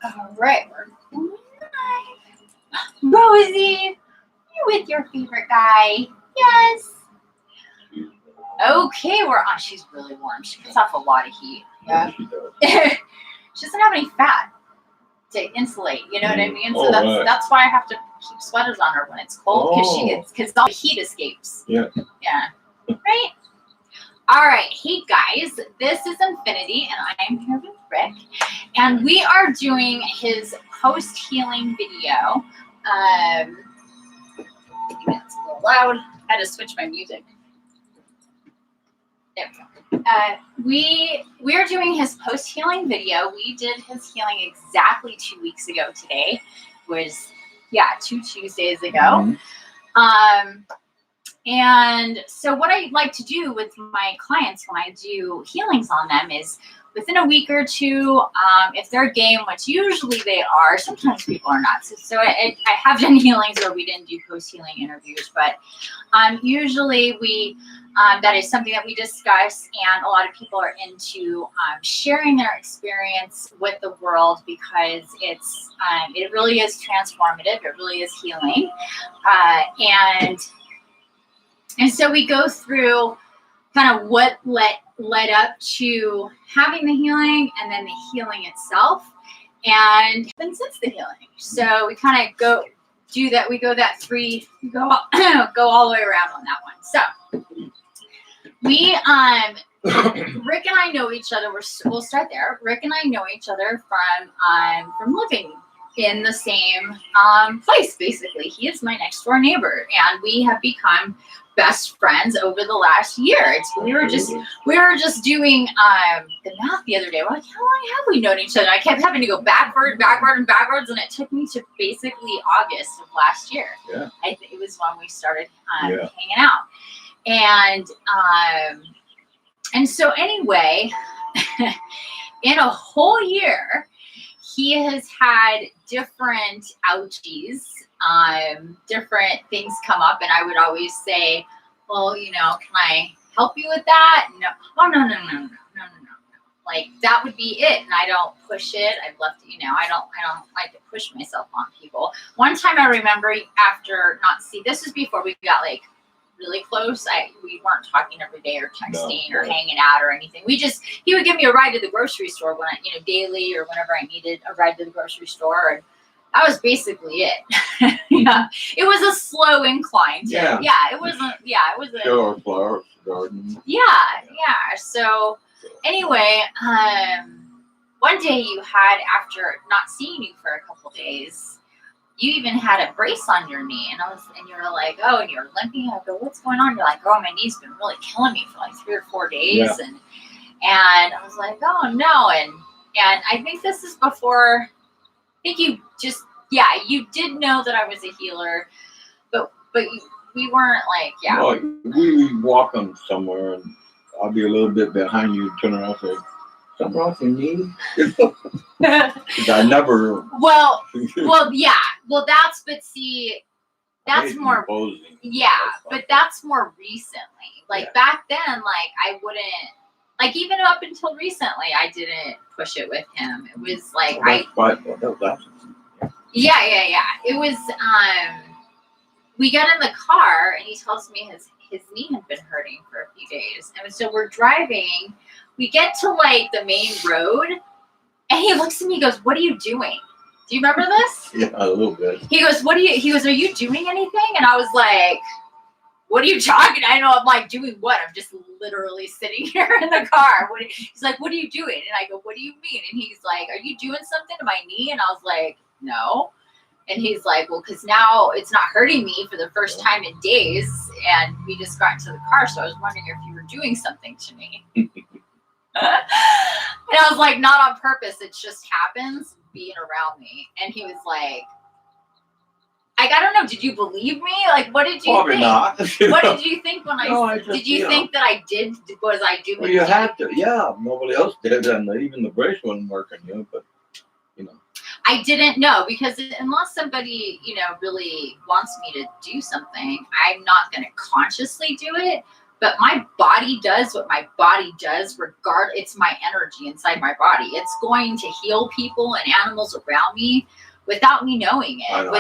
All right, we're going live. Rosie, you with your favorite guy? Yes. Okay, we're on. She's really warm. She puts off a lot of heat. Yeah, she does. She doesn't have any fat to insulate. You know what I mean? So that's why I have to keep sweaters on her when it's cold because all the heat escapes. Yeah. Yeah. Right. All right. Hey guys, this is INFINITI, and I am here with Rick, and we are doing his post-healing video. It's a little loud. I had to switch my music. There we go. We are doing his post-healing video. We did his healing exactly 2 weeks ago today. It was 2 Tuesdays ago. Mm-hmm. And so what I like to do with my clients when I do healings on them is within a week or two, if they're game, which usually they are, sometimes people are not. So I have done healings where we didn't do post-healing interviews, but usually that is something that we discuss, and a lot of people are into sharing their experience with the world because it really is transformative. It really is healing. And so we go through kind of what led up to having the healing and then the healing itself, and then since the healing. So we kind of go do that. We go go all the way around on that one. So we Rick and I know each other. We'll start there. Rick and I know each other from living in the same place. Basically, he is my next door neighbor, and we have become best friends over the last year. We were just doing the math the other day. We're like, how long have we known each other? I kept having to go backwards, and it took me to basically August of last year. Yeah. I think it was when we started hanging out. And so anyway, in a whole year, he has had different ouchies, different things come up, and I would always say, well, can I help you with that? No. Oh, no. Like, that would be it, and I don't push it. I've left, I don't like to push myself on people. One time I remember this was before we got, like, really close. We weren't talking every day or texting or hanging out or anything. He would give me a ride to the grocery store when daily or whenever I needed a ride to the grocery store, and that was basically it. Yeah, it was a slow incline. It wasn't. Yeah, it was a flower garden. Yeah. So anyway, one day you had, after not seeing you for a couple days, you even had a brace on your knee, and you were like, oh, and you're limping. I go, what's going on? You're like, oh, my knee's been really killing me for like 3 or 4 days, and I was like, oh no, and I think this is before. I think you just, you did know that I was a healer, but we weren't like, Well, we walk on somewhere, and I'll be a little bit behind you, turn around, and say, something wrong with your knee? I never. Well, that's more. Imposing. Yeah, but that's more recently. Like back then, like I wouldn't. Like even up until recently, I didn't push it with him. It was like Yeah. It was. We got in the car, and he tells me his knee had been hurting for a few days, and so we're driving. We get to like the main road, and he looks at me. He goes, "What are you doing?" Do you remember this? Yeah, a little bit. He goes, "Are you doing anything?" And I was like, what are you talking? I know, I'm like, doing what? I'm just literally sitting here in the car. He's like, what are you doing? And I go, what do you mean? And he's like, are you doing something to my knee? And I was like, no. And he's like, well, because now it's not hurting me for the first time in days. And we just got into the car. So I was wondering if you were doing something to me. And I was like, not on purpose. It just happens being around me. And he was like, I don't know. Did you believe me? Like, what did you Probably think? Not. What did you think when did you think that I did? Was I doing? Well, you had to. Yeah, nobody else did, and even the brace wasn't working. But I didn't know, because unless somebody really wants me to do something, I'm not going to consciously do it. but my body does what my body does it's my energy inside my body. It's going to heal people and animals around me without me knowing it,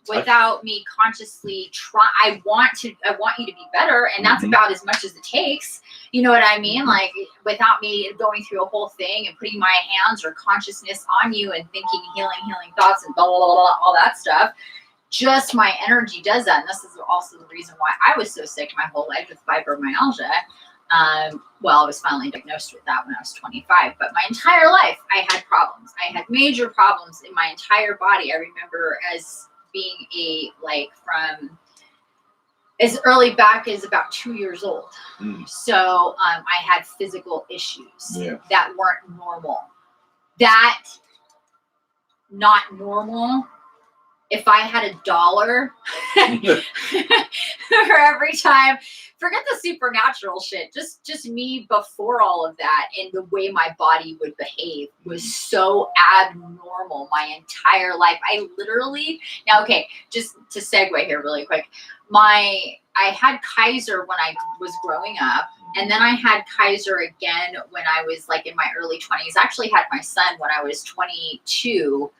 without me consciously try. I want you to be better, and that's about as much as it takes. You know what I mean? Like, without me going through a whole thing and putting my hands or consciousness on you and thinking healing thoughts and blah, blah, blah, blah, all that stuff. Just my energy does that. And this is also the reason why I was so sick my whole life with fibromyalgia. I was finally diagnosed with that when I was 25, but my entire life I had problems. I had major problems in my entire body. I remember as being from as early back as about 2 years old. So I had physical issues that weren't normal. That not normal. If I had $1 for every time, forget the supernatural shit. Just me before all of that, and the way my body would behave was so abnormal my entire life. I literally, now, okay, just to segue here really quick, I had Kaiser when I was growing up, and then I had Kaiser again when I was like in my early 20s. I actually had my son when I was 22.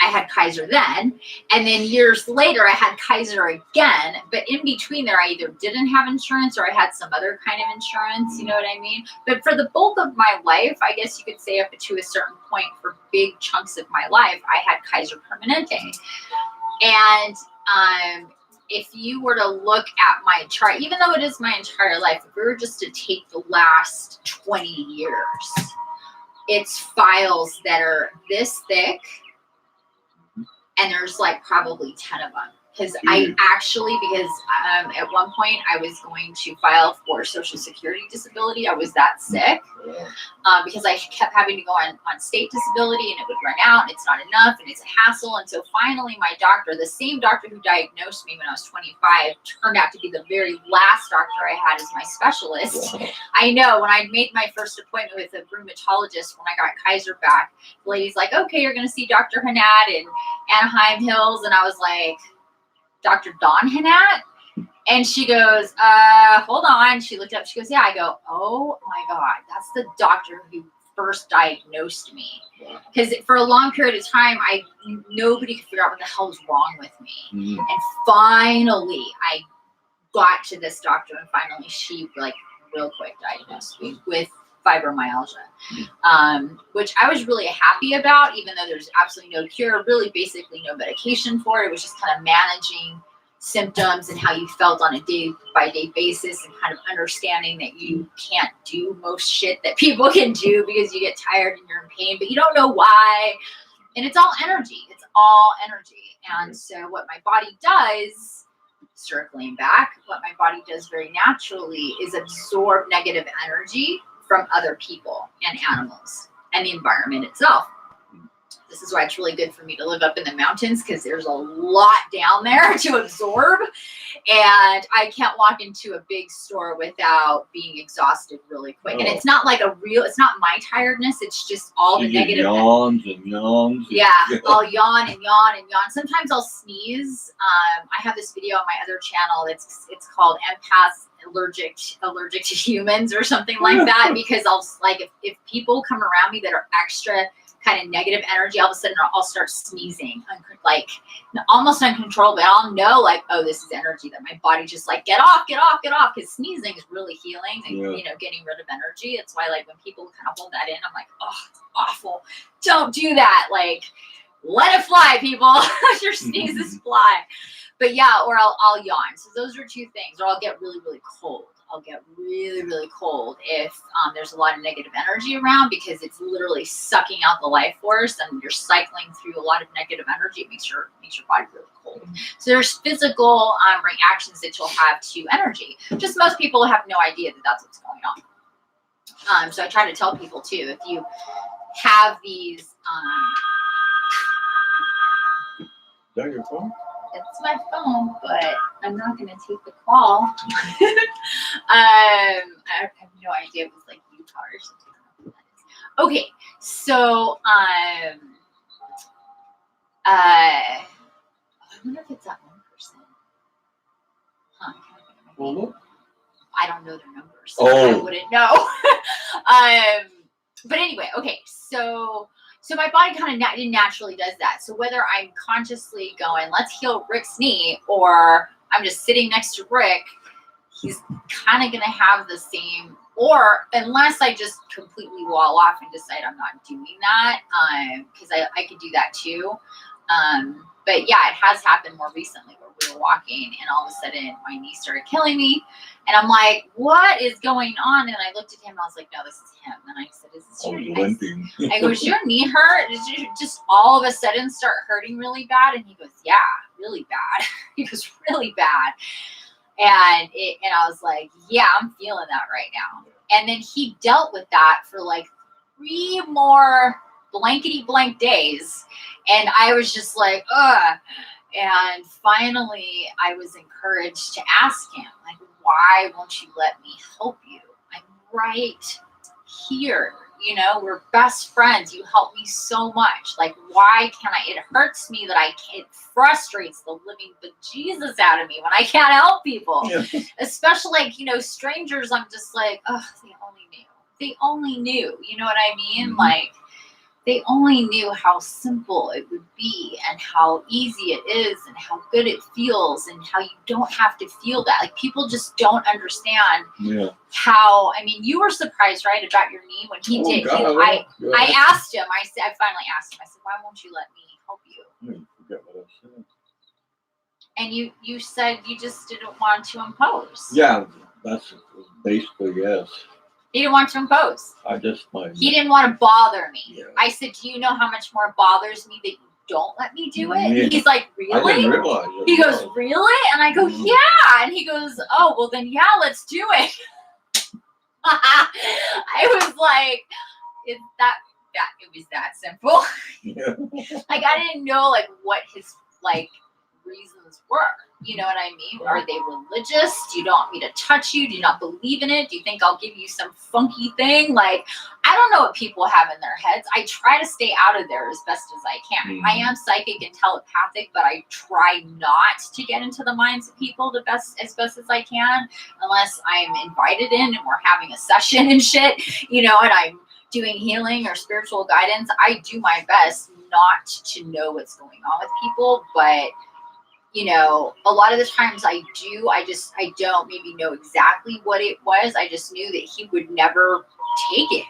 I had Kaiser then, and then years later I had Kaiser again, but in between there I either didn't have insurance or I had some other kind of insurance, you know what I mean? But for the bulk of my life, I guess you could say up to a certain point, for big chunks of my life, I had Kaiser Permanente. And if you were to look at my chart, even though it is my entire life, if we were just to take the last 20 years, it's files that are this thick, and there's like probably 10 of them. Because at one point I was going to file for Social Security disability. I was that sick because I kept having to go on state disability, and it would run out, and it's not enough, and it's a hassle. And so finally my doctor, the same doctor who diagnosed me when I was 25, turned out to be the very last doctor I had as my specialist. I know, when I made my first appointment with a rheumatologist when I got Kaiser back, the lady's like, okay, you're going to see Dr. Hanat in Anaheim Hills. And I was like, Dr. Dawn Hanat? And she goes, hold on. She looked up, she goes, yeah. I go, oh my God, that's the doctor who first diagnosed me. Because for a long period of time, nobody could figure out what the hell was wrong with me. And finally, I got to this doctor, and finally she, like, real quick diagnosed me with fibromyalgia, which I was really happy about, even though there's absolutely no cure, really basically no medication for it. It was just kind of managing symptoms and how you felt on a day-by-day basis, and kind of understanding that you can't do most shit that people can do because you get tired and you're in pain, but you don't know why. And it's all energy. It's all energy. And so what my body does, circling back, what my body does very naturally is absorb negative energy from other people and animals and the environment itself. This is why it's really good for me to live up in the mountains, because there's a lot down there to absorb, and I can't walk into a big store without being exhausted really quick. And it's not like it's not my tiredness, it's just all the negative yawns and yawns. Yeah, I'll yawn and yawn and yawn. Sometimes I'll sneeze. I have this video on my other channel. It's called Empath allergic to humans or something like that, because I'll, like, if people come around me that are extra kind of negative energy, all of a sudden I'll start sneezing, like almost uncontrollably. I'll know, like, oh, this is energy that my body just like, get off, because sneezing is really healing and getting rid of energy. It's why, like, when people kind of hold that in, I'm like, oh, it's awful. Don't do that. Like, let it fly, people. Your sneezes fly. But yeah, or I'll yawn. So those are two things. Or I'll get really, really cold. I'll get really, really cold if there's a lot of negative energy around, because it's literally sucking out the life force, and you're cycling through a lot of negative energy. It makes your body really cold. So there's physical reactions that you'll have to energy. Just most people have no idea that that's what's going on. So I try to tell people too, if you have these. Is that your phone? It's my phone, but I'm not going to take the call. I have no idea if it was like Utah or something. Okay, so I wonder if it's that one person. I can't think of maybe. Well, I don't know their numbers. So I wouldn't know. But anyway, okay. So my body kind of naturally does that. So whether I'm consciously going, let's heal Rick's knee, or I'm just sitting next to Rick, he's kind of going to have the same, or unless I just completely wall off and decide I'm not doing that, because I could do that too. But yeah, it has happened more recently where we were walking and all of a sudden my knee started killing me. And I'm like, what is going on? And I looked at him and I was like, no, this is him. And I said, is this your knee? I go, is your knee hurt? Did you just all of a sudden start hurting really bad? And he goes, yeah, really bad. He goes, really bad. And I was like, yeah, I'm feeling that right now. And then he dealt with that for like 3 more blankety blank days. And I was just like, ugh. And finally, I was encouraged to ask him, like, why won't you let me help you? I'm right here. You know, we're best friends. You help me so much. Like, why can't I? It hurts me that it frustrates the living bejesus out of me when I can't help people. Yeah. Especially, like, you know, strangers, I'm just like, oh, they only knew. They only knew. You know what I mean? Mm-hmm. Like, they only knew how simple it would be and how easy it is and how good it feels and how you don't have to feel that. Like, people just don't understand how, I mean, you were surprised, right, about your knee when he did. God, I asked him, I finally asked him, I said, why won't you let me help you? I forget what I said. And you said you just didn't want to impose. Yeah, that's basically yes. He didn't want to impose. He didn't want to bother me. Yeah. I said, do you know how much more it bothers me that you don't let me do it? Yeah. He's like, really? I didn't realize it. He goes, really? And I go, yeah. And he goes, oh, well then, yeah, let's do it. I was like, it was that simple. Yeah. Like, I didn't know like what his like reasons were. You know what I mean? Are they religious? Do you don't want me to touch you? Do you not believe in it? Do you think I'll give you some funky thing? Like, I don't know what people have in their heads. I try to stay out of there as best as I can. Mm-hmm. I am psychic and telepathic, but I try not to get into the minds of people as best as I can, unless I'm invited in and we're having a session and shit, you know, and I'm doing healing or spiritual guidance. I do my best not to know what's going on with people, but you know, a lot of the times I don't maybe know exactly what it was. I just knew that he would never take it.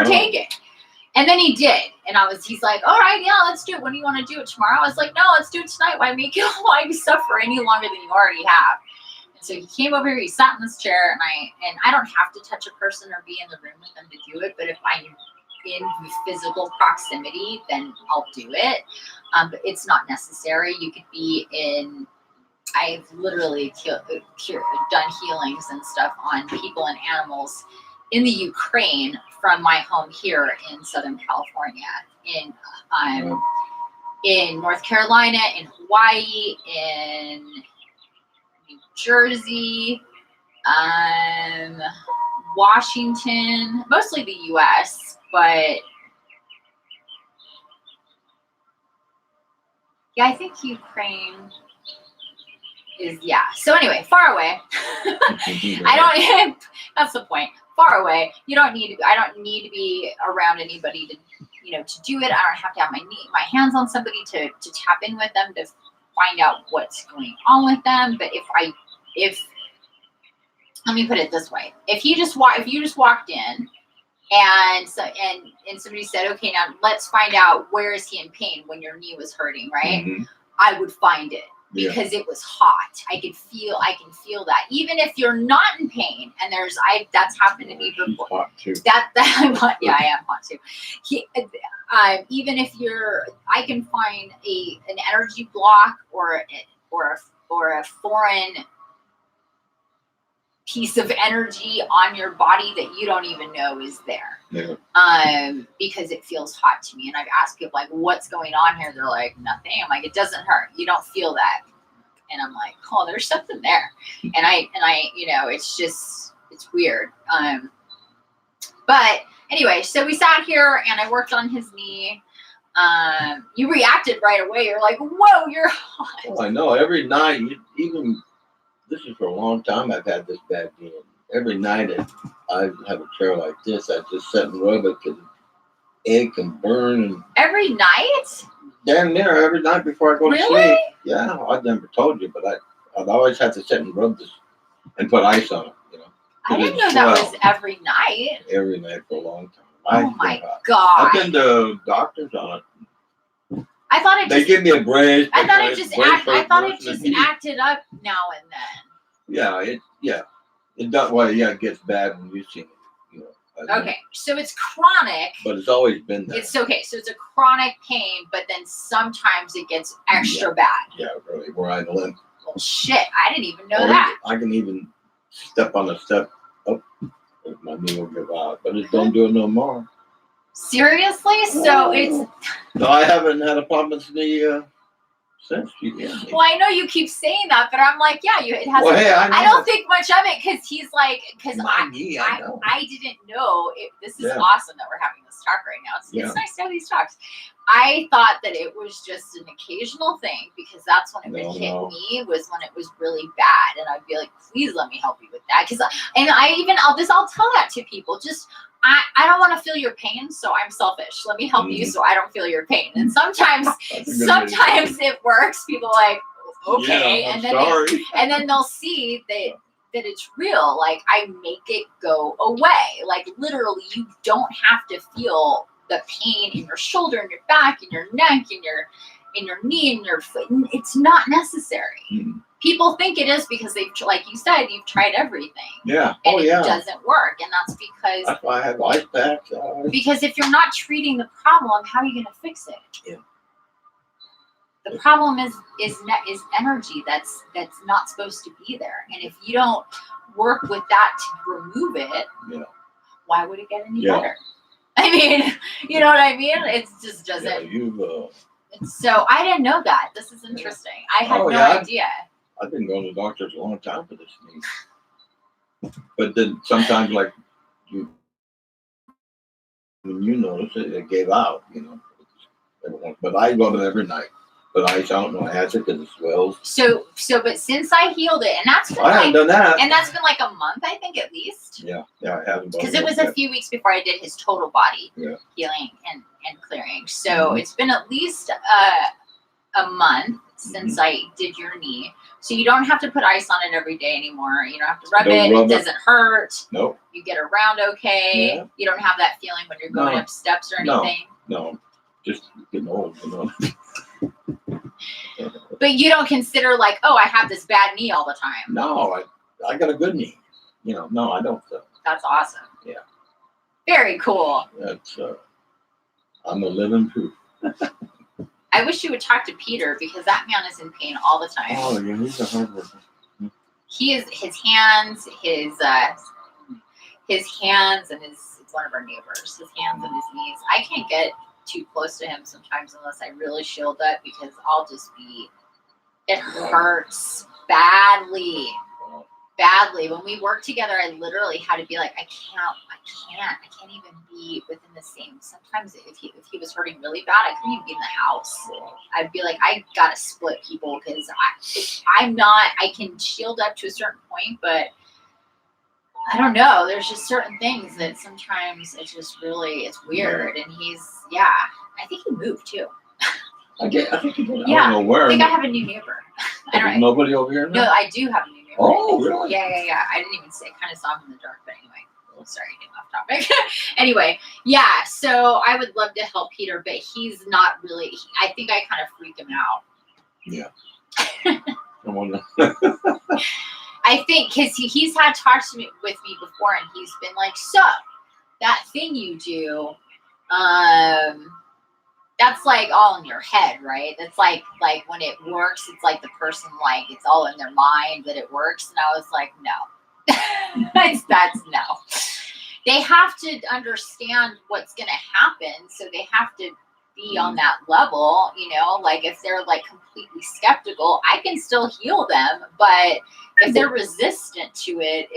Take it. And then he did. And he's like, all right, yeah, let's do it. When do you want to do it tomorrow? I was like, no, let's do it tonight. Why you suffer any longer than you already have? And so he came over here, he sat in this chair, and I don't have to touch a person or be in the room with them to do it, but if I'm in physical proximity, then I'll do it. But it's not necessary. You could be in, I've literally done healings and stuff on people and animals in the Ukraine from my home here in Southern California, in North Carolina, in Hawaii, in New Jersey, Washington, mostly the US, but yeah, I think Ukraine is, yeah. So anyway, far away. That's the point. Far away. I don't need to be around anybody to, to do it. I don't have to have my hands on somebody to tap in with them to find out what's going on with them. But if let me put it this way. If you just walked in and somebody said, okay, now let's find out where is he in pain when your knee was hurting, right? Mm-hmm. I would find it because it was hot. I can feel that. Even if you're not in pain, and that's happened to me before. Hot too. I am hot too. Even if I can find an energy block or a foreign piece of energy on your body that you don't even know is there. Yeah. Because it feels hot to me. And I've asked people, like, what's going on here? They're like, nothing. I'm like, it doesn't hurt. You don't feel that. And I'm like, oh, there's something there. And I, it's weird. But anyway, so we sat here and I worked on his knee. You reacted right away. You're like, whoa, you're hot. Oh, I know. Every night, even this is for a long time. I've had this bad knee. Every night I have a chair like this. I just sit and rub it because it can burn. And Every night? damn near every night before I go to Really? sleep. Yeah, I never told you, but I've always had to sit and rub this and put ice on it. You know, I didn't know that was every night. every night for a long time. Oh my God. I've been to doctors on it. I thought it They just, give me a brace. I thought it just brace acted up now and then. Yeah, it does. Well, yeah, it gets bad when you see it. You know, Okay, so it's chronic. but it's always been there. It's okay, so it's a chronic pain, but then sometimes it gets extra bad. Yeah, really. Where I limp. Well, shit, I didn't even know that. I can even step on a step up if my knee will give out, but it don't do it no more. Seriously? So it's. No, I haven't had a problem with the knee since you did. Well, I know you keep saying that, but I'm like, yeah, it has. Well, hey, I don't think much of it because he's like, because my knee, I know. I didn't know. This is Yeah. awesome that we're having this talk right now. It's nice to have these talks. I thought that it was just an occasional thing because that's when it would hit me, was when it was really bad, and I'd be like, please let me help you with that. I'll tell that to people. Just I don't want to feel your pain, so I'm selfish. Let me help you so I don't feel your pain. And sometimes it works. People are like, okay, yeah, and then they'll see that it's real. Like I make it go away. Like literally, you don't have to feel the pain in your shoulder, in your back, in your neck, in your knee, in your foot. It's not necessary. Mm-hmm. People think it is because they've, like you said, you've tried everything. Yeah. And it doesn't work. And that's because. That's why I have ice packs. Because if you're not treating the problem, how are you going to fix it? Yeah. The problem is energy that's not supposed to be there. And if you don't work with that to remove it, why would it get any better? I mean, you know what I mean? It just doesn't. Yeah, so I didn't know that. This is interesting. I had no idea. I've been going to doctors a long time for this knee. But then sometimes, like, when you notice it gave out, you know. But I go to them every night. But I don't know, I had it because it swells. But since I healed it, and that's been I haven't done that. And that's been like a month, I think, at least. Yeah, I haven't. Because it was a few weeks before I did his total body healing and clearing. So it's been at least a month since I did your knee. So you don't have to put ice on it every day anymore. You don't have to rub it. It doesn't hurt. Nope. You get around okay. Yeah. You don't have that feeling when you're going up steps or anything. No. Just getting old, you know. But you don't consider like, oh, I have this bad knee all the time. No, I got a good knee. You know, no, I don't. That's awesome. Yeah. Very cool. That's I'm a living proof. I wish you would talk to Peter because that man is in pain all the time. Oh yeah, he's a hard worker. He is his hands and it's one of our neighbors. His hands and his knees. I can't get too close to him sometimes unless I really shield up because I'll just be. It hurts badly. When we worked together, I literally had to be like, I can't even be within the same. Sometimes if he was hurting really bad, I couldn't even be in the house. I'd be like, I gotta split people because I can shield up to a certain point, but I don't know. There's just certain things that sometimes it's just really, it's weird. And I think he moved too. I think he did. I don't know where. I think I have a new neighbor. There's nobody over here now? No, I do have a new neighbor. Oh, really? Yeah. I didn't even say. Kind of saw him in the dark, but anyway. Sorry, getting off topic. Anyway, so I would love to help Peter, but he's not really. I think I kind of freak him out. Yeah. I think because he's had talks with me before, and he's been like, so that thing you do, that's like all in your head, right? That's like when it works, it's like the person, like it's all in their mind that it works. And I was like, no, that's no. They have to understand what's going to happen. So they have to be on that level, you know, like if they're like completely skeptical, I can still heal them. But if they're resistant to it,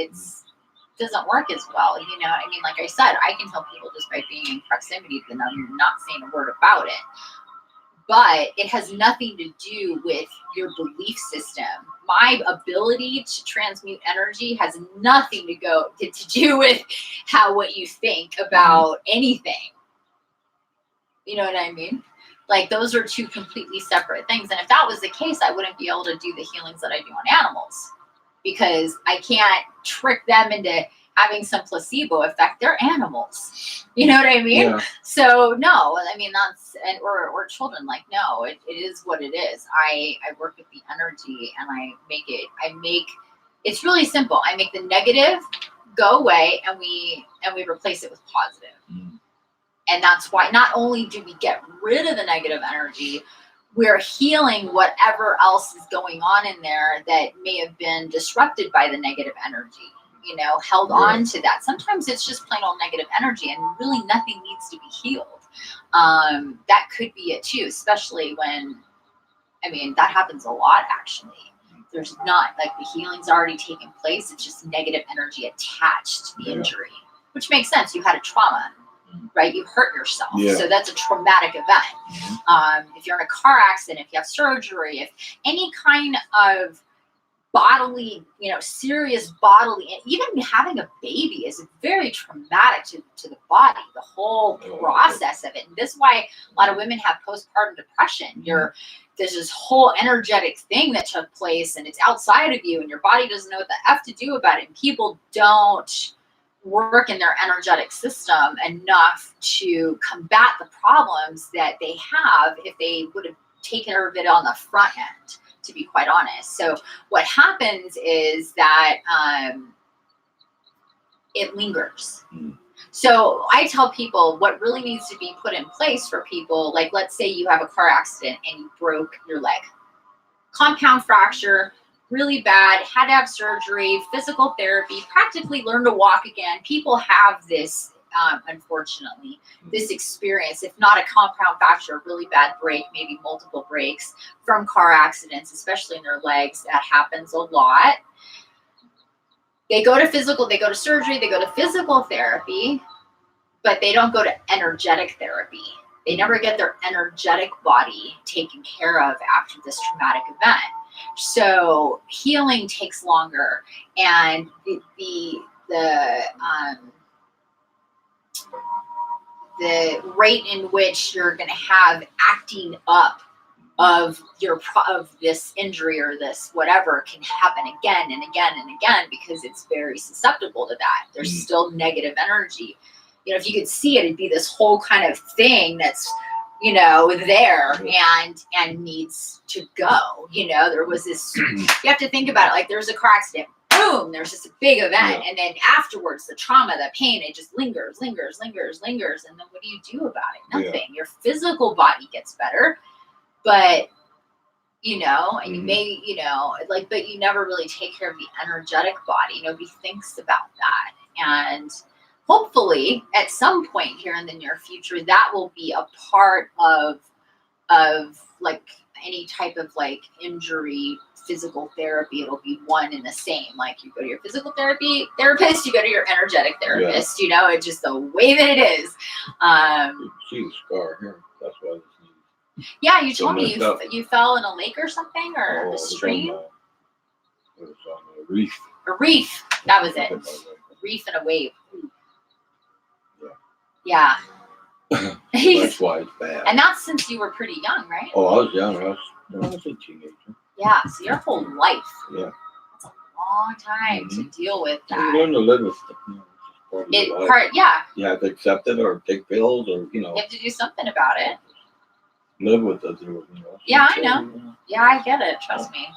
doesn't work as well. You know, I mean, like I said, I can help people just by being in proximity to them. I'm not saying a word about it, but it has nothing to do with your belief system. my ability to transmute energy has nothing to do with what you think about anything. You know what I mean? Like, those are two completely separate things. And if that was the case, I wouldn't be able to do the healings that I do on animals, because I can't trick them into having some placebo effect. They're animals. You know what I mean? Yeah. So no, I mean, or children, like, no, it is what it is. I work with the energy, and it's really simple. I make the negative go away, and we replace it with positive. And that's why not only do we get rid of the negative energy, we're healing whatever else is going on in there that may have been disrupted by the negative energy, held on to that. Sometimes it's just plain old negative energy, and really nothing needs to be healed. That could be it too, especially when, that happens a lot, actually. There's not, like, the healing's already taken place. It's just negative energy attached to the injury, which makes sense. You had a trauma. Right? You hurt yourself. Yeah. So that's a traumatic event. If you're in a car accident, if you have surgery, if any kind of bodily, serious bodily, even having a baby is very traumatic to the body, the whole process of it. And this is why a lot of women have postpartum depression. There's this whole energetic thing that took place, and it's outside of you, and your body doesn't know what the F to do about it. And people don't work in their energetic system enough to combat the problems that they have if they would have taken care of it on the front end, to be quite honest. So what happens is that it lingers. So I tell people what really needs to be put in place for people, like, let's say you have a car accident and you broke your leg. Compound fracture, really bad, had to have surgery, physical therapy, practically learn to walk again. People have this, unfortunately, this experience, if not a compound fracture, a really bad break, maybe multiple breaks from car accidents, especially in their legs. That happens a lot. They go to surgery, they go to physical therapy, but they don't go to energetic therapy. They never get their energetic body taken care of after this traumatic event. So healing takes longer, and the rate in which you're going to have acting up of this injury or this whatever can happen again and again and again, because it's very susceptible to that. There's still negative energy. If you could see it, it'd be this whole kind of thing that's there and needs to go. There was this, you have to think about it, like, there's a car accident, boom, there's just a big event, and then afterwards the trauma, the pain, it just lingers, and then what do you do about it? Nothing. Your physical body gets better, but and you may, but you never really take care of the energetic body. Nobody thinks about that. And hopefully at some point here in the near future, that will be a part of like any type of like injury physical therapy. It'll be one and the same. Like, you go to your physical therapist, you go to your energetic therapist, it's just the way that it is. You see the scar here. That's why it's needed. Yeah, you told me you fell in a lake or something, or the stream. It was on a reef. A reef. That was it. A reef and a wave. Yeah. That's why it's bad. And that's since you were pretty young, right? Oh, I was young. I was a teenager. Yeah, so your whole life. Yeah. That's a long time to deal with that. You learn to live with it. You have to accept it or take pills or, You have to do something about it. Live with it. Yeah, I know. Yeah, I get it. Trust me.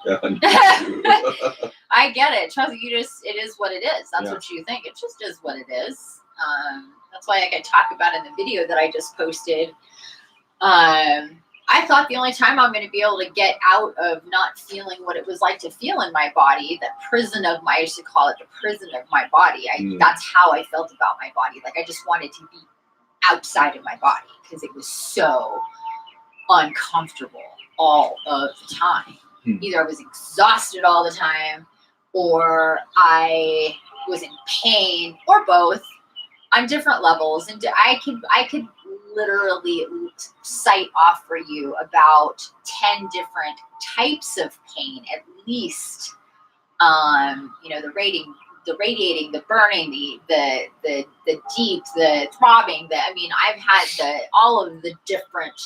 I get it. Trust me. It is what it is. That's what you think. It just is what it is. That's why, like I talk about in the video that I just posted, I thought the only time I'm going to be able to get out of not feeling what it was like to feel in my body, I used to call it the prison of my body. That's how I felt about my body. Like, I just wanted to be outside of my body because it was so uncomfortable all of the time. Either I was exhausted all the time, or I was in pain, or both, on different levels. And I could literally cite off for you about 10 different types of pain, at least. The radiating, the burning, the deep, the throbbing. I've had all of the different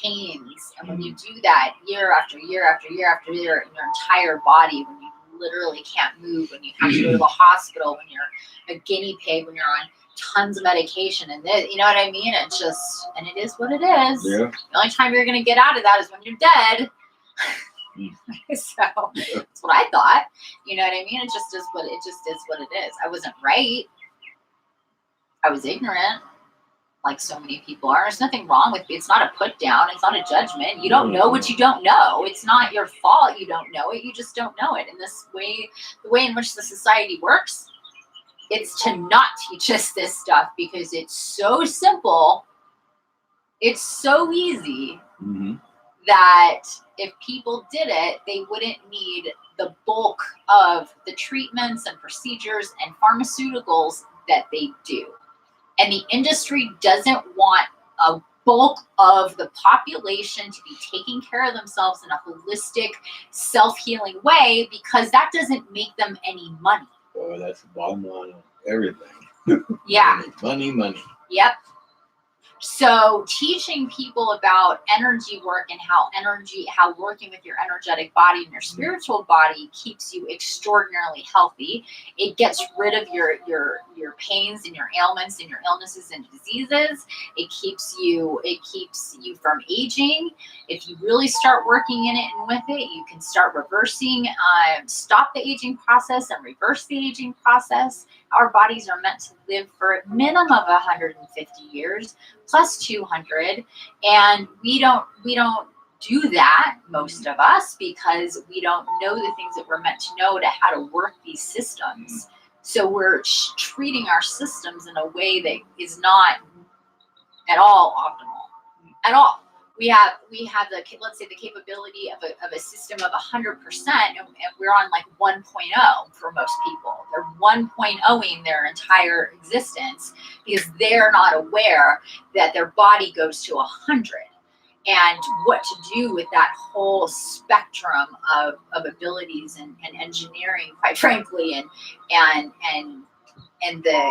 pains, and when you do that year after year after year after year in your entire body, when you literally can't move, when you have to go to the hospital, when you're a guinea pig, when you're on tons of medication, and this, you know what I mean? It's just, and it is what it is. Yeah. The only time you're gonna get out of that is when you're dead. So that's what I thought. You know what I mean? It just is what it is. I wasn't right. I was ignorant, like so many people are. There's nothing wrong with it. It's not a put down. It's not a judgment. You don't know what you don't know. It's not your fault you don't know it. You just don't know it. And this way, the way in which the society works, it's to not teach us this stuff because it's so simple. It's so easy that if people did it, they wouldn't need the bulk of the treatments and procedures and pharmaceuticals that they do. And the industry doesn't want a bulk of the population to be taking care of themselves in a holistic, self-healing way because that doesn't make them any money. Boy, that's the bottom line of everything. Yeah. Money. Yep. So teaching people about energy work and how working with your energetic body and your spiritual body keeps you extraordinarily healthy. It gets rid of your pains and your ailments and your illnesses and diseases. It keeps you from aging. If you really start working in it and with it, you can start reversing, stop the aging process and reverse the aging process. Our bodies are meant to live for a minimum of 150 years, plus 200, and we don't do that, most of us, because we don't know the things that we're meant to know to how to work these systems. So we're treating our systems in a way that is not at all optimal, at all. We have the, let's say, the capability of a system of 100%, and we're on like 1.0 for most people. They're 1.0ing their entire existence because they're not aware that their body goes to 100 and what to do with that whole spectrum of abilities and engineering, quite frankly, and the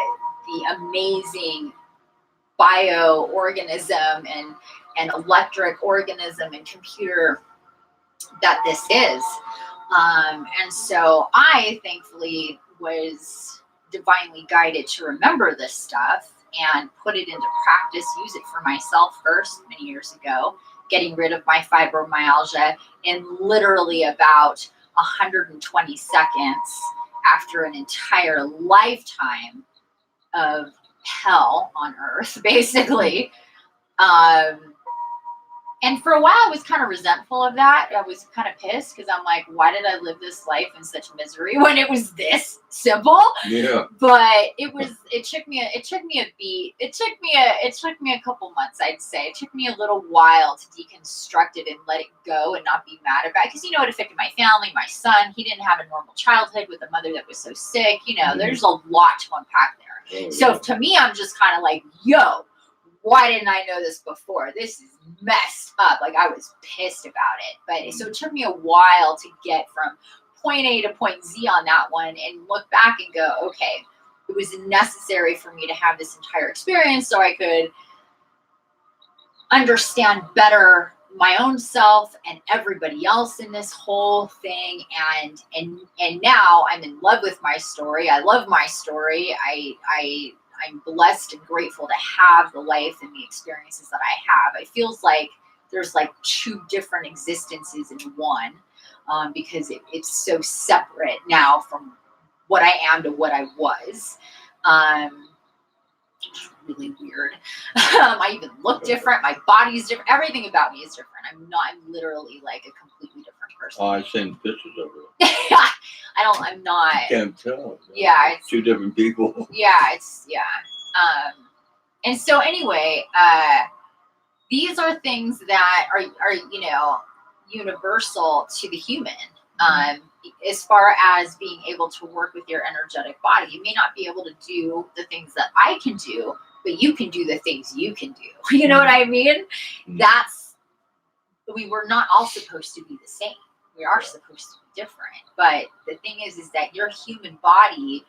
amazing bioorganism and electric organism and computer that this is. And so I thankfully was divinely guided to remember this stuff and put it into practice, use it for myself first many years ago, getting rid of my fibromyalgia in literally about 120 seconds after an entire lifetime of hell on earth, basically. And for a while, I was kind of resentful of that. I was kind of pissed because I'm like, why did I live this life in such misery when it was this simple? Yeah. But it took me a couple months, I'd say. It took me a little while to deconstruct it and let it go and not be mad about it. Because, it affected my family, my son. He didn't have a normal childhood with a mother that was so sick. There's a lot to unpack there. So to me, I'm just kind of like, yo, why didn't I know this before? This is messed up. Like, I was pissed about it. But so it took me a while to get from point A to point Z on that one and look back and go, okay, it was necessary for me to have this entire experience so I could understand better my own self and everybody else in this whole thing. And now I'm in love with my story. I love my story. I'm blessed and grateful to have the life and the experiences that I have. It feels like there's like two different existences in one, because it's so separate now from what I am to what I was. It's really weird. I even look different. My body's different. Everything about me is different. I'm literally like a completely different person. Oh, I've seen pictures of it. I'm not. I can't tell. Yeah. It's two different people. Yeah. And so anyway, these are things that are universal to the human. As far as being able to work with your energetic body, you may not be able to do the things that I can do, but you can do the things you can do. You know what I mean? We were not all supposed to be the same. We are supposed to be different. But the thing is that your human body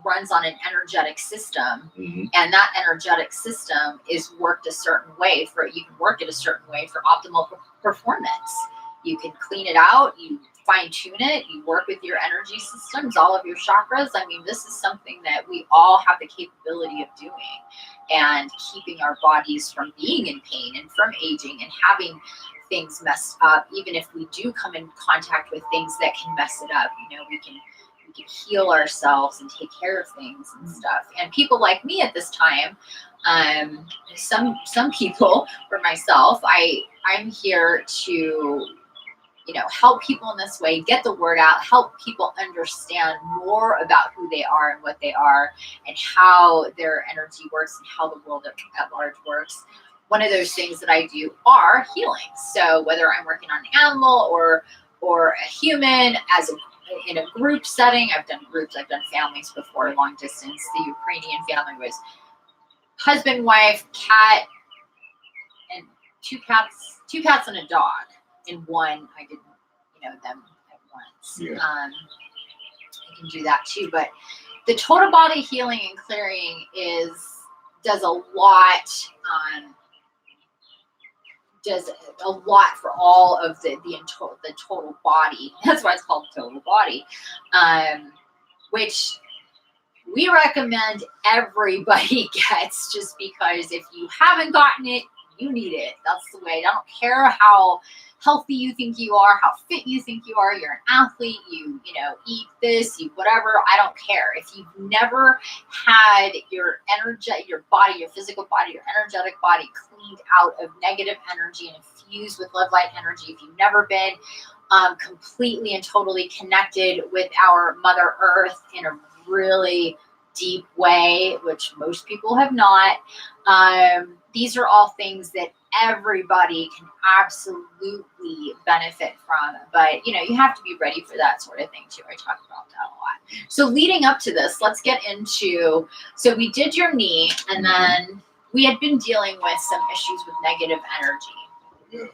runs on an energetic system, and that energetic system is worked a certain way you can work it a certain way for optimal performance. You can clean it out, you fine tune it, you work with your energy systems, all of your chakras. I mean, this is something that we all have the capability of doing, and keeping our bodies from being in pain and from aging and having things messed up. Even if we do come in contact with things that can mess it up, you know, we can heal ourselves and take care of things and stuff. And people like me at this time, some people, or myself, I'm here to, you know, help people in this way, get the word out, help people understand more about who they are and what they are, and how their energy works and how the world at large works. One of those things that I do are healing. So whether I'm working on an animal or a human, in a group setting, I've done groups, I've done families before, long distance. The Ukrainian family was husband, wife, cat, and two cats and a dog. In one, I didn't, you know, them at once. Yeah. I can do that too. But the total body healing and clearing does a lot. Does a lot for all of the total body. That's why it's called total body, which we recommend everybody gets, just because if you haven't gotten it, you need it. That's the way. I don't care how healthy you think you are, how fit you think you are. You're an athlete. You know, eat this, you whatever. I don't care. If you've never had your energy, your body, your physical body, your energetic body cleaned out of negative energy and infused with love light energy, if you've never been completely and totally connected with our Mother Earth in a really deep way, which most people have not, these are all things that everybody can absolutely benefit from. But, you know, you have to be ready for that sort of thing too. I talk about that a lot. So leading up to this, let's get into, so we did your knee, and then we had been dealing with some issues with negative energy.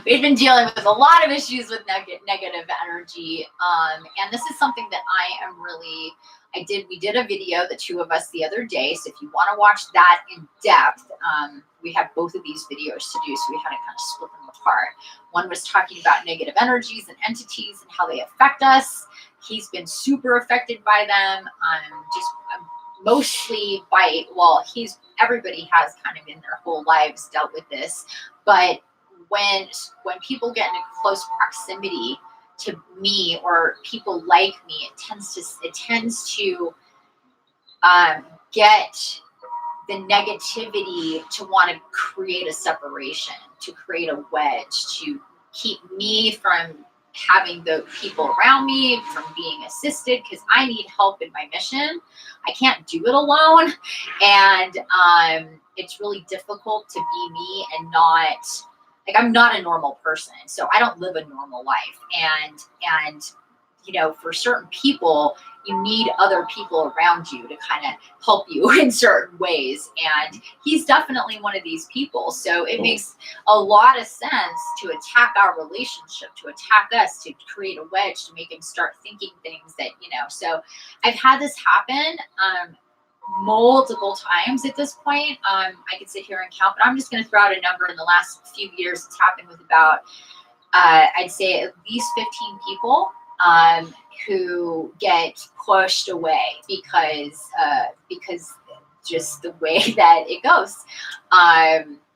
We've been dealing with a lot of issues with negative energy. And this is something that we did a video, the two of us, the other day. So if you want to watch that in depth, we have both of these videos to do. So we had to kind of split them apart. One was talking about negative energies and entities and how they affect us. He's been super affected by them. Mostly by, everybody has kind of in their whole lives dealt with this. But when people get into close proximity to me or people like me, it tends to get the negativity to want to create a separation, to create a wedge, to keep me from having the people around me, from being assisted, because I need help in my mission. I can't do it alone. And it's really difficult to be me and not, like, I'm not a normal person. So I don't live a normal life. And you know, for certain people, you need other people around you to kind of help you in certain ways. And he's definitely one of these people. So it makes a lot of sense to attack our relationship, to attack us, to create a wedge, to make him start thinking things that, you know. So I've had this happen multiple times at this point. I could sit here and count, but I'm just going to throw out a number. In the last few years, it's happened with about, I'd say at least 15 people who get pushed away because just the way that it goes.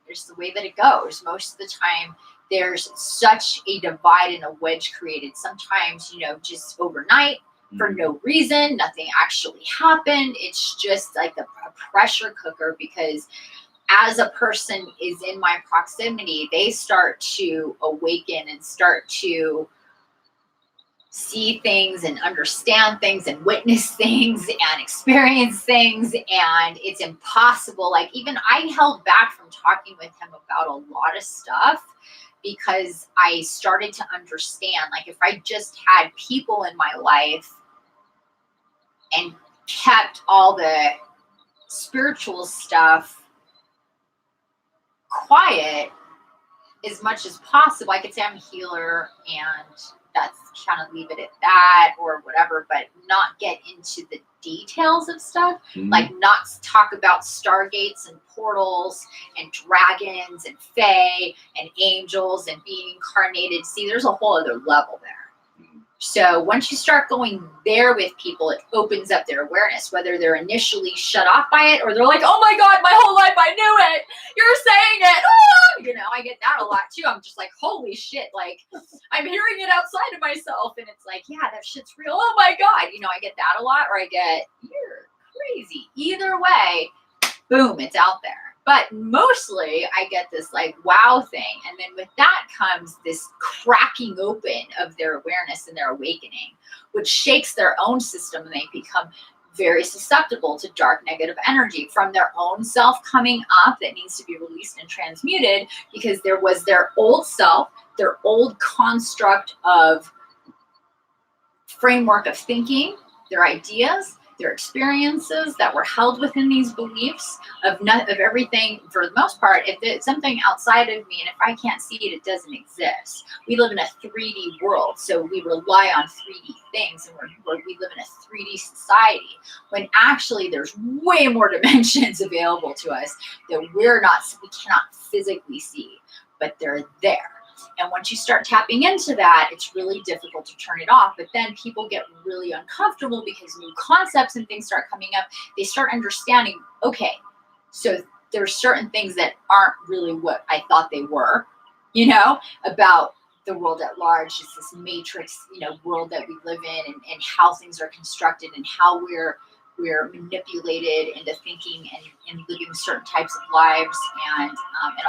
Just the way that it goes. Most of the time, there's such a divide and a wedge created. Sometimes, you know, just overnight for no reason, nothing actually happened. It's just like a pressure cooker, because as a person is in my proximity, they start to awaken and start to see things and understand things and witness things and experience things. And it's impossible. Like, even I held back from talking with him about a lot of stuff because I started to understand, like, if I just had people in my life and kept all the spiritual stuff quiet as much as possible. I could say I'm a healer and that's kind of leave it at that or whatever, but not get into the details of stuff. Like not talk about stargates and portals and dragons and fae and angels and being incarnated. See, there's a whole other level there. So once you start going there with people, it opens up their awareness, whether they're initially shut off by it or they're like, oh my God, my whole life I knew it. You're saying it. Ah! You know, I get that a lot too. I'm just like, holy shit. Like I'm hearing it outside of myself. And it's like, yeah, that shit's real. Oh my God. You know, I get that a lot, or I get, you're crazy. Either way, boom, it's out there. But mostly I get this like wow thing. And then with that comes this cracking open of their awareness and their awakening, which shakes their own system, and they become very susceptible to dark negative energy from their own self coming up that needs to be released and transmuted, because there was their old self, their old construct of framework of thinking, their ideas, their experiences that were held within these beliefs of everything. For the most part, if it's something outside of me and if I can't see it, it doesn't exist. We live in a 3D world, so we rely on 3D things, and we live in a 3D society, when actually there's way more dimensions available to us that we cannot physically see, but they're there. And once you start tapping into that, it's really difficult to turn it off. But then people get really uncomfortable because new concepts and things start coming up. They start understanding, okay, so there's certain things that aren't really what I thought they were, you know, about the world at large. It's this matrix, you know, world that we live in, and how things are constructed and how we're manipulated into thinking and living certain types of lives and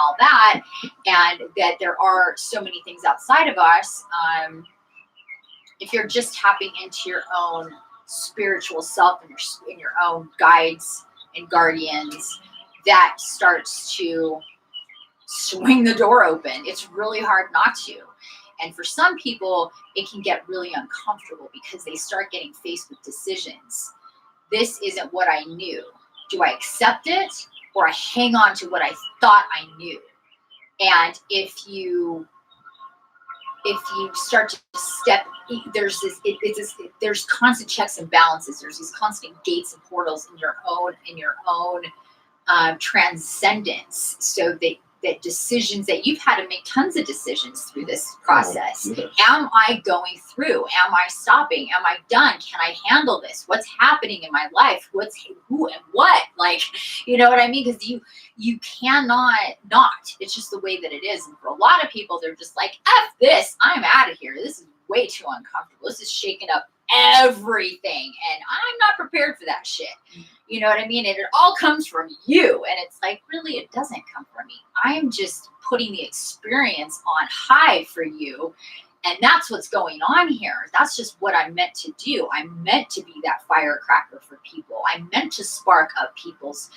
all that, and that there are so many things outside of us. If you're just tapping into your own spiritual self and your own guides and guardians, that starts to swing the door open. It's really hard not to. And for some people, it can get really uncomfortable because they start getting faced with decisions. This isn't what I knew. Do I accept it, or I hang on to what I thought I knew? And if you start to step, there's constant checks and balances. There's these constant gates and portals in your own transcendence. So that decisions that you've had to make tons of decisions through this process. Oh, yes. Am I going through? Am I stopping? Am I done? Can I handle this? What's happening in my life? Who and what? Like, you know what I mean? Because you cannot not. It's just the way that it is. And for a lot of people, they're just like, F this, I'm out of here. This is way too uncomfortable. This is shaking up everything. And I'm not prepared for that shit. You know what I mean? And it all comes from you. And it's like, really, it doesn't come from me. I am just putting the experience on high for you. And that's what's going on here. That's just what I'm meant to do. I'm meant to be that firecracker for people. I'm meant to spark up people's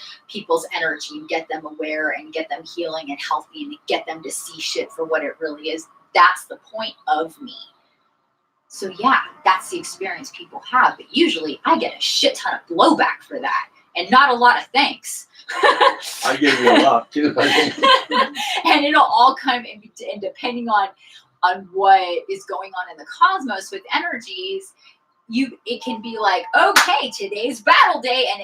energy and get them aware and get them healing and healthy and get them to see shit for what it really is. That's the point of me. So yeah, that's the experience people have. But usually I get a shit ton of blowback for that and not a lot of thanks. I give you a lot too. And it'll all come in, and depending on what is going on in the cosmos with energies, it can be like, okay, today's battle day, and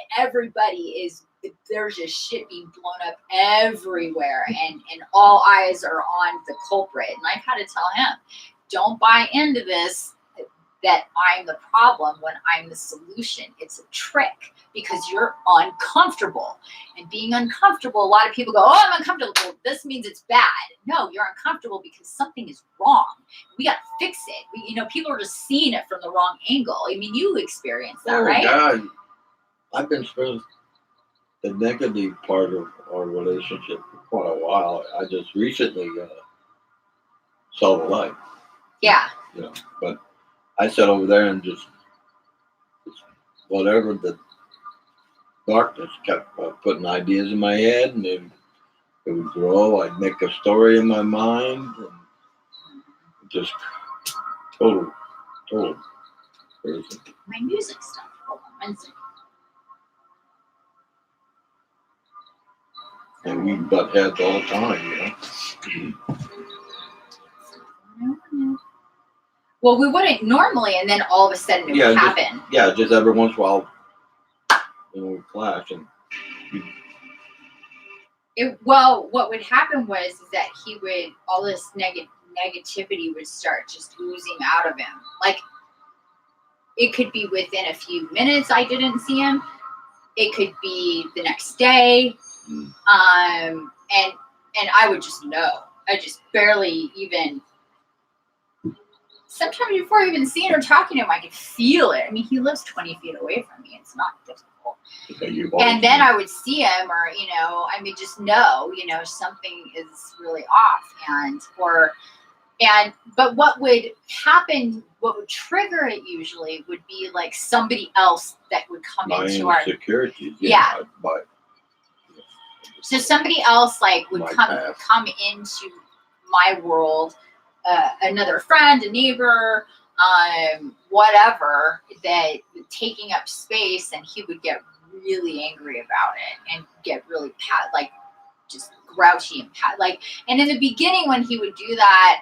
there's just shit being blown up everywhere, and all eyes are on the culprit. And I've had to tell him, don't buy into this, that I'm the problem when I'm the solution. It's a trick, because you're uncomfortable. And being uncomfortable, a lot of people go, oh, I'm uncomfortable. Well, this means it's bad. No, you're uncomfortable because something is wrong. We got to fix it. People are just seeing it from the wrong angle. I mean, you experienced that, right? God. I've been through the negative part of our relationship for quite a while. I just recently saw the light. Yeah. But I sat over there and just whatever the darkness kept putting ideas in my head, and it would grow. I'd make a story in my mind, and just total crazy. My music stuff. Hold on one second. And we butt heads all the time, Well, we wouldn't normally, and then all of a sudden it would happen. Just every once in a while, we clash. And well, what would happen was that he would, all this negativity would start just oozing out of him. Like, it could be within a few minutes I didn't see him. It could be the next day. And I would just know. I just barely even, sometimes before even seeing or talking to him, I could feel it. I mean, he lives 20 feet away from me. It's not difficult. And then I would see him, or, I mean, just know, something is really off. But what would happen, what would trigger it usually would be like somebody else that would come into our security. So somebody else like would come into my world, another friend, a neighbor, whatever, that taking up space, and he would get really angry about it and get really just grouchy and and in the beginning when he would do that,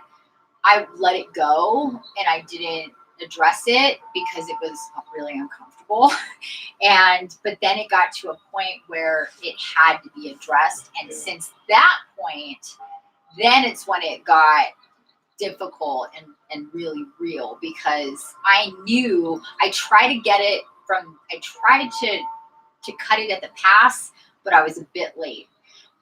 I let it go and I didn't address it because it was really uncomfortable. But then it got to a point where it had to be addressed. And since that point, then it's when it got difficult and really real, because I knew I tried to cut it at the pass, but I was a bit late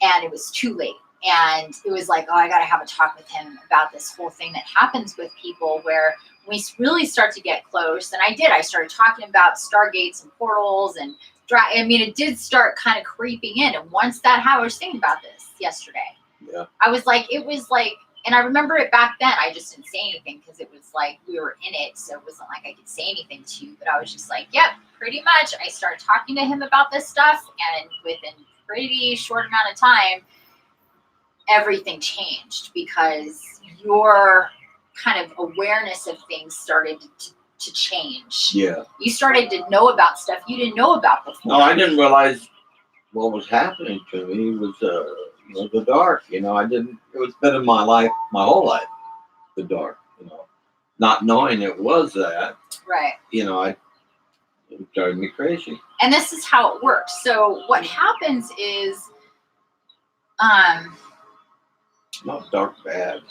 and it was too late. And it was like, I got to have a talk with him about this whole thing that happens with people where we really start to get close. And I started talking about stargates and portals and it did start kind of creeping in. And once that happened, I was thinking about this yesterday. Yeah. I was like, and I remember it back then. I just didn't say anything because it was like we were in it. So it wasn't like I could say anything to you. But I was just like, yep, pretty much. I started talking to him about this stuff. And within a pretty short amount of time, everything changed because your kind of awareness of things started to change. Yeah. You started to know about stuff you didn't know about before. No, I didn't realize what was happening to me was the dark. It was been in my life, my whole life, the dark, not knowing it was that. Right. It drove me crazy. And this is how it works. So what happens is, not dark bad,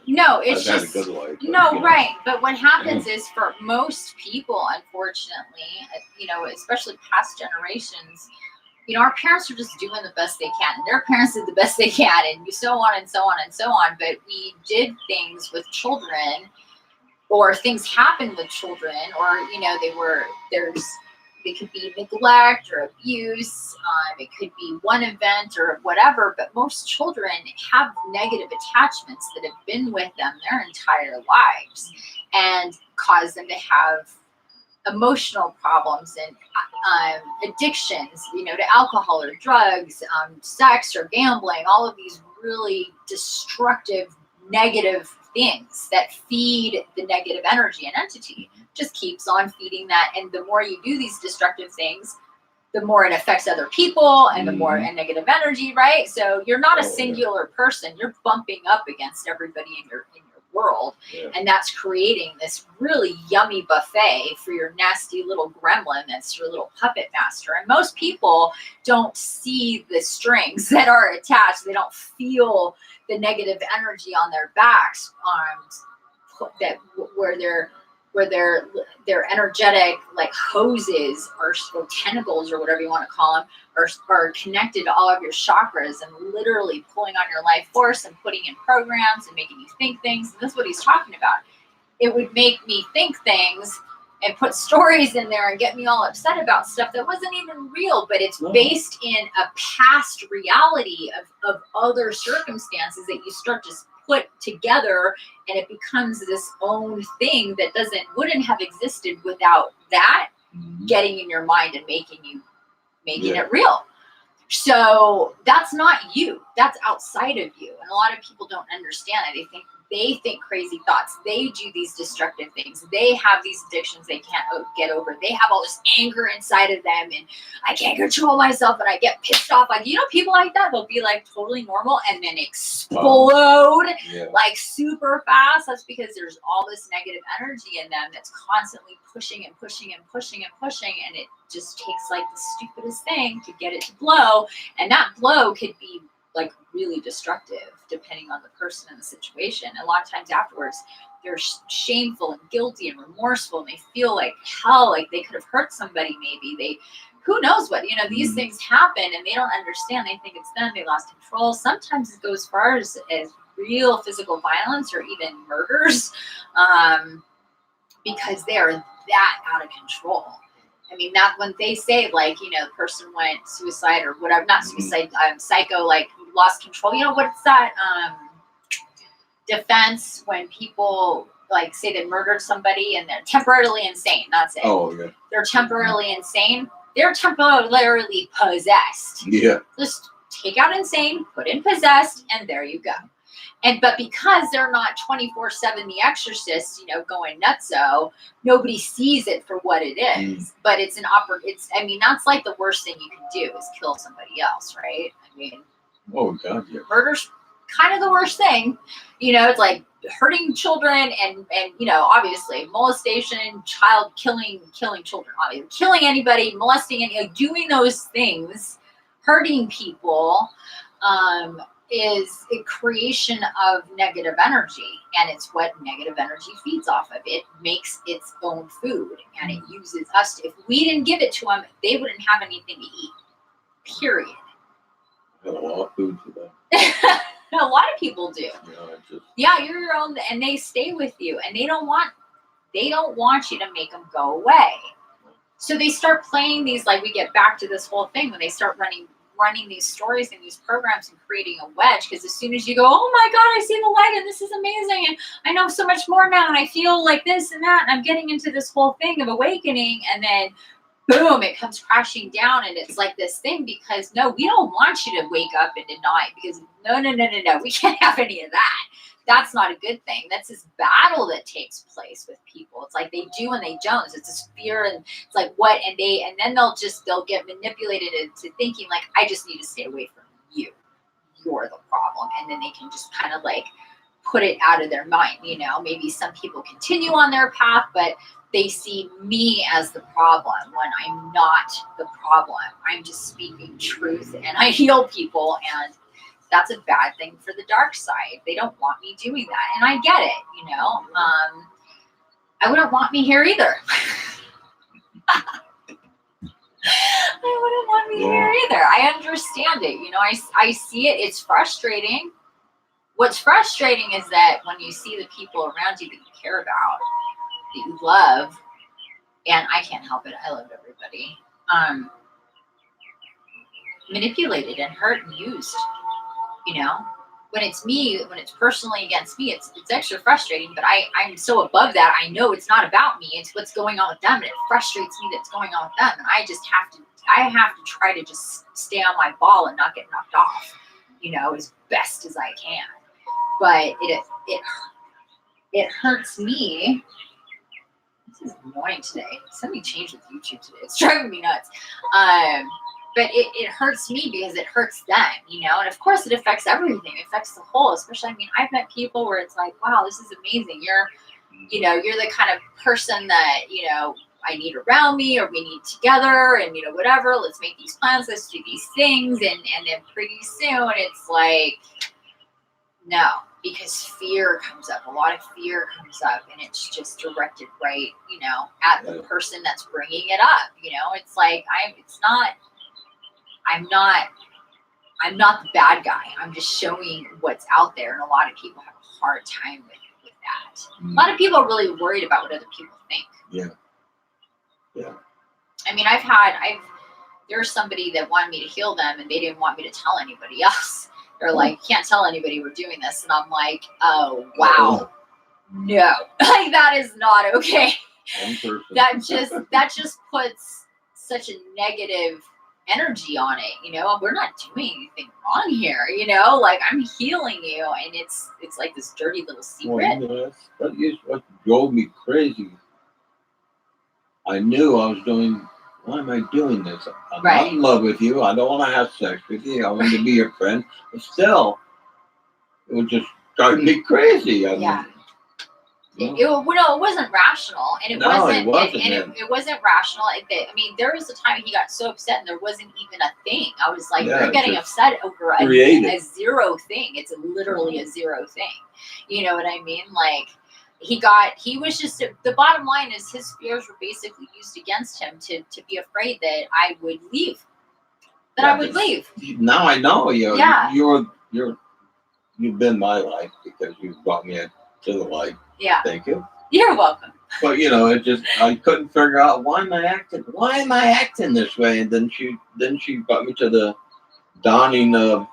no, it's I've just had a good life. Right. But what happens is, for most people, unfortunately, especially past generations, our parents are just doing the best they can. And their parents did the best they can, and so on and so on and so on. But we did things with children, or things happened with children, or it could be neglect or abuse. It could be one event or whatever, but most children have negative attachments that have been with them their entire lives and cause them to have emotional problems and addictions, to alcohol or drugs, sex or gambling, all of these really destructive, negative things that feed the negative energy and entity. Just keeps on feeding that. And the more you do these destructive things, the more it affects other people and the more negative energy, right? So you're not a singular person. You're bumping up against everybody in your world. Yeah. And that's creating this really yummy buffet for your nasty little gremlin that's your little puppet master. And most people don't see the strings that are attached. They don't feel the negative energy on their backs, where their energetic like hoses or tentacles or whatever you want to call them are connected to all of your chakras and literally pulling on your life force and putting in programs and making you think things. And that's what he's talking about. It would make me think things and put stories in there and get me all upset about stuff that wasn't even real, but it's based in a past reality of other circumstances that you start to put together, and it becomes this own thing that wouldn't have existed without that getting in your mind and making it real. So that's not you. That's outside of you. And a lot of people don't understand that. They think They think crazy thoughts. They do these destructive things. They have these addictions they can't get over. They have all this anger inside of them, and I can't control myself, and I get pissed off. Like, people like that, they'll be like totally normal and then explode like super fast. That's because there's all this negative energy in them that's constantly pushing and pushing and pushing and pushing, and it just takes like the stupidest thing to get it to blow. And that blow could be like really destructive depending on the person and the situation. A lot of times afterwards, they're shameful and guilty and remorseful, and they feel like hell, like they could have hurt somebody. Maybe who knows what, these things happen, and they don't understand. They think it's them. They lost control. Sometimes it goes as far as real physical violence or even murders, because they are that out of control. I mean, that when they say like, the person went suicide or whatever, not suicide, psycho, like lost control. What's that defense when people like say they murdered somebody and they're temporarily insane? That's it. Oh, yeah. They're temporarily insane. They're temporarily possessed. Yeah. Just take out insane, put in possessed, and there you go. But because they're not 24/7 The Exorcist, going nutso, nobody sees it for what it is. But it's that's like the worst thing you can do is kill somebody else, right? I mean, oh god, yeah. Murder's kind of the worst thing. It's like hurting children and obviously molestation, child killing children, obviously killing anybody, molesting any, doing those things, hurting people. Is a creation of negative energy, and it's what negative energy feeds off of. It makes its own food, and it uses us. If we didn't give it to them, they wouldn't have anything to eat. Period. I got a lot of food for them. A lot of people do. Yeah, you're your own, and they stay with you, and they don't want you to make them go away. So they start playing these, like we get back to this whole thing when they start running these stories and these programs and creating a wedge, because as soon as you go, oh my god, I see the light and this is amazing and I know so much more now and I feel like this and that and I'm getting into this whole thing of awakening, and then boom, it comes crashing down, and it's like this thing, because no, we don't want you to wake up and deny, because no, we can't have any of that. That's not a good thing. That's this battle that takes place with people. It's like they do and they don't. It's this fear, and it's like what, and then they'll get manipulated into thinking like, I just need to stay away from you. You're the problem. And then they can just kind of like put it out of their mind. Maybe some people continue on their path, but they see me as the problem when I'm not the problem. I'm just speaking truth and I heal people, and that's a bad thing for the dark side. They don't want me doing that. And I get it, I wouldn't want me here either. I understand it. I see it. It's frustrating. What's frustrating is that when you see the people around you that you care about, that you love, and I can't help it. I love everybody. Manipulated and hurt and used. When it's me, when it's personally against me, it's extra frustrating, but I'm so above that. I know it's not about me. It's what's going on with them. And it frustrates me that it's going on with them. And I have to try to just stay on my ball and not get knocked off, as best as I can. But it hurts me. This is annoying today. Somebody changed with YouTube today. It's driving me nuts. But it hurts me because it hurts them, and of course it affects everything. It affects the whole, especially, I've met people where it's like, wow, this is amazing. You're the kind of person that, I need around me, or we need together, and, whatever, let's make these plans, let's do these things. And then pretty soon it's like, no, because fear comes up. A lot of fear comes up, and it's just directed right, at the person that's bringing it up. It's like, I'm not the bad guy. I'm just showing what's out there, and a lot of people have a hard time with that. A lot of people are really worried about what other people think. Yeah. There's somebody that wanted me to heal them, and they didn't want me to tell anybody else. They're like, can't tell anybody we're doing this, and I'm like, oh wow, no, like that is not okay. That just puts such a negative energy on it, you know. We're not doing anything wrong here, you know, like I'm healing you, and it's like this dirty little secret. Well, you know, that is what drove me crazy. I knew I was doing. Why am I doing this? I'm not in love with you. I don't want to have sex with you. I want to be your friend. But still, it was just driving me crazy. I mean, it wasn't rational, and it wasn't rational. I mean, there was a time he got so upset, and there wasn't even a thing. I was like, you're getting upset over a zero thing. It's literally a zero thing. You know what I mean? Like, he was just, the bottom line is his fears were basically used against him to be afraid that I would leave. I would leave. Now I know you. You've been my life because you brought me to the light. Yeah. Thank you. You're welcome. But you know, I couldn't figure out why am I acting this way, and then she brought me to the dawning of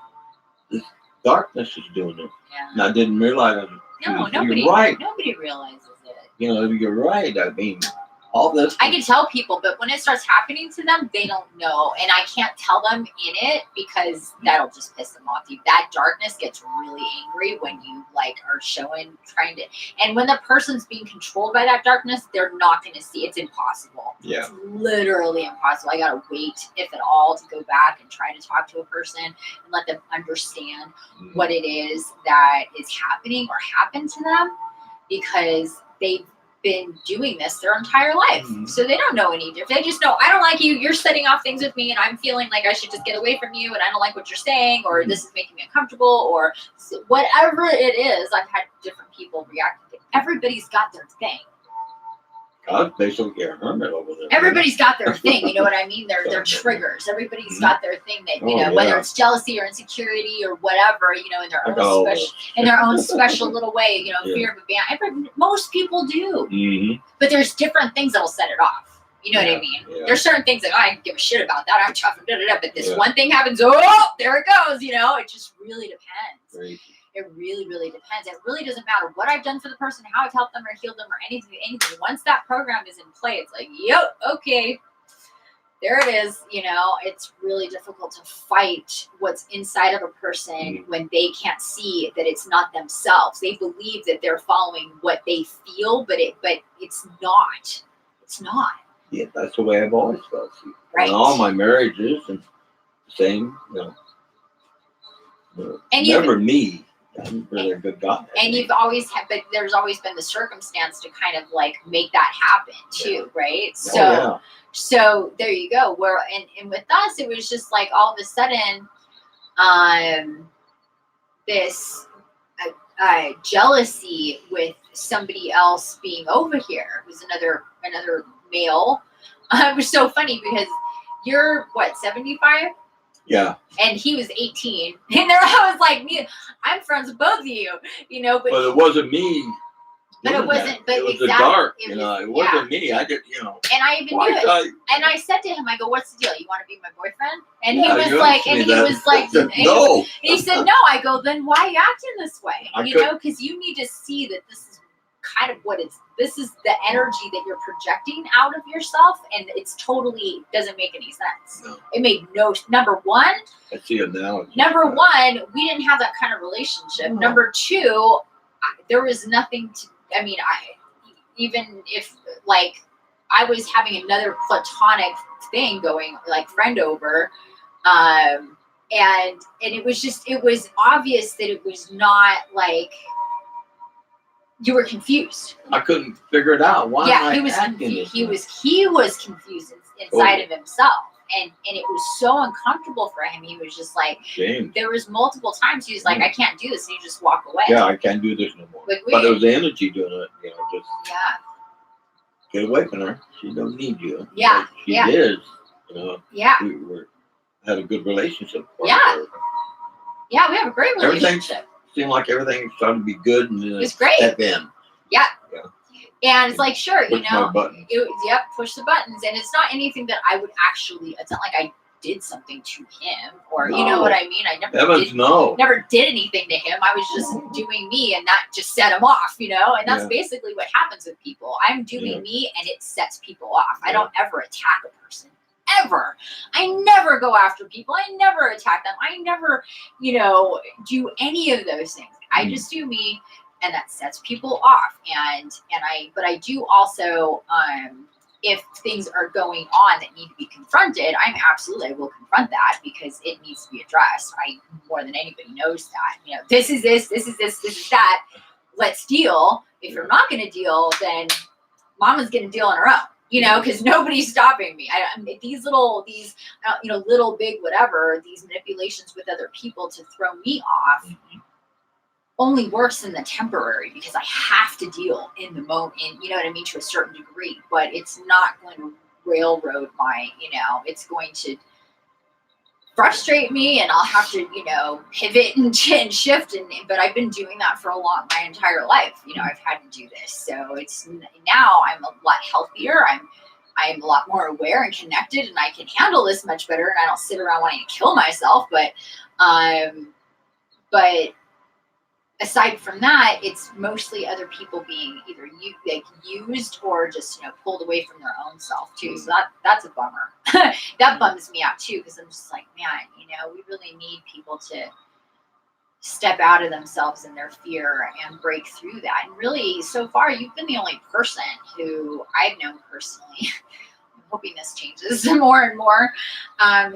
this darkness is doing it. Yeah. And I didn't realize. Nobody. You're right. Nobody realizes it. You know, you're right. I mean, all this. I can tell people, but when it starts happening to them, they don't know, and I can't tell them in it because that'll just piss them off. That darkness gets really angry when you like are trying to, and when the person's being controlled by that darkness, they're not going to see. It's impossible. Yeah. It's literally impossible. I gotta wait, if at all, to go back and try to talk to a person and let them understand what it is that is happening or happened to them, because they've been doing this their entire life. So they don't know any different. They just know, I don't like you, you're setting off things with me, and I'm feeling like I should just get away from you, and I don't like what you're saying, or this is making me uncomfortable, or whatever it is. I've had different people react to it. Everybody's got their thing. God, basically a hermit over there. Everybody's got their thing, you know what I mean? Their triggers. Everybody's got their thing that, you know, whether it's jealousy or insecurity or whatever, you know, in their own special little way, you know, fear of abandonment. Most people do. But there's different things that'll set it off. You know what I mean? Yeah. There's certain things like, oh, I don't give a shit about that. I'm tough, but this one thing happens, oh, there it goes, you know? It just really depends. Right. It really, really depends. It really doesn't matter what I've done for the person, how I've helped them or healed them or anything. Once that program is in play, it's like, yep, okay, there it is. You know, it's really difficult to fight what's inside of a person when they can't see that it's not themselves. They believe that they're following what they feel, but it's not. It's not. Yeah, that's the way I've always felt. Right. In all my marriages, and same, you know, and never me. I'm really a good guy. And you've always had, but there's always been the circumstance to kind of like make that happen too, right? So there you go. Where and with us, it was just like all of a sudden, this jealousy with somebody else being over here. It was another male. It was so funny because you're what, 75? Yeah. And he was 18. And there I was like, I'm friends with both of you, you know, but it wasn't me. But it wasn't, but it was exactly. The dark, you know, it wasn't me. I just, you know. And I even knew it. And I said to him, I go, what's the deal? You want to be my boyfriend? And he was like, no. He said, no. I go, then why are you acting this way? You know, because you need to see that this is kind of this is the energy that you're projecting out of yourself, and it's totally doesn't make any sense. No. It made number one. I see it now. Number one, we didn't have that kind of relationship. No. Number two, there was nothing to. I mean, even if like I was having another platonic thing going, like friend over, and it was obvious that it was not like. You were confused. I couldn't figure it out. Why? Yeah, he was confused. He was confused inside of himself, and it was so uncomfortable for him. He was just like, shame. There was multiple times he was like, I can't do this, and you just walk away. Yeah, I can't do this no more. But it was the energy doing it. You know, just get away from her. She don't need you. Yeah, like she is. You know. Yeah. We had a good relationship. Yeah. Yeah, we have a great relationship. Seemed like everything started to be good, and then it was great. Step in. Yeah. And it's like, sure, push my buttons. Push the buttons, and it's not anything that I would actually. It's not like I did something to him, or you know what I mean. I never did anything to him. I was just doing me, and that just set him off, you know. And that's basically what happens with people. I'm doing me, and it sets people off. I don't ever attack a person. ever. I never go after people. I never attack them. I never, do any of those things. I just do me, and that sets people off. But I do also, if things are going on that need to be confronted, I will confront that because it needs to be addressed. I more than anybody knows that, this is this is that. Let's deal. If you're not going to deal, then Mama's going to deal on her own, because nobody's stopping me. These little big, whatever, these manipulations with other people to throw me off only works in the temporary because I have to deal in the moment, to a certain degree, but it's not going to railroad my, it's going to frustrate me, and I'll have to, pivot and shift. But I've been doing that for my entire life. I've had to do this. So it's now I'm a lot healthier. I'm a lot more aware and connected, and I can handle this much better. And I don't sit around wanting to kill myself. But aside from that, it's mostly other people being either used or just pulled away from their own self too. So that's a bummer. That bums me out too, because I'm just like, man, we really need people to step out of themselves and their fear and break through that. And really, so far, you've been the only person who I've known personally. I'm hoping this changes more and more,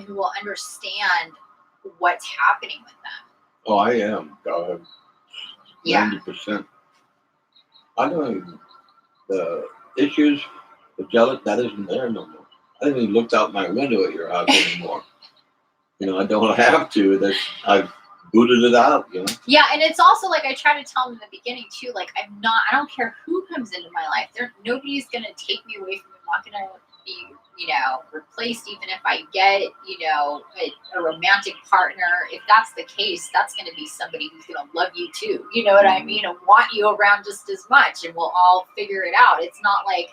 who will understand what's happening with them. Oh, I am. 90%. I don't even, the issues, the jealous, that isn't there no more. I haven't even looked out my window at your house anymore. I don't have to. I've booted it out, Yeah, and it's also like I try to tell them in the beginning too, like I don't care who comes into my life. Nobody's going to take me away from them. I'm not going to be, replaced even if I get, a romantic partner. If that's the case, that's going to be somebody who's going to love you too. You know what I mean? And want you around just as much, and we'll all figure it out. It's not like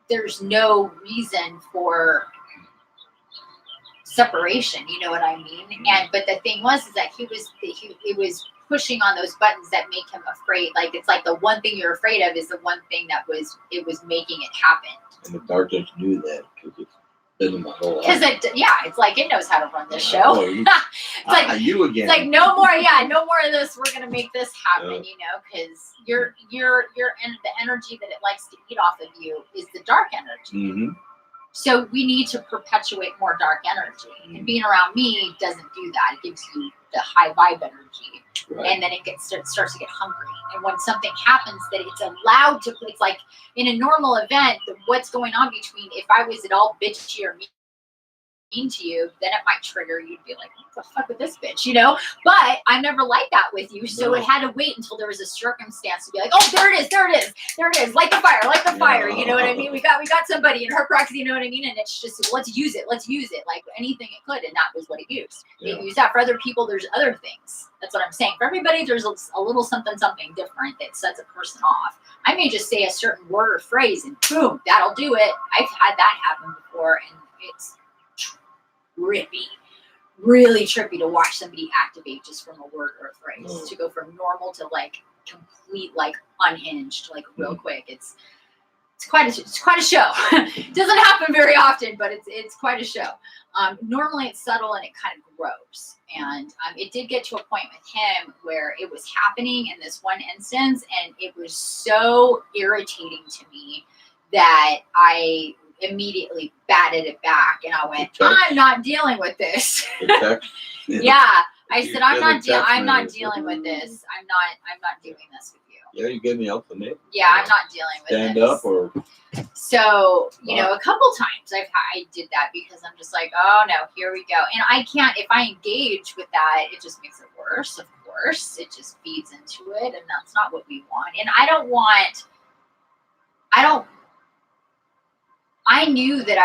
there's no reason for separation, you know what I mean? But the thing is that he was pushing on those buttons that make him afraid. Like it's like the one thing you're afraid of is the one thing that was making it happen. And the darkness knew that because it's been in my whole life. It's like it knows how to run this show. It's like you again. It's like no more of this. We're gonna make this happen, because you're the energy that it likes to eat off of you is the dark energy. Mm-hmm. So we need to perpetuate more dark energy. And being around me doesn't do that. It gives you the high vibe energy. Right. And then it starts to get hungry. And when something happens that it's allowed to, it's like in a normal event, what's going on between, if I was at all bitchy or mean to you, then it might trigger you to be like, what the fuck with this bitch, But I'm never like that with you. So it had to wait until there was a circumstance to be like, oh, there it is. Light the fire. You know what I mean? We got somebody in her proxy, you know what I mean? And it's just, let's use it. Like anything it could. And that was what it used. It used that for other people. There's other things. That's what I'm saying. For everybody, there's a little something different that sets a person off. I may just say a certain word or phrase and boom, that'll do it. I've had that happen before, and it's really trippy to watch somebody activate just from a word or a phrase, to go from normal to like complete, like unhinged, like real quick. It's quite a show. It doesn't happen very often, but it's quite a show. Normally it's subtle and it kind of grows. And it did get to a point with him where it was happening in this one instance, and it was so irritating to me that I immediately batted it back, and I went, I'm not dealing with this. Yeah, I said, I'm not dealing with this. I'm not doing this with you. Yeah, you gave me ultimatum. Yeah, I'm not dealing with Stand this. up or. So, a couple times I did that because I'm just like, oh no, here we go. And I can't, if I engage with that, it just makes it worse, of course. It just feeds into it, and that's not what we want. And I knew that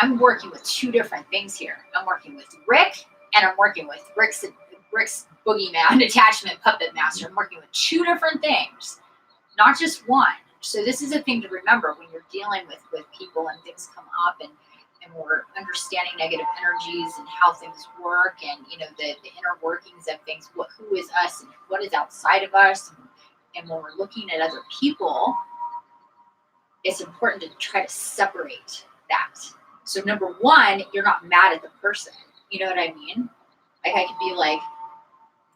I'm working with two different things here. I'm working with Rick, and I'm working with Rick's boogeyman, attachment puppet master. I'm working with two different things, not just one. So this is a thing to remember when you're dealing with people and things come up, and we're understanding negative energies and how things work, and the inner workings of things, who is us and what is outside of us. And when we're looking at other people, it's important to try to separate that. So number one, you're not mad at the person. You know what I mean? Like I could be like,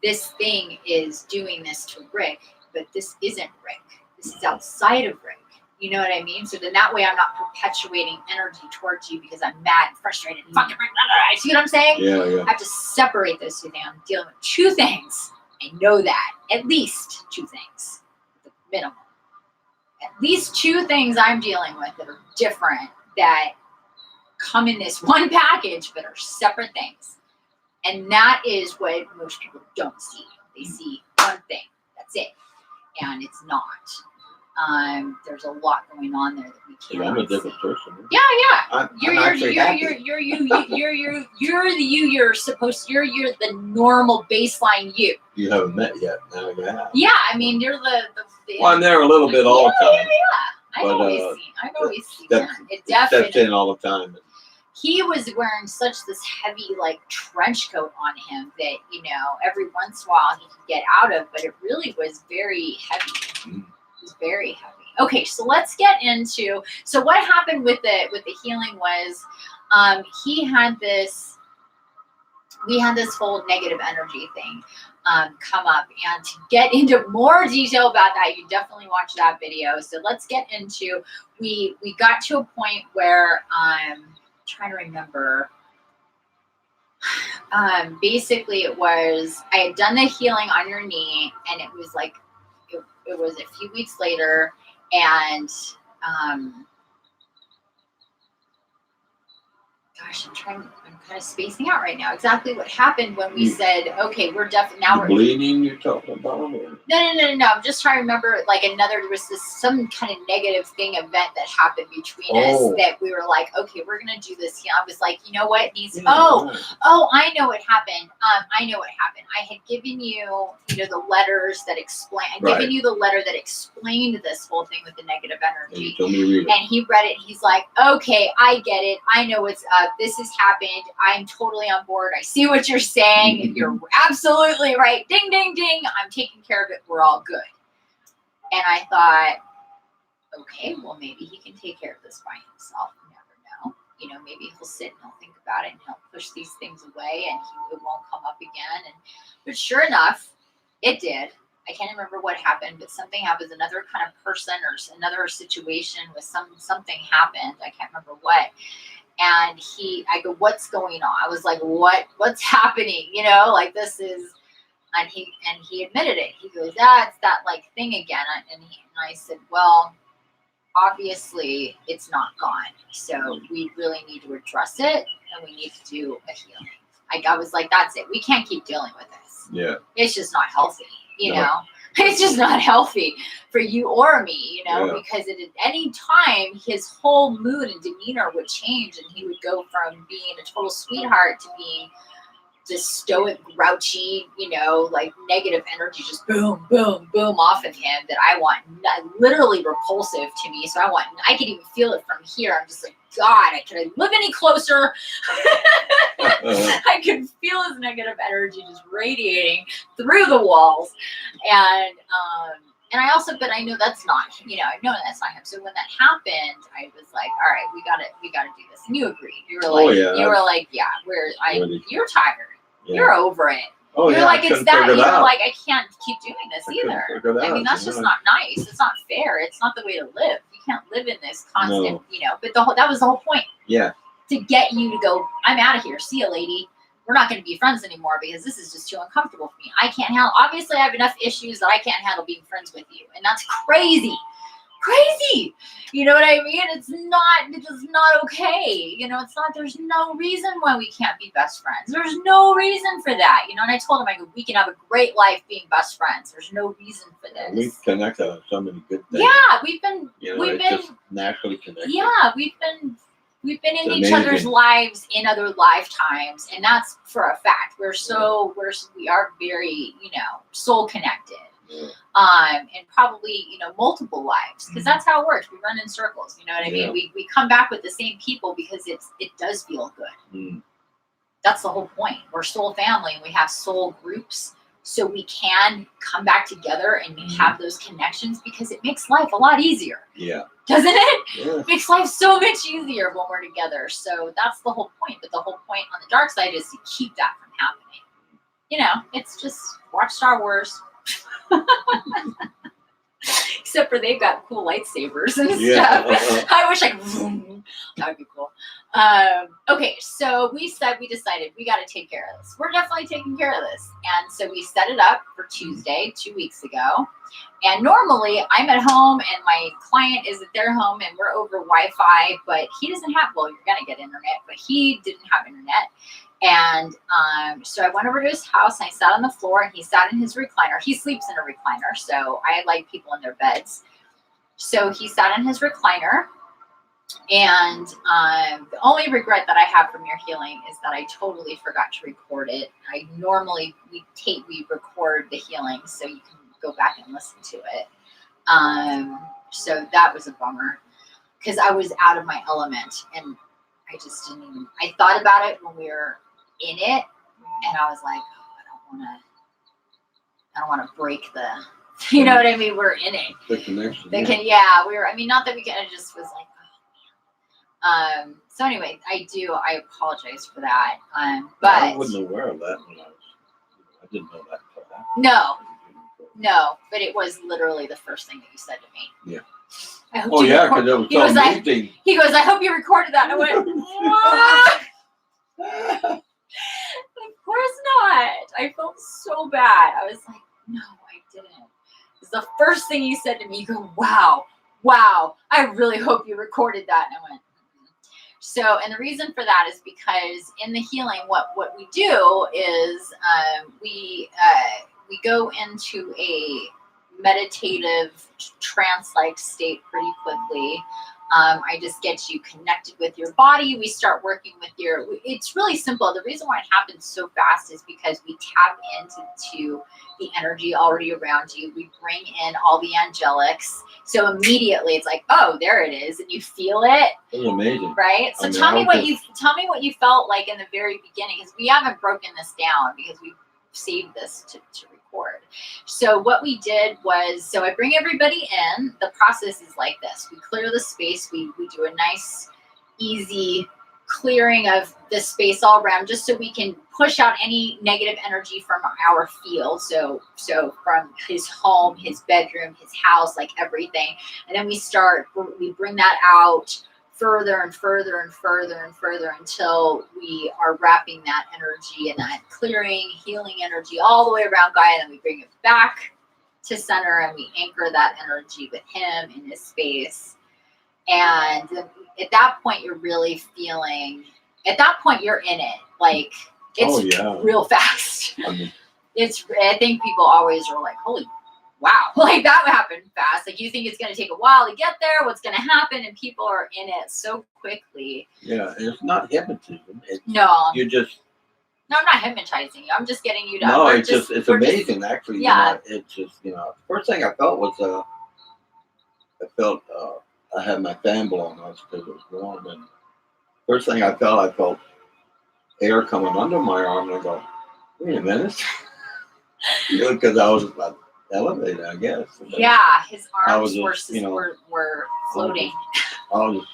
this thing is doing this to Rick, but this isn't Rick. This is outside of Rick. You know what I mean? So then that way I'm not perpetuating energy towards you because I'm mad and frustrated and fucking blah, blah, blah. See what I'm saying? Yeah. I have to separate those two things. I'm dealing with two things. I know that. At least two things. The minimum. At least two things I'm dealing with that are different, that come in this one package but are separate things. And that is what most people don't see. They see one thing. That's it. And it's not. There's a lot going on there that we can't. I'm a different person. Yeah. You're the you you're supposed to. You're the normal baseline you. You haven't met yet. Now you have. Yeah, I mean you're the well, I'm there a little bit all the time. Yeah. I've always seen that. It definitely steps in all the time. He was wearing such this heavy like trench coat on him that, you know, every once in a while he could get out of, but it really was very heavy. It was very heavy. Okay, so let's get into, so what happened with the healing was we had this whole negative energy thing come up, and to get into more detail about that, you definitely watch that video. So let's get into, we got to a point where trying to remember. Basically it was, I had done the healing on your knee, and it was like, it was a few weeks later, and gosh, I'm kind of spacing out right now exactly what happened when we said, okay, we're definitely now we're bleeding you're talking about? Or? No. I'm just trying to remember, like there was some kind of negative thing event that happened between us that we were like, okay, we're gonna do this. I was like, you know what needs? I know what happened. I know what happened. I had given you, the letters that explain. Given you the letter that explained this whole thing with the negative energy. And you told me to read it. And he read it. He's like, okay, I get it. I know what's up. This has happened. I'm totally on board. I see what you're saying. You're absolutely right. Ding, ding, ding. I'm taking care of it. We're all good. And I thought, okay, well, maybe he can take care of this by himself. You never know. Maybe he'll sit and he'll think about it and he'll push these things away and it won't come up again. But sure enough, it did. I can't remember what happened, but something happened. Another kind of person or another situation with something happened. I can't remember what. And I go, what's going on? I was like, what's happening? Like this is, and he admitted it. He goes, it's that like thing again. And I said, well, obviously it's not gone. So we really need to address it and we need to do a healing. I was like, that's it. We can't keep dealing with this. Yeah. It's just not healthy, you know? It's just not healthy for you or me, because at any time his whole mood and demeanor would change and he would go from being a total sweetheart to being this stoic, grouchy, like negative energy, just boom, boom, boom off of him that I want, literally repulsive to me. So I can even feel it from here. I'm just like, God, could I live any closer? I could feel his negative energy just radiating through the walls. And but I know that's not, I know that's not him. So when that happened, I was like, all right, we gotta do this. And you agreed. You were like, you're tired. Yeah. You're over it. You're like, it's that. You're like, I can't keep doing this either. I mean, that's just not nice. It's not fair. It's not the way to live. You can't live in this constant, but that was the whole point. Yeah. To get you to go, I'm out of here. See you, lady. We're not going to be friends anymore because this is just too uncomfortable for me. I can't handle, obviously I have enough issues that I can't handle being friends with you. And that's crazy. You know what I mean? It's just not okay. It's not, there's no reason why we can't be best friends. There's no reason for that. And I told him, I go, we can have a great life being best friends. There's no reason for this. We've connected on so many good things. Yeah, we've been just naturally connected. Yeah, we've been in each other's lives in other lifetimes, and that's for a fact. We are very, soul connected. Yeah. And probably, multiple lives, because that's how it works. We run in circles, you know what I mean? We come back with the same people because it does feel good. That's the whole point. We're soul family and we have soul groups, so we can come back together and have those connections, because it makes life a lot easier. Yeah. Doesn't it? Yeah. It makes life so much easier when we're together. So that's the whole point. But the whole point on the dark side is to keep that from happening. You know, it's just watch Star Wars. Except for they've got cool lightsabers and stuff. I wish I could. That would be cool. Okay, so we decided we got to take care of this. We're definitely taking care of this. And so we set it up for Tuesday, 2 weeks ago. And normally I'm at home and my client is at their home and we're over Wi-Fi, but he doesn't have, well, you're going to get internet, but he didn't have internet. And so I went over to his house and I sat on the floor and he sat in his recliner. He sleeps in a recliner, so I like people in their beds. So he sat in his recliner. And the only regret that I have from your healing is that I totally forgot to record it. I normally, we record the healing so you can go back and listen to it. So that was a bummer because I was out of my element and I just didn't even, I thought about it when we were in it and I was like, oh, I don't want to break the, you know what I mean? We're in it. The connection. We were, I mean, not that we can, I just was like, so anyway, I apologize for that. But I wasn't aware of that when I didn't know that. No, but it was literally the first thing that you said to me. Yeah. Because it was so amazing. He goes, I hope you recorded that. And I went, what? Of course not. I felt so bad. I was like, no, I didn't. It's the first thing you said to me. You go, wow, I really hope you recorded that. And I went, so, and the reason for that is because in the healing, what we do is we go into a meditative trance-like state pretty quickly. I just get you connected with your body. We start working with it's really simple. The reason why it happens so fast is because we tap into the energy already around you. We bring in all the angelics. So immediately it's like, oh, there it is. And you feel it. It's amazing. Right? So tell me what you felt like in the very beginning, because we haven't broken this down because we saved this to record. So what we did was, so I bring everybody in. The process is like this. We clear the space. We do a nice, easy clearing of the space all around, just so we can push out any negative energy from our field. So from his home, his bedroom, his house, like everything. And then we bring that out further and further and further and further until we are wrapping that energy and that clearing, healing energy all the way around Gaia. And then we bring it back to center and we anchor that energy with him in his space. And at that point, you're really feeling, at that point, you're in it. Like, it's real fast. I think people always are like, holy wow, like that happened fast. Like you think it's going to take a while to get there. What's going to happen? And people are in it so quickly. Yeah, and it's not hypnotism. No, I'm not hypnotizing you. I'm just getting you to. No, it's amazing actually. Yeah. It's just first thing I felt was I had my fan blowing on because it was warm, and first thing I felt air coming under my arm, and I go, wait a minute, because I was like. Elevator, I guess. Yeah, his arms were floating. I was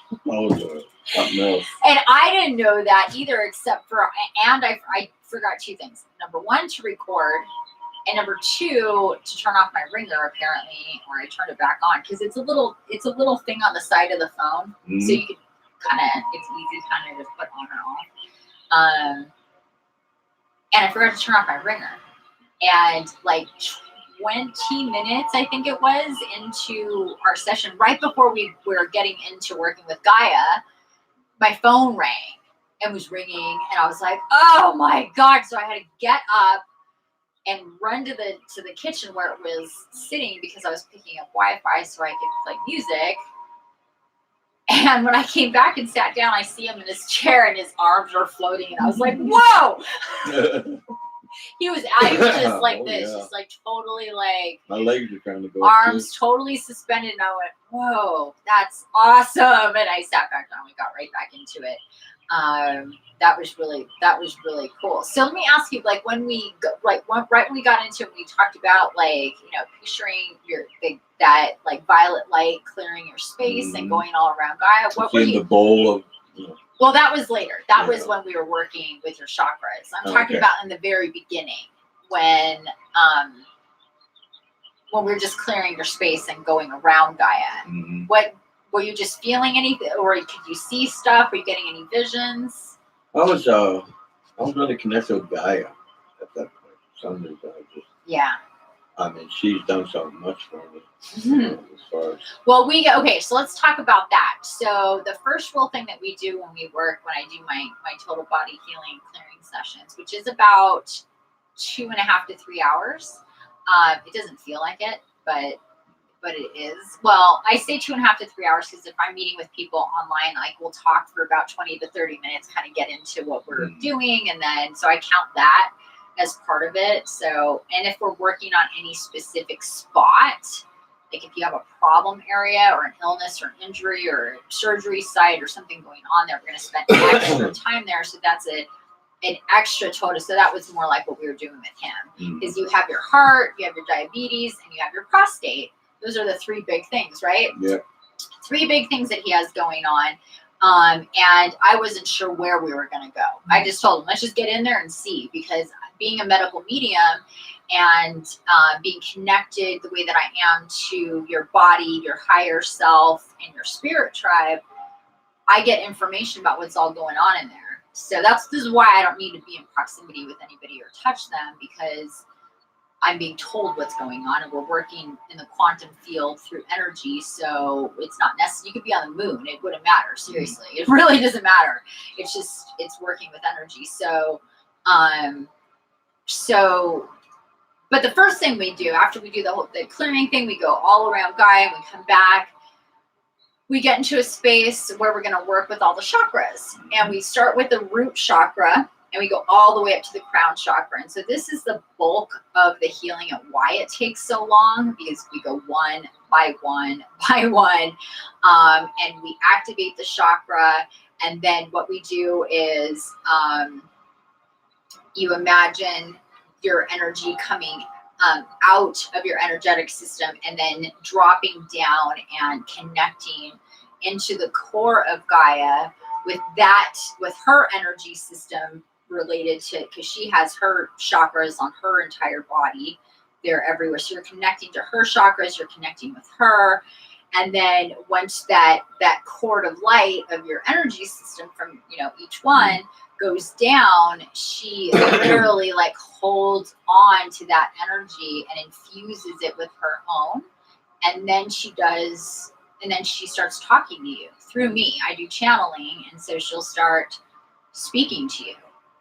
something else. And I didn't know that either, except for, and I forgot two things. Number one, to record, and number two, to turn off my ringer, apparently, or I turned it back on, because it's a little thing on the side of the phone, so you can it's easy kind of to put on or off. And I forgot to turn off my ringer, and like 20 minutes, I think it was, into our session, right before we were getting into working with Gaia, my phone rang and was ringing, and I was like, oh my God. So I had to get up and run to the kitchen where it was sitting because I was picking up Wi-Fi so I could play music. And when I came back and sat down, I see him in his chair and his arms are floating, and I was like, whoa. He was just like this, just like totally like my legs are trying to go. Arms totally suspended, and I went, "Whoa, that's awesome!" And I sat back down. We got right back into it. That was really cool. So let me ask you, like, when we go, like, right when we got into it, we talked about, like, picturing that like violet light clearing your space and going all around Gaia. What were you? The bowl of. Well, that was later. That was when we were working with your chakras. I'm talking about in the very beginning when we were just clearing your space and going around Gaia. What were you just feeling anything, or could you see stuff? Were you getting any visions? I was really connected with Gaia at that point. Some reason I mean, she's done so much for me. As far as well, so let's talk about that. So the first real thing that we do when I do my total body healing clearing sessions, which is about 2.5 to 3 hours. It doesn't feel like it, but it is. Well, I say 2.5 to 3 hours because if I'm meeting with people online, like, we'll talk for about 20 to 30 minutes, kind of get into what we're doing. And then, so I count that as part of it. So, and if we're working on any specific spot, like if you have a problem area or an illness or an injury or a surgery site or something going on there, we're going to spend extra time there. So that's an extra total. So that was more like what we were doing with him, is you have your heart, you have your diabetes, and you have your prostate. Those are the 3 big things, right? Yeah. 3 big things that he has going on. And I wasn't sure where we were going to go. I just told him, let's just get in there and see, because being a medical medium and being connected the way that I am to your body, your higher self, and your spirit tribe, I get information about what's all going on in there. So this is why I don't need to be in proximity with anybody or touch them, because I'm being told what's going on, and we're working in the quantum field through energy. So it's not necessary. You could be on the moon. It wouldn't matter. Seriously. It really doesn't matter. It's just, it's working with energy. So, but the first thing we do after we do the clearing thing, we go all around Gaia, and we come back. We get into a space where we're going to work with all the chakras, and we start with the root chakra, and we go all the way up to the crown chakra. And so this is the bulk of the healing and why it takes so long, because we go one by one by one, and we activate the chakra. And then what we do is you imagine your energy coming out of your energetic system and then dropping down and connecting into the core of Gaia with her energy system related to, because she has her chakras on her entire body. They're everywhere. So you're connecting to her chakras, you're connecting with her. And then once that cord of light of your energy system from, each one goes down, she literally like holds on to that energy and infuses it with her own. And then she starts talking to you through me. I do channeling. And so she'll start speaking to you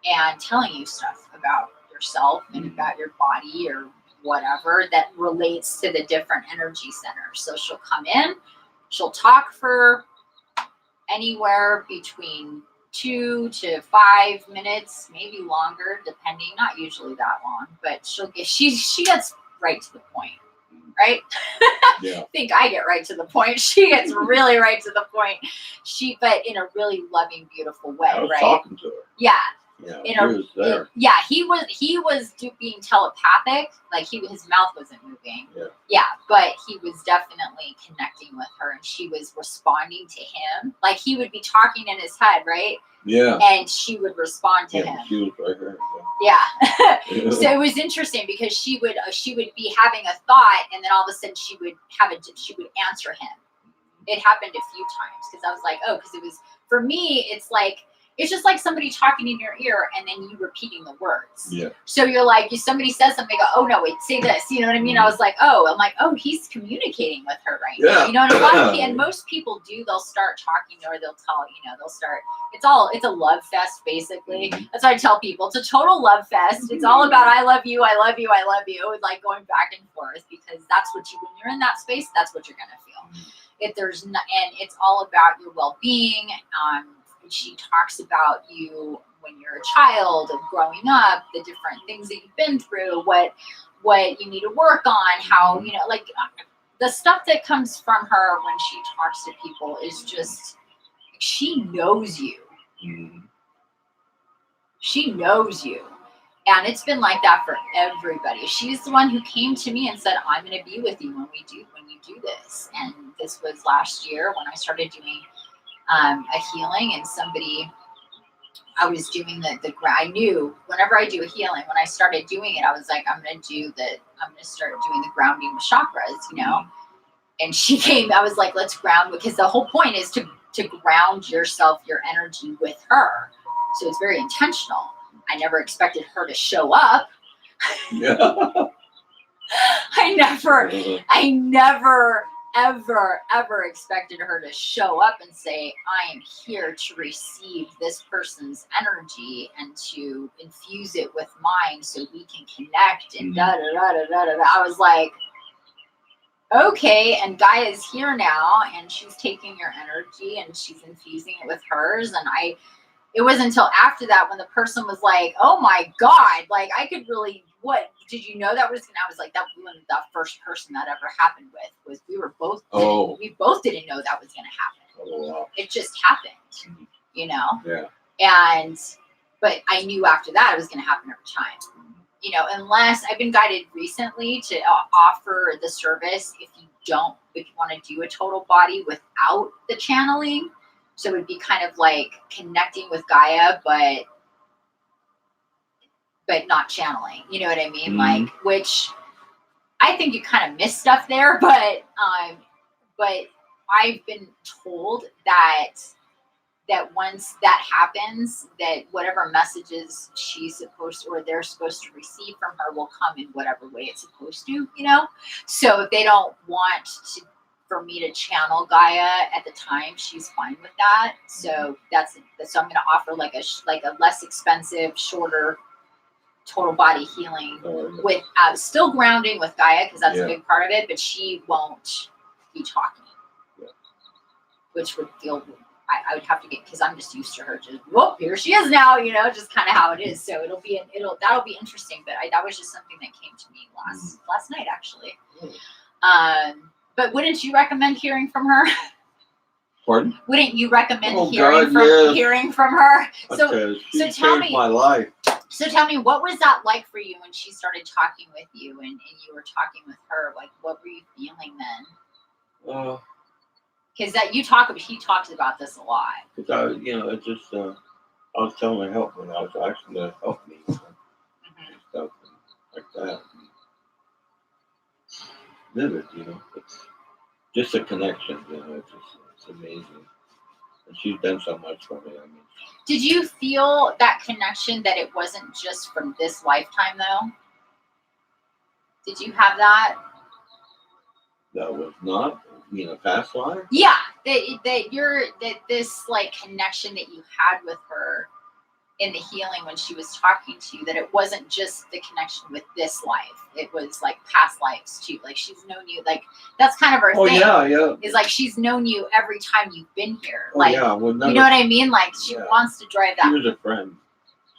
and telling you stuff about yourself and about your body or whatever that relates to the different energy centers. So she'll come in, she'll talk for anywhere between 2 to 5 minutes, maybe longer, depending, not usually that long, but she gets right to the point, right? Yeah. I think I get right to the point. She gets really right to the point. But in a really loving, beautiful way, I was right? talking to her. Yeah. Yeah, he was there. He was being telepathic, like his mouth wasn't moving. Yeah, but he was definitely connecting with her, and she was responding to him. Like he would be talking in his head, right? Yeah. And she would respond to him. She was right here. Yeah. So it was interesting because she would be having a thought, and then all of a sudden she would answer him. It happened a few times because I was like, oh, because it was, for me, it's just like somebody talking in your ear and then you repeating the words. Yeah. So you're like, if somebody says something, go, oh no, wait, say this. You know what I mean? I was like, I'm like, oh, he's communicating with her right now. You know, and most people do. They'll start talking, or they'll tell, they'll start. It's a love fest, basically. That's what I tell people. It's a total love fest. It's all about I love you, I love you, I love you. It's like going back and forth, because that's what when you're in that space, that's what you're gonna feel. And it's all about your well-being. She talks about you when you're a child and growing up, the different things that you've been through, what you need to work on, how, like the stuff that comes from her when she talks to people is just, she knows you. Mm-hmm. She knows you. And it's been like that for everybody. She's the one who came to me and said, I'm going to be with you when you do this. And this was last year when I started doing a healing, and I was doing I knew whenever I do a healing, when I started doing it, I was like, I'm going to start doing the grounding with chakras, and she came, I was like, let's ground, because the whole point is to ground yourself, your energy with her. So it's very intentional. I never expected her to show up. Yeah. I never, ever expected her to show up and say, I am here to receive this person's energy and to infuse it with mine so we can connect and da da da da da da. I was like, okay, and Gaia is here now, and she's taking your energy and she's infusing it with hers. And it wasn't until after that when the person was like, oh my God, like I could really, what, did you know that was gonna, I was like, that wasn't the first person that ever happened with, was we both didn't know that was gonna happen. Oh, wow. It just happened, Yeah. But I knew after that it was gonna happen every time. Unless I've been guided recently to offer the service if you want to do a total body without the channeling. So it would be kind of like connecting with Gaia, but not channeling. You know what I mean? Like, which I think you kind of miss stuff there, but I've been told that once that happens, that whatever messages they're supposed to receive from her will come in whatever way it's supposed to, So if they don't want for me to channel Gaia at the time, she's fine with that. So so I'm going to offer like a less expensive, shorter total body healing with still grounding with Gaia, because that's a big part of it, but she won't be talking, which would feel, I would have to get, because I'm just used to her just, whoop, here she is now, just kind of how it is. So that'll be interesting. But that was just something that came to me last night, actually. But wouldn't you recommend hearing from her? Pardon? Wouldn't you recommend hearing from her? So tell me, my life. So tell me, what was that like for you when she started talking with you and you were talking with her? Like, what were you feeling then? Because he talks about this a lot. Because I was telling her help when I was asking her to help me, and stuff like that. Vivid, it's just a connection, it's amazing. And she's done so much for me. Did you feel that connection, that it wasn't just from this lifetime, though? Did you have that? That was not, past life? Yeah, that this like connection that you had with her in the healing when she was talking to you, that it wasn't just the connection with this life, it was like past lives too. Like she's known you, like that's kind of her thing. Yeah. Is like she's known you every time you've been here. Oh, like, yeah. Well, you know what I mean? Like she wants to drive that. She was a friend,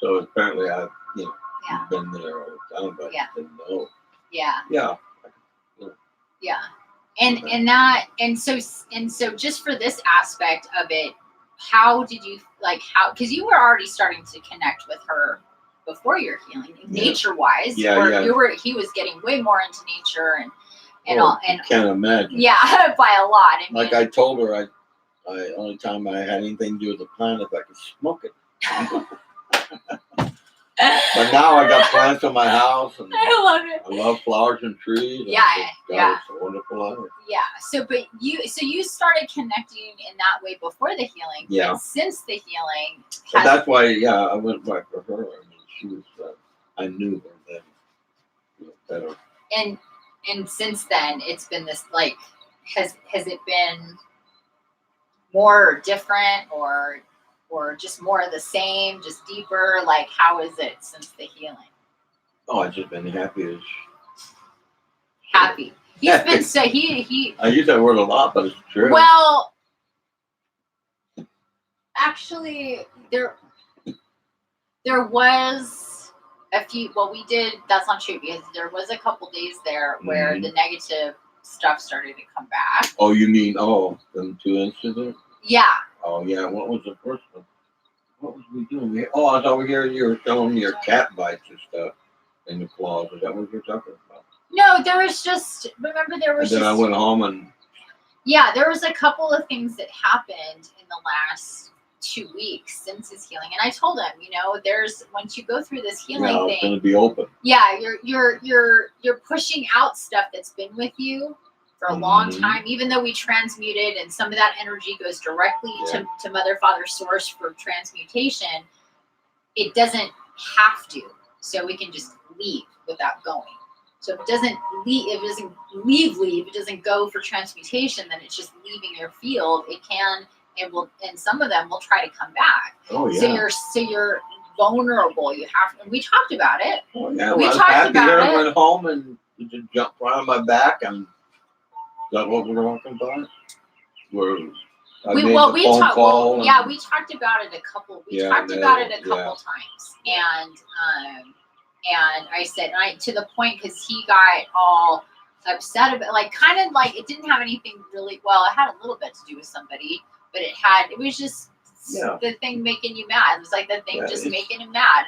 so apparently I've been there all the time, but I didn't know. Yeah. And so just for this aspect of it, how did you because you were already starting to connect with her before your healing, nature wise. He was getting way more into nature and all, and can't imagine. Yeah, by a lot. I mean, I told her, I only time I had anything to do with the plant if I could smoke it. But now I got plants in my house, and I love it. I love flowers and trees. Yeah. It's a wonderful life. Yeah. So you started connecting in that way before the healing. Yeah. But since the healing, that's why. Yeah, I went back for her. I mean, she was. I knew her then better. And since then, it's been this like, has it been more different or just more of the same, just deeper? Like, how is it since the healing? Oh, I've just been happy. Happy. He's been so he. I use that word a lot, but it's true. Well, actually, there was a few. Well, we did. That's not true, because there was a couple days there where the negative stuff started to come back. Oh, you mean them 2 incidents? Yeah. Oh, yeah. What was the first one? What was we doing? Oh, I was over here. You were showing me your cat bites and stuff in the claws. Is that what you're talking about? No, there was just, remember there was And then just, I went home and yeah, there was a couple of things that happened in the last 2 weeks since his healing. And I told him, you know, there's, once you go through this healing it's thing, going to be open. yeah, you're pushing out stuff that's been with you for a long time, even though we transmuted and some of that energy goes directly to Mother, Father, Source for transmutation. It doesn't have to, so we can just leave without going. So if it doesn't leave, it doesn't go for transmutation, then it's just leaving your field. It can, and will, and some of them will try to come back. Oh yeah. So you're vulnerable. You have, and we talked about it. Oh yeah. We Well, talked about I it. went home and it just jumped right on my back, and is that what we're talking about? Where We talked about it a couple. We talked about it a couple times, and I said, to the point, because he got all upset about, like, kind of like it didn't have anything really. Well, it had a little bit to do with somebody, but it was just the thing making you mad. It was like the thing just making him mad.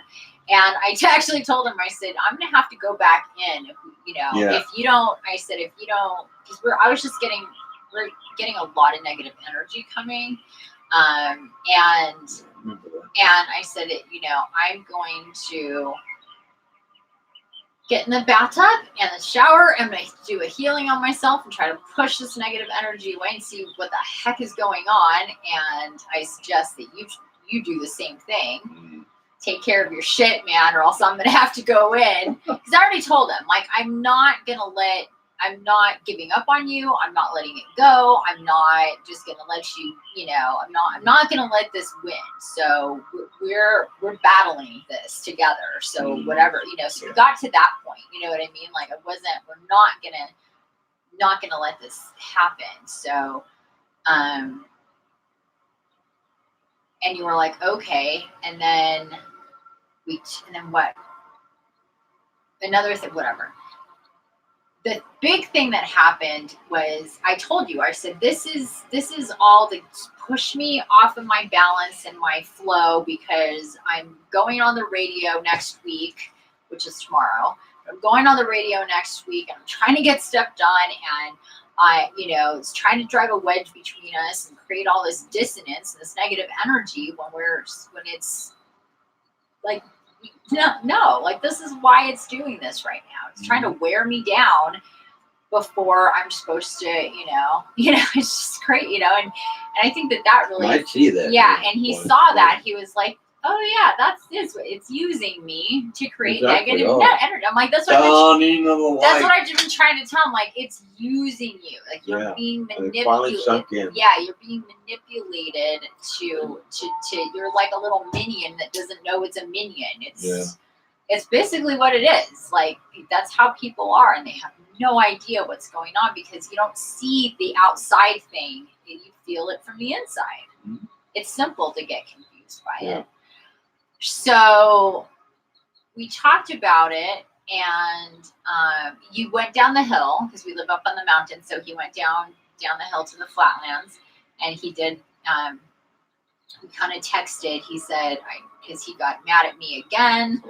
And I actually told him, I said, I'm gonna have to go back in if you don't. I said, if you don't, because we're getting a lot of negative energy coming, and I said, I'm going to get in the bathtub and the shower. I'm going to do a healing on myself and try to push this negative energy away and see what the heck is going on. And I suggest that you do the same thing. Take care of your shit, man, or else I'm going to have to go in. Because I already told him, like, I'm not giving up on you. I'm not letting it go. I'm not just going to let you, I'm not going to let this win. So we're battling this together. So whatever, so we got to that point, you know what I mean? Like, we're not going to let this happen. So, and you were like, okay. And then what? Another thing, whatever. The big thing that happened was, I told you, I said, this is all to push me off of my balance and my flow, because I'm going on the radio next week, which is tomorrow. I'm going on the radio next week, and I'm trying to get stuff done, and it's trying to drive a wedge between us and create all this dissonance and this negative energy when it's like, no, like, this is why it's doing this right now. It's trying to wear me down before I'm supposed to, it's just great, and I think that really, I see that. Yeah. And he saw that. He was like, oh yeah, that's this. It's using me to create negative energy. I'm like, that's what I've been trying to tell him. Like, it's using you. Like, you're being manipulated. Finally sunk in. Yeah, you're being manipulated to you're like a little minion that doesn't know it's a minion. It's basically what it is. Like, that's how people are, and they have no idea what's going on because you don't see the outside thing. You feel it from the inside. Mm-hmm. It's simple to get confused by it. So we talked about it, and you went down the hill because we live up on the mountain. So he went down the hill to the flatlands, and he did. We kind of texted. He said, because he got mad at me again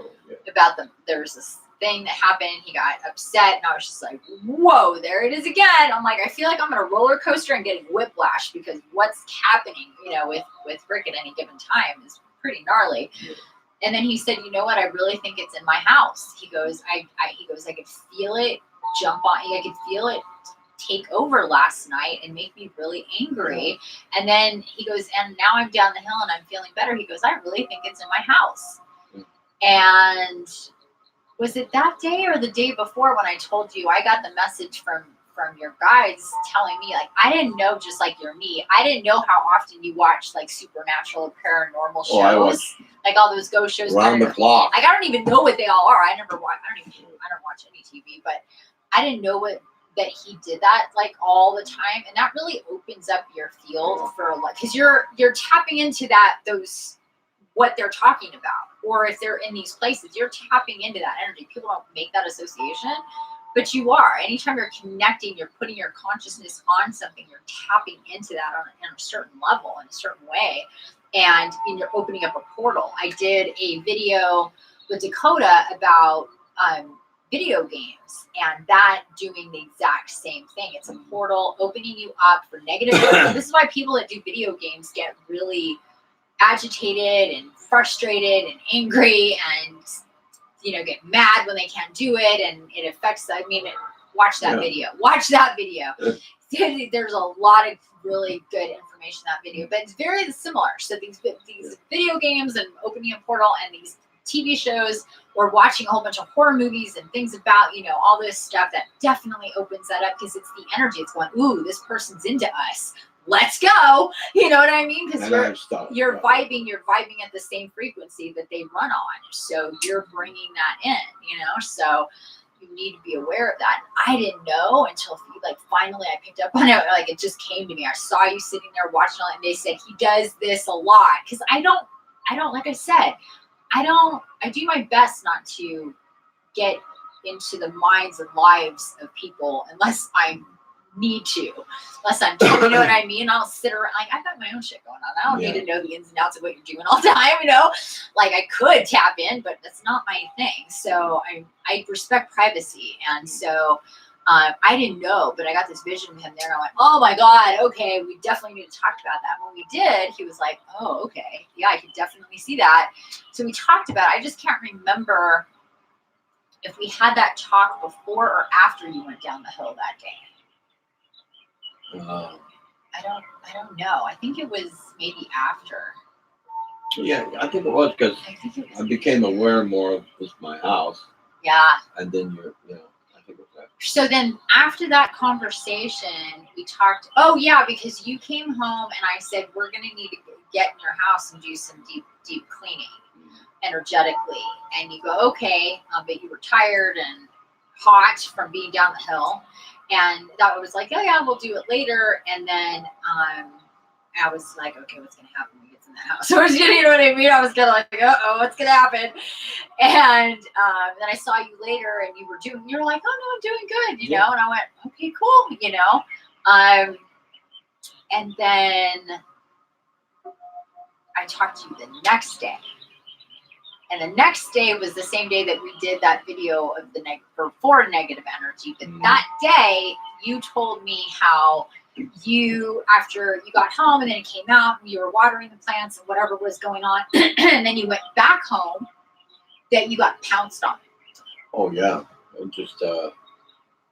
about there's this thing that happened. He got upset, and I was just like, whoa, there it is again. I'm like, I feel like I'm on a roller coaster and getting whiplash because what's happening, with Rick at any given time is pretty gnarly. And then he said, you know what? I really think it's in my house. He goes, I could feel it jump on. I could feel it take over last night and make me really angry. And then he goes, and now I'm down the hill and I'm feeling better. He goes, I really think it's in my house. And was it that day or the day before when I told you I got the message from your guides telling me, like, I didn't know, just like you're me, I didn't know how often you watch like supernatural paranormal shows, like all those ghost shows around the clock. Like, I don't even know what they all are. I don't watch any TV, but I didn't know that he did that like all the time, and that really opens up your field for, like, because you're tapping into those what they're talking about, or if they're in these places, you're tapping into that energy. People don't make that association, but you are. Anytime you're connecting, you're putting your consciousness on something, you're tapping into that on a certain level, in a certain way. and you're opening up a portal. I did a video with Dakota about video games, and that doing the exact same thing. It's a portal opening you up for negative. This is why people that do video games get really agitated and frustrated and angry and get mad when they can't do it, and it affects. Watch that video. Watch that video. There's a lot of really good information in that video, but it's very similar. So these video games and opening a portal and these TV shows or watching a whole bunch of horror movies and things about, all this stuff that definitely opens that up, because it's the energy. It's going, ooh, this person's into us. Let's go. You know what I mean? Because you're vibing at the same frequency that they run on. So you're bringing that in, so you need to be aware of that. I didn't know until finally I picked up on it. Like, it just came to me. I saw you sitting there watching all, and they said he does this a lot. Because I don't, like I said, I do my best not to get into the minds and lives of people unless I need to, unless I'm, you know what I mean? I'll sit around, I've got my own shit going on. I don't need to know the ins and outs of what you're doing all the time, I could tap in, but that's not my thing. So I respect privacy. And so I didn't know, but I got this vision of him there, and I went, oh my God, okay, we definitely need to talk about that. When we did, he was like, oh, okay, yeah, I could definitely see that. So we talked about it. I just can't remember if we had that talk before or after you went down the hill that day. I don't know. I think it was maybe after. Yeah, I think it was, because I became aware more of just my house. Yeah. And then I think it was that. So then after that conversation, we talked. Oh yeah, because you came home and I said we're gonna need to get in your house and do some deep cleaning, energetically. And you go, okay, but you were tired and hot from being down the hill. And that was like, oh yeah, we'll do it later. And then I was like, okay, what's gonna happen when we get in the house? So you know what I mean? I was gonna what's gonna happen? And then I saw you later, and you were like, oh no, I'm doing good, you know. And I went, okay, cool, and then I talked to you the next day. And the next day was the same day that we did that video of for negative energy. But that day, you told me how after you got home and then it came out and you were watering the plants and whatever was going on, and then you went back home, that you got pounced on. Oh yeah, it just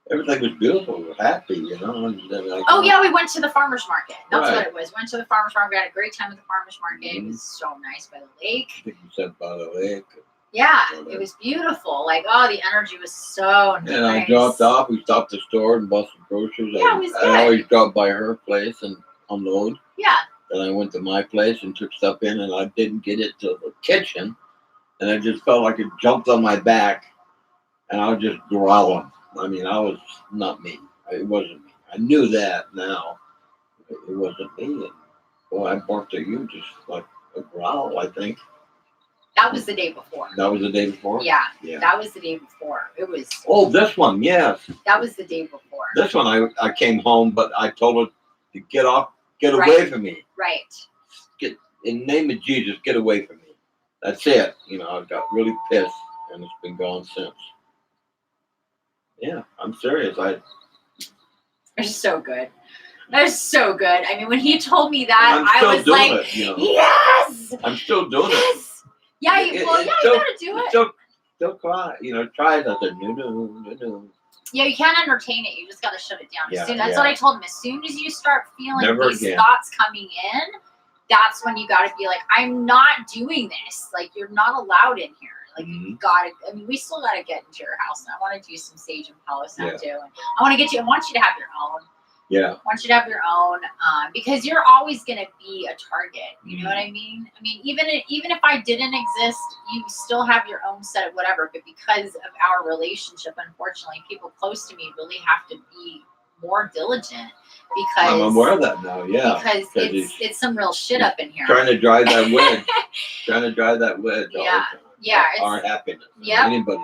everything was beautiful. We were happy, And then we went to the farmer's market. That's what it was. Went to the farmer's market. We had a great time at the farmer's market. It was so nice by the lake. I think you said by the lake. Yeah, it was beautiful. The energy was so nice. And I dropped off. We stopped at the store and bought some groceries. Yeah, it was good. I always dropped by her place and unload. Yeah. Then I went to my place and took stuff in, and I didn't get it to the kitchen. And I just felt like it jumped on my back, and I was just growling. I was not me. It wasn't me. I knew that now. It wasn't me. And boy, I barked at you just like a growl, I think. That was the day before. That was the day before? Yeah. That was the day before. It was. Oh, this one, yes. That was the day before. This one, I came home, but I told her to get away from me. Right. In the name of Jesus, get away from me. That's it. I got really pissed, and it's been gone since. Yeah, I'm serious. It's so good. That's so good. When he told me that, I was like, yes! I'm still doing it. Yeah, you gotta do it. Still cry. Try it. I said, no. Yeah, you can't entertain it. You just gotta shut it down. That's Yeah. what I told him. As soon as you start feeling these again. thoughts coming in, that's when you gotta be like, I'm not doing this. You're not allowed in here. You gotta, we still gotta get into your house, and I want to do some sage and Palo Santo, and I want you to have your own. Yeah. I want you to have your own, because you're always gonna be a target. You know what I mean? Even if I didn't exist, you still have your own set of whatever. But because of our relationship, unfortunately, people close to me really have to be more diligent, because I'm aware of that now. Yeah. Because it's some real shit up in here. Trying to drive that wedge. All the time. Yeah, our happiness. Yeah. Anybody's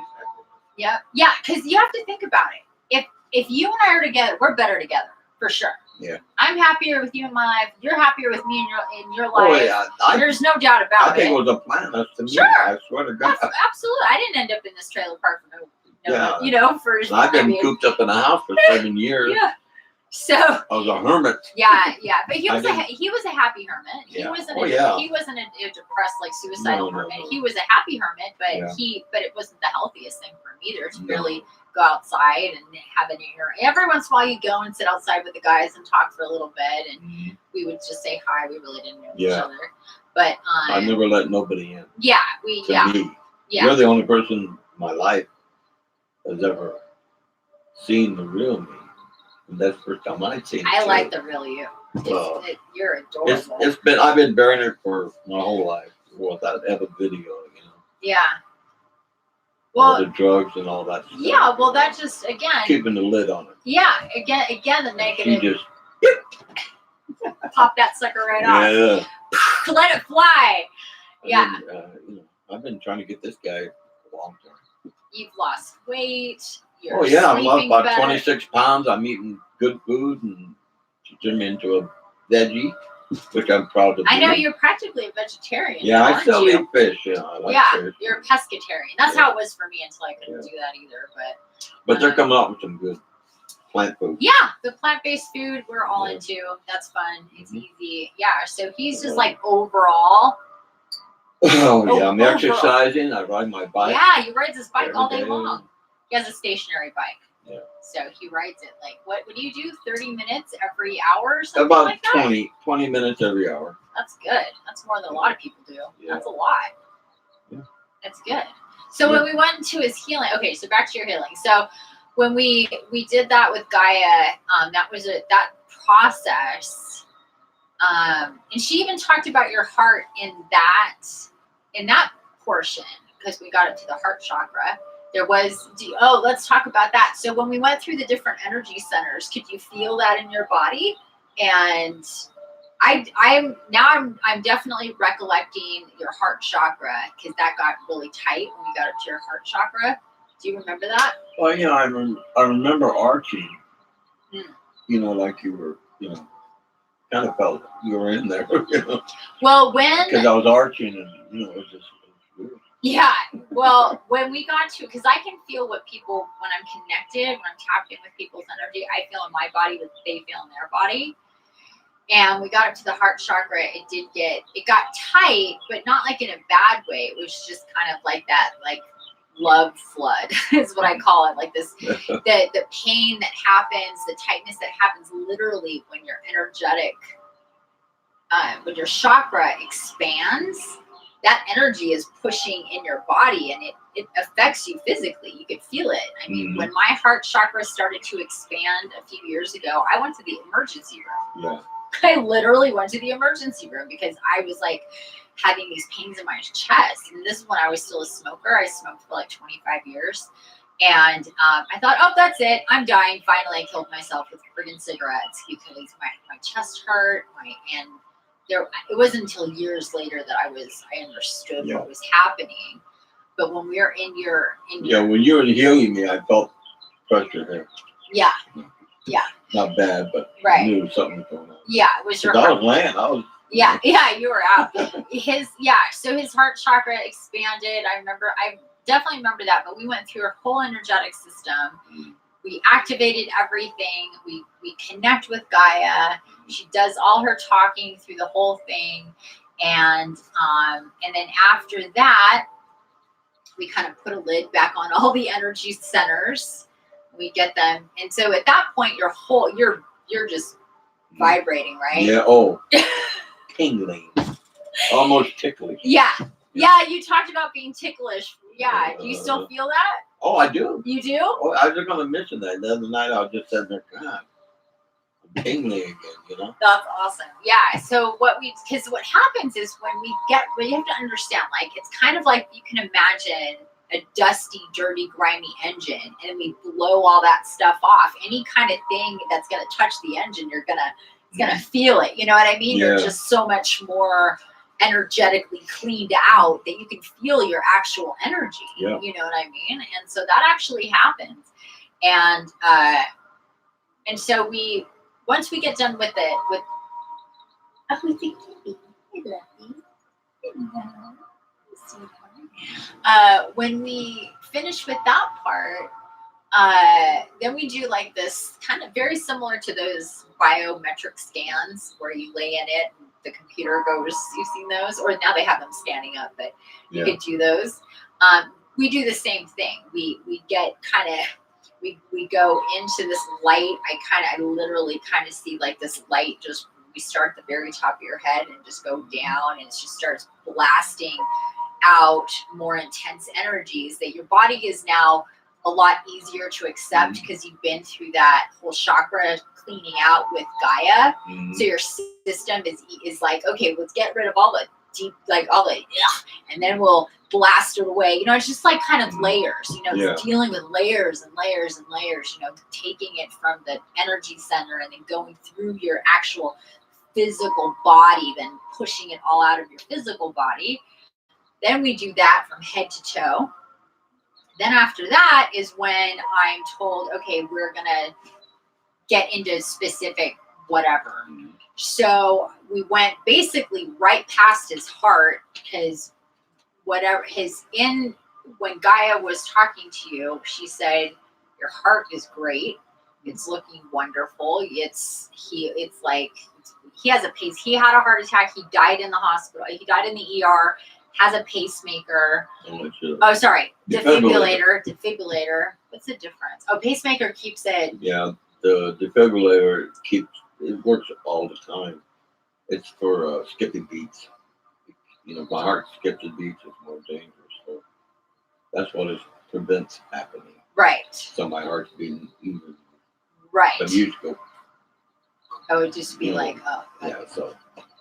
happiness. Yeah, because you have to think about it. If you and I are together, we're better together For sure. Yeah. I'm happier with you in my life. You're happier with me in your life. Oh yeah. There's no doubt about it. I think it was a plan. That's to me. Sure. I swear to God. Absolutely. I didn't end up in this trailer park for Yeah. you know, for I've been cooped up in a house for 7 years. Yeah. So I was a hermit. Yeah, but he was a happy hermit. He Yeah. wasn't Oh, he wasn't a depressed, like, suicidal No. hermit. He was a happy hermit, but Yeah. but it wasn't the healthiest thing for him either to No. really go outside and have an air. Every once in a while you go and sit outside with the guys and talk for a little bit, and we would just say hi. We really didn't know each other. But I never let nobody in. Yeah, me. Yeah. You're the only person in my life has ever seen the real me. And that's the first time I'd seen it. I like the real you. You're adorable. I've been bearing it for my whole life without ever video, you know. Yeah. All Well, the drugs and all that stuff. Yeah, well, that just, again, keeping the lid on it. Yeah, again, the negative. She just pop that sucker right off. Yeah. Let it fly. Yeah. I've been trying to get this guy a long time. You've lost weight. I've lost about 26 pounds. I'm eating good food, and she turned me into a veggie, which I'm proud to be. I know you're practically a vegetarian. Yeah, I still eat fish. I like fish. You're a pescatarian. That's how it was for me until I couldn't do that either. But they're coming out with some good plant food. Yeah, the plant-based food we're all into. That's fun. It's easy. Yeah, so he's just like overall. Oh yeah, I'm exercising. I ride my bike. Yeah, he rides his bike all day long. He has a stationary bike. Yeah. So he rides it like, what do you do? 30 minutes every hour or something About like that? 20 minutes every hour. That's good. That's more than a lot of people do. Yeah. That's a lot. Yeah. That's good. So when we went into his healing, okay, so back to your healing. So when we did that with Gaia, that was that process. And she even talked about your heart in that portion, because we got into the heart chakra. There was, let's talk about that. So when we went through the different energy centers, could you feel that in your body? And I'm definitely recollecting your heart chakra, because that got really tight when we got up to your heart chakra. Do you remember that? Well, yeah, I remember arching. You know, like you were, kind of felt you were in there. Well, because I was arching, and it was just weird. Yeah, well, when we got to, because I can feel what people, when I'm connected, when I'm tapped in with people's energy, I feel in my body what they feel in their body. And we got up to the heart chakra. It got tight, but not like in a bad way. It was just kind of like that, like love flood is what I call it. Like this, the pain that happens, the tightness that happens literally when you're energetic, when your chakra expands. That energy is pushing in your body, and it affects you physically. You could feel it. I mean, when my heart chakra started to expand a few years ago, I went to the emergency room. Yeah. I literally went to the emergency room because I was like having these pains in my chest. And this is when I was still a smoker. I smoked for like 25 years. And I thought, oh, that's it. I'm dying. Finally, I killed myself with friggin' cigarettes because my chest hurt. It wasn't until years later that I understood what was happening. But when we were when you were healing me, I felt pressure there. Yeah. Not bad, but I knew something was going on. Yeah, it was your heart. I was laying. Yeah, you were out. So his heart chakra expanded. I definitely remember that. But we went through our whole energetic system. We activated everything. We connect with Gaia. She does all her talking through the whole thing. And then after that, we kind of put a lid back on all the energy centers. We get them. And so at that point, you're just vibrating, right? Yeah. Tingling. Almost ticklish. Yeah, you talked about being ticklish. Yeah. Do you still feel that? Oh, I do. You do? Oh, I was just going to mention that. The other night, I was just sitting there, God, I'm tingling again, That's awesome. Yeah. So because what happens is when you have to understand, like, it's kind of like you can imagine a dusty, dirty, grimy engine, and we blow all that stuff off. Any kind of thing that's going to touch the engine, it's going to feel it. You know what I mean? Yeah. They're just so much more energetically cleaned out that you can feel your actual energy. Yeah. You know what I mean? And so that actually happens. And so once we get done with the kitty, I love you. Hello. When we finish with that part, then we do like this kind of very similar to those biometric scans where you lay in it and the computer goes, you've seen those? Or now they have them standing up, but you could do those. We do the same thing. We get kind of, we go into this light. I literally kind of see like this light just, we start at the very top of your head and just go down, and it just starts blasting out more intense energies that your body is now a lot easier to accept because you've been through that whole chakra cleaning out with Gaia. So your system is like, okay, let's get rid of all the deep, like all the, and then we'll blast it away. You know, it's just like kind of layers, you know, it's dealing with layers and layers and layers, you know, taking it from the energy center and then going through your actual physical body, then pushing it all out of your physical body. Then we do that from head to toe. Then after that is when I'm told, okay, we're going to get into specific whatever. So we went basically right past his heart, because whatever when Gaia was talking to you, she said, your heart is great. It's looking wonderful. It's like, he has a pace. He had a heart attack. He died in the hospital. He died in the ER, has a pacemaker. Oh, sorry. Defibrillator. What's the difference? Oh, pacemaker keeps it. Yeah. The defibrillator it works all the time. It's for skipping beats. You know, my heart skips a beat, it's more dangerous. So that's what it prevents happening. Right. So my heart's beating even. Right. The music go. I would just be like, oh. Yeah, so.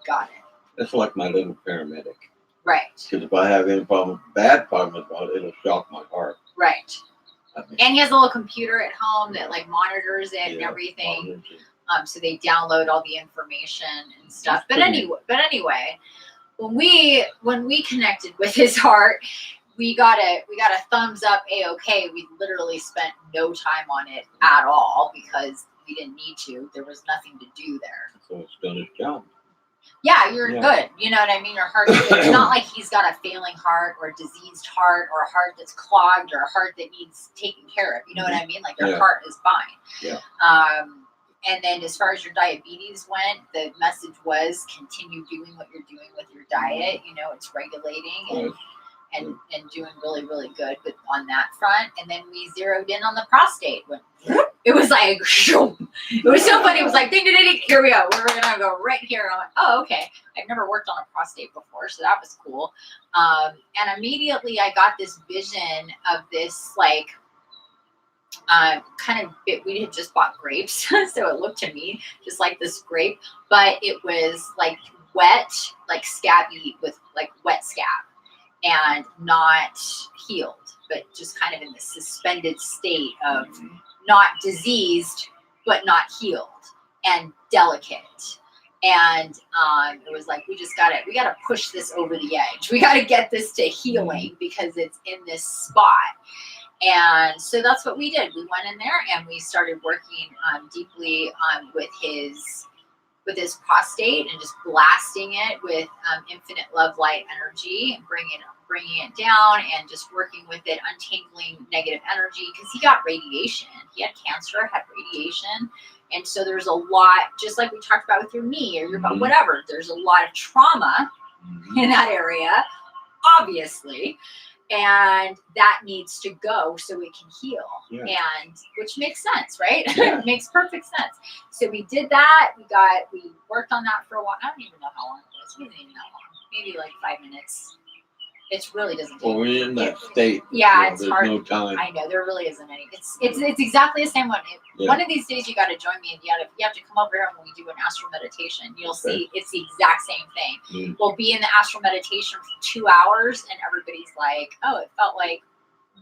Got it. That's like my little paramedic. Right. Because if I have any bad problems about it, it'll shock my heart. Right. And he has a little computer at home that like monitors it and everything. So they download all the information and stuff. But anyway, when we connected with his heart, we got a thumbs up A-OK. We literally spent no time on it at all because we didn't need to. There was nothing to do there. So it's done its job. Yeah, you're good. You know what I mean? Your heart, it's not like he's got a failing heart or a diseased heart or a heart that's clogged or a heart that needs taken care of. You know what I mean? Like your heart is fine. Yeah. And then as far as your diabetes went, the message was continue doing what you're doing with your diet. You know, it's regulating and doing really, really good on that front. And then we zeroed in on the prostate. It was like, it was so funny. It was like, ding, ding, ding, here we go. We're going to go right here. I'm like, oh, okay. I've never worked on a prostate before, so that was cool. And immediately I got this vision of this, like, kind of bit. We had just bought grapes, so it looked to me just like this grape, but it was like wet, like scabby with like wet scab and not healed, but just kind of in the suspended state of not diseased, but not healed and delicate. And it was like, we gotta push this over the edge. We gotta get this to healing because it's in this spot. And so that's what we did. We went in there and we started working deeply with his prostate and just blasting it with infinite love light energy and bringing it down and just working with it, untangling negative energy, because he got radiation. He had cancer, had radiation. And so there's a lot, just like we talked about with your knee or your whatever, there's a lot of trauma in that area, obviously. And that needs to go so it can heal. Yeah. And which makes sense, right? Yeah. It makes perfect sense. So we did that. We worked on that for a while. I don't even know how long it was. We didn't even know how long. Maybe like 5 minutes. It really doesn't take. Well, we're in that state. Yeah, it's hard. No time. I know there really isn't any. It's exactly the same one. One of these days you got to join me, and you have to come over here when we do an astral meditation. You'll see it's the exact same thing. We'll be in the astral meditation for 2 hours, and everybody's like, "Oh, it felt like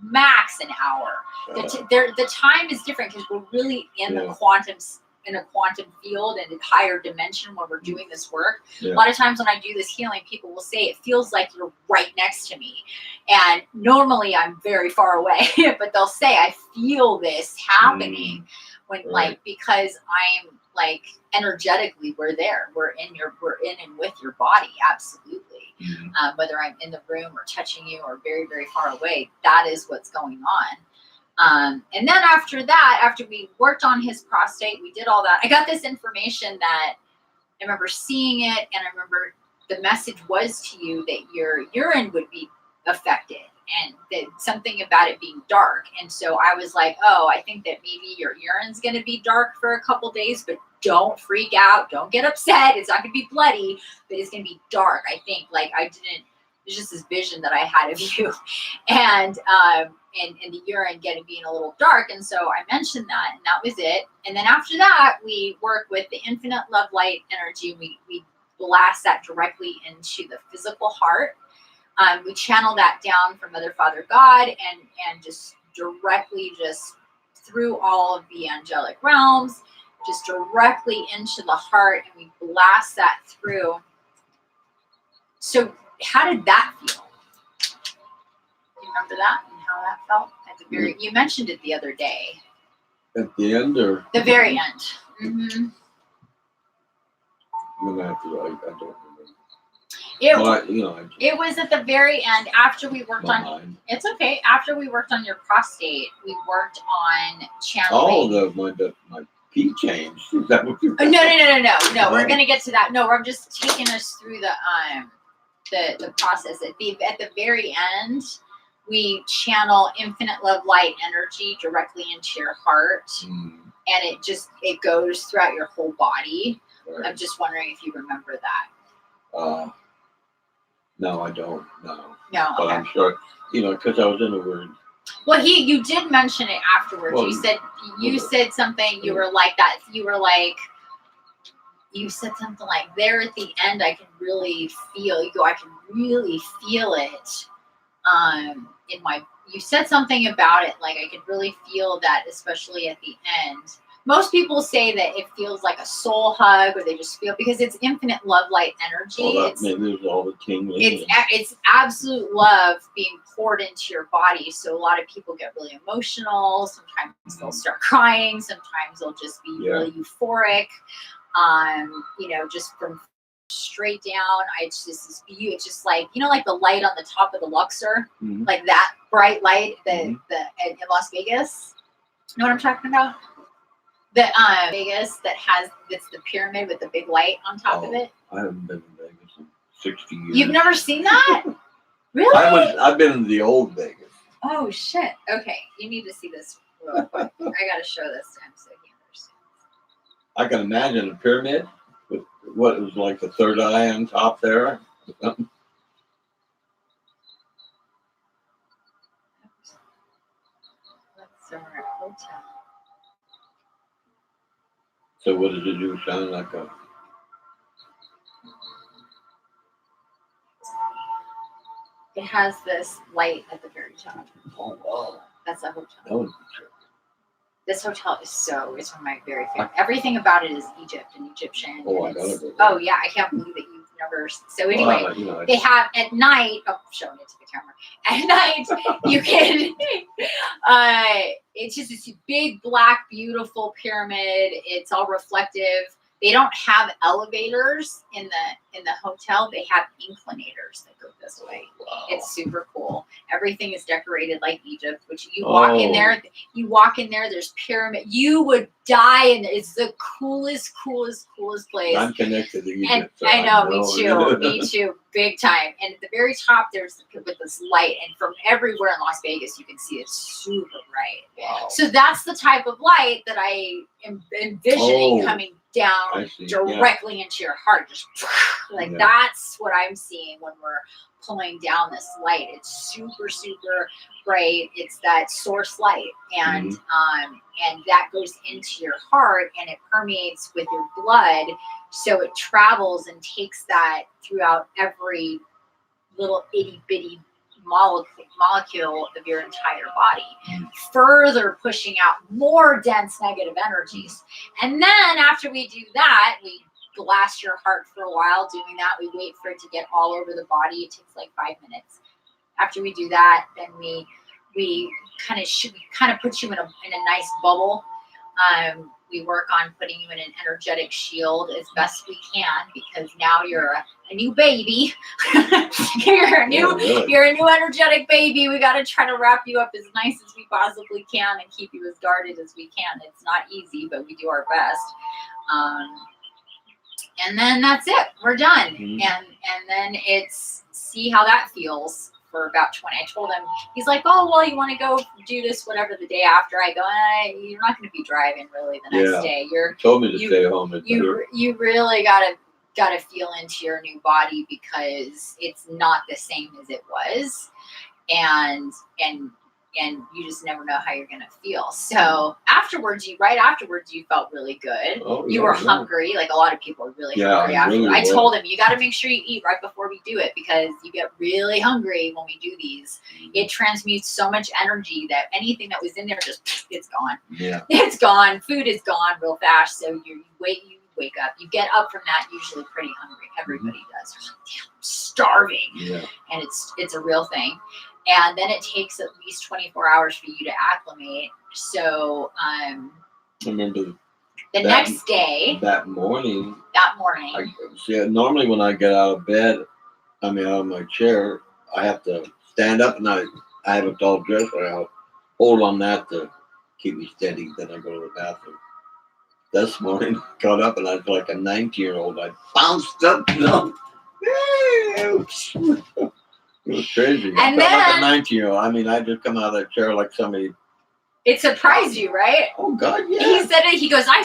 max an hour." The time is different because we're really in the quantum field and a higher dimension when we're doing this work. Yeah. A lot of times when I do this healing, people will say it feels like you're right next to me. And normally I'm very far away, but they'll say I feel this happening when like, because I'm like energetically, we're there, we're in and with your body. Absolutely. Whether I'm in the room or touching you or very, very far away, that is what's going on. And then after that, after we worked on his prostate, we did all that. I got this information that I remember seeing it, and I remember the message was to you that your urine would be affected and that something about it being dark. And so I was like, oh, I think that maybe your urine's going to be dark for a couple days, but don't freak out. Don't get upset. It's not going to be bloody, but it's going to be dark. I think like there's just this vision that I had of you and the urine being a little dark. And so I mentioned that, and that was it. And then after that, we work with the infinite love light energy. We blast that directly into the physical heart. We channel that down from Mother, Father, God, and just directly just through all of the angelic realms, just directly into the heart, and we blast that through. So how did that feel? Do you remember that and how that felt at the very? You mentioned it the other day. At the end, or the very end? Mm-hmm. I don't remember. It was at the very end after we worked on. Mind. It's okay. After we worked on your prostate, we worked on channeling. Oh, my pee changed. Is that what you're? No. We're gonna get to that. No, we're just taking us through the process. At the very end, we channel infinite love light energy directly into your heart, and it goes throughout your whole body. Right. I'm just wondering if you remember that. No, I don't. No. No. But okay. I'm sure, because I was in a word. Well, you did mention it afterwards. Well, you said something. You were like that. You said something like, there at the end, I can really feel. You go, I can really feel it. In my. You said something about it, like I could really feel that, especially at the end. Most people say that it feels like a soul hug, or they just feel, because it's infinite love light energy. Maybe it's all the tingling. It's absolute love being poured into your body. So a lot of people get really emotional. Sometimes they'll start crying. Sometimes they'll just be really euphoric. Just from straight down. It's just like, like the light on the top of the Luxor, like that bright light in Las Vegas. You know what I'm talking about? The Vegas that's the pyramid with the big light on top of it. I haven't been in Vegas in 60 years. You've never seen that? Really? I've been in the old Vegas. Oh shit. Okay, you need to see this real quick. I gotta show this to him so he understands. I can imagine a pyramid with what was like the third eye on top there. That's our hotel. So what does it do? Sound like a... It has this light at the very top. Oh, wow. That's a hotel. Oh, this hotel is one of my very favorite. Everything about it is Egypt and Egyptian. Oh, I gotta go there. Oh, yeah. I can't believe that you've never. So anyway, they have at night. Oh, showing it to the camera. At night, you can. It's just this big, black, beautiful pyramid. It's all reflective. They don't have elevators in the hotel. They have inclinators that go this way. Wow. It's super cool. Everything is decorated like Egypt, which you walk in there. There's pyramid. You would die, and it's the coolest place. I'm connected to Egypt. And so I know, me too, big time. And at the very top, there's with this light, and from everywhere in Las Vegas, you can see it's super bright. Wow. So that's the type of light that I am envisioning coming down directly into your heart. Just like that's what I'm seeing when we're pulling down this light. It's super, super bright. It's that source light, and that goes into your heart, and it permeates with your blood, so it travels and takes that throughout every little itty bitty molecule of your entire body, further pushing out more dense negative energies. And then after we do that, we blast your heart for a while. Doing that, we wait for it to get all over the body. It takes like 5 minutes. After we do that, then we kind of put you in a nice bubble. We work on putting you in an energetic shield as best we can, because now you're a new baby. You're a new energetic baby. We got to try to wrap you up as nice as we possibly can and keep you as guarded as we can. It's not easy, but we do our best. And then that's it. We're done. Mm-hmm. And then it's see how that feels for about 20. I told him, he's like, oh, well, you want to go do this, whatever, the day after. I go, you're not going to be driving really the next day. You told me to stay home. You really gotta feel into your new body, because it's not the same as it was, and you just never know how you're gonna feel. So right afterwards, you felt really good. You were hungry, like a lot of people are really hungry after. Really I told him, you got to make sure you eat right before we do it, because you get really hungry when we do these. It transmutes so much energy that anything that was in there it's gone. Yeah, it's gone. Food is gone real fast. So you wake up. You get up from that usually pretty hungry. Everybody does. You're like, damn, I'm starving. Yeah. And it's a real thing. And then it takes at least 24 hours for you to acclimate. So I remember the next day. That morning. Normally when I get out of bed, out of my chair, I have to stand up, and I have a tall dresser. I'll hold on that to keep me steady. Then I go to the bathroom. This morning, I got up, and I was like a 19-year-old. I bounced up, It was crazy. I felt like a 19-year-old. I just come out of that chair like somebody. It surprised you, right? Oh God, yeah. He said it. He goes, I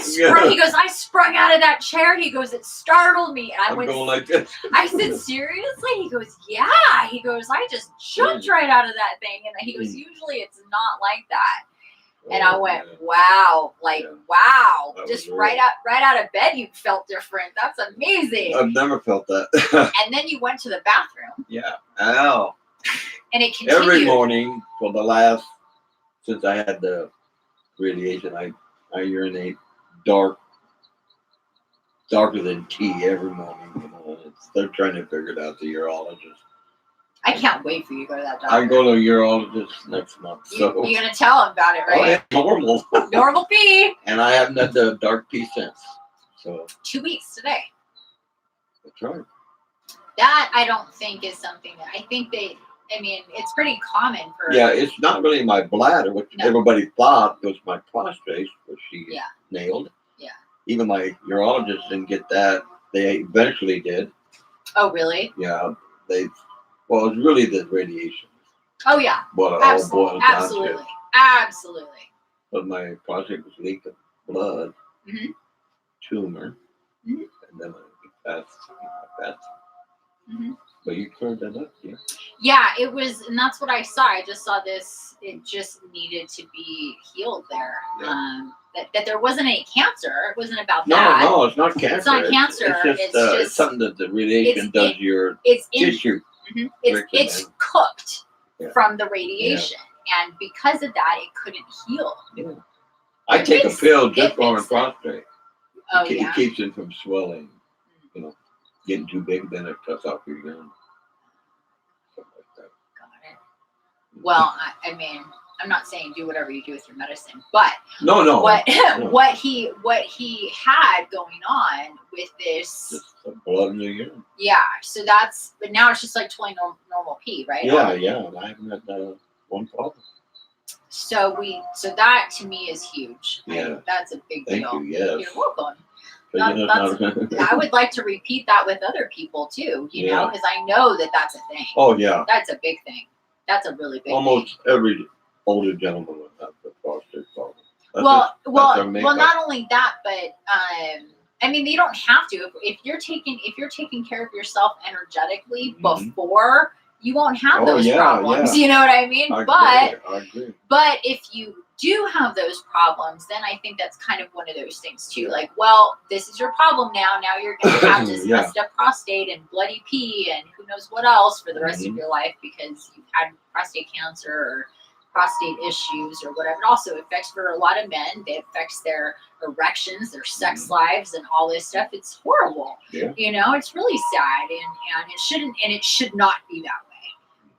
sprung out of that chair. He goes, it startled me. And I'm going like this. I said, seriously? He goes, yeah. He goes, I just jumped right out of that thing. And he goes, usually it's not like that. And I went, wow, wow. Just right out of bed, you felt different. That's amazing. I've never felt that. And then you went to the bathroom. Yeah. Ow. And it continued. Every morning for the last, since I had the radiation, I urinate darker than tea every morning. They're trying to figure it out, the urologist. I can't wait for you to go to that doctor. I go to a urologist next month. So you're gonna tell him about it, right? Oh, yeah, normal. Normal pee. And I haven't had the dark pee since. So 2 weeks today. That's right. That I don't think is something that I think it's pretty common for. Yeah, it's not really my bladder, which everybody thought was my prostate, which she nailed. Yeah. Even my urologist didn't get that. They eventually did. Oh, really? Yeah. Well, it's really the radiation. Oh, yeah. Absolutely. But my prostate was leaking blood, tumor, and then I passed. But you cleared that up, yeah? Yeah, it was, and that's what I saw. I just saw this. It just needed to be healed there. Yeah. That there wasn't any cancer. It wasn't about that. No, it's not cancer. It's not cancer. It's just something that the radiation does your tissue. It's cooked from the radiation, and because of that, it couldn't heal. Yeah. I take a pill just for my prostate. It keeps it from swelling, getting too big. Then it cuts off your urine. Something like that. Got it. Well, I'm not saying do whatever you do with your medicine, but no. What he had going on with this, just blood in the urine. Yeah, so but now it's just like totally normal pee, right? Yeah. I haven't had one problem. So that to me is huge. Yeah, that's a big deal. Thank you. Yes, you're welcome. I would like to repeat that with other people too. You know, because I know that that's a thing. Oh yeah, that's a big thing. That's a really big. Almost every older gentleman would have the prostate problem. Well, not only that, but you don't have to. If you're taking care of yourself energetically before, you won't have those problems. Yeah. You know what I mean? I agree. But if you do have those problems, then I think that's kind of one of those things too. Like, well, this is your problem now. Now you're going to have this messed up prostate and bloody pee and who knows what else for the rest of your life because you've had prostate cancer or prostate issues or whatever. It also affects for a lot of men. It affects their erections, their sex lives, and all this stuff. It's horrible. Yeah. It's really sad, and it shouldn't, and it should not be that way.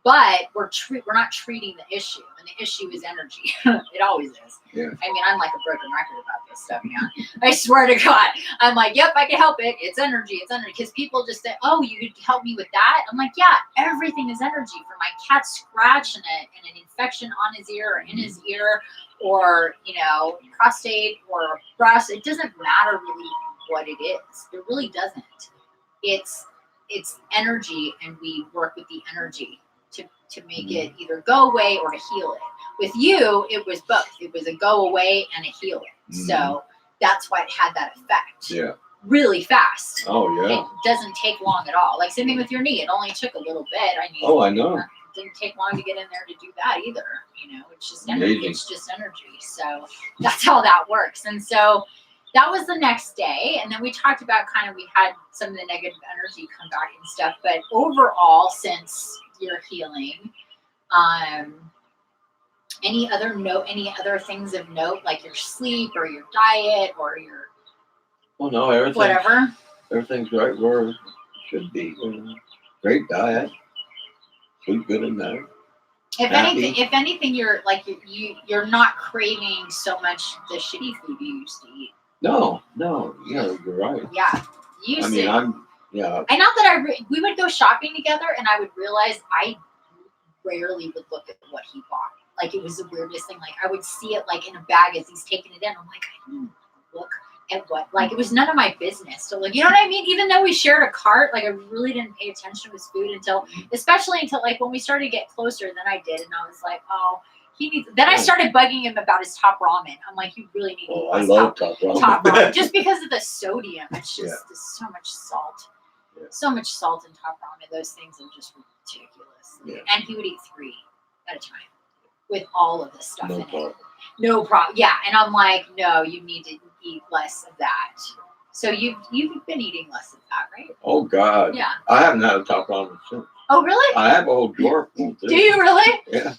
but we're not treating the issue, and the issue is energy. It always is. Yeah. I mean, I'm like a broken record about this stuff, man. I swear to God. I'm like, yep, I can help it. It's energy. It's energy. Because people just say, oh, you could help me with that? I'm like, yeah, everything is energy. For my cat scratching it and an infection on his ear or in his ear, or, prostate or breast, it doesn't matter really what it is. It really doesn't. It's energy, and we work with the energy to make it either go away or to heal it. With you, it was both. It was a go away and a heal it. So that's why it had that effect. Yeah. Really fast. Oh, yeah. It doesn't take long at all. Like same thing with your knee. It only took a little bit. I know. It didn't take long to get in there to do that either. It's just energy. It's just energy. So that's how that works. And so that was the next day. And then we talked about we had some of the negative energy come back and stuff. But overall, since your healing, any other things of note, like your sleep or your diet or your everything's right where it should be. Great diet, sleep good at night. If anything, you're not craving so much the shitty food you used to eat. No, you're right. Yeah, you used to. I know that we would go shopping together, and I would realize I rarely would look at what he bought. Like, it was the weirdest thing. Like, I would see it like in a bag as he's taking it in. I'm like, I didn't look at what. Like, it was none of my business. So, like, you know what I mean? Even though we shared a cart, like, I really didn't pay attention to his food especially until like when we started to get closer. Then I did, and I was like, oh, he needs. Then I started bugging him about his top ramen. I'm like, you really need to eat I love top ramen. Top ramen, just because of the sodium. It's just there's so much salt. Yeah. So much salt in top ramen. Those things are just ridiculous. Yeah. And he would eat 3 at a time with all of this stuff in problem. it. No problem. Yeah. And I'm like, no, you need to eat less of that. So you've been eating less of that, right? Oh, God. Yeah. I haven't had a top ramen since. Oh, really? I have a whole drawer full, too. Do you really? Yeah.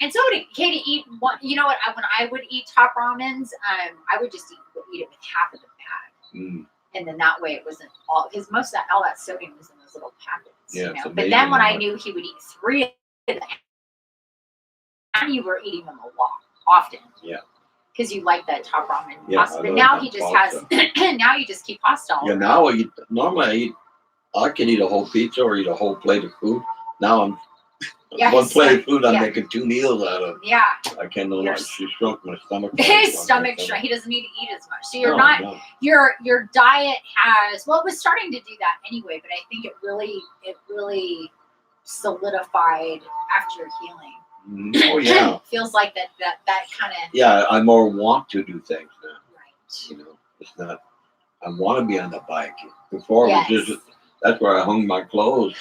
And so would Katie eat one. You know what? When I would eat top ramens, I would just eat it with half of the bag. And then that way it wasn't all, because all that sodium was in those little packets. Yeah, But then when I knew he would eat 3 of them, and you were eating them a lot, often. Yeah. Because you like that top ramen pasta. But now he just has, now you just keep pasta all around. Now I can eat a whole pizza or eat a whole plate of food. Now one plate of food I'm making 2 meals out of. Yeah. I can't no longer. She shrunk my stomach. His stomach shrunk. He doesn't need to eat as much. So you're not. Your diet has. Well, it was starting to do that anyway, but I think it really solidified after your healing. Oh yeah. Feels like that kind of. Yeah, I more want to do things now. Right. It's not. I want to be on the bike. Before it was just. That's where I hung my clothes.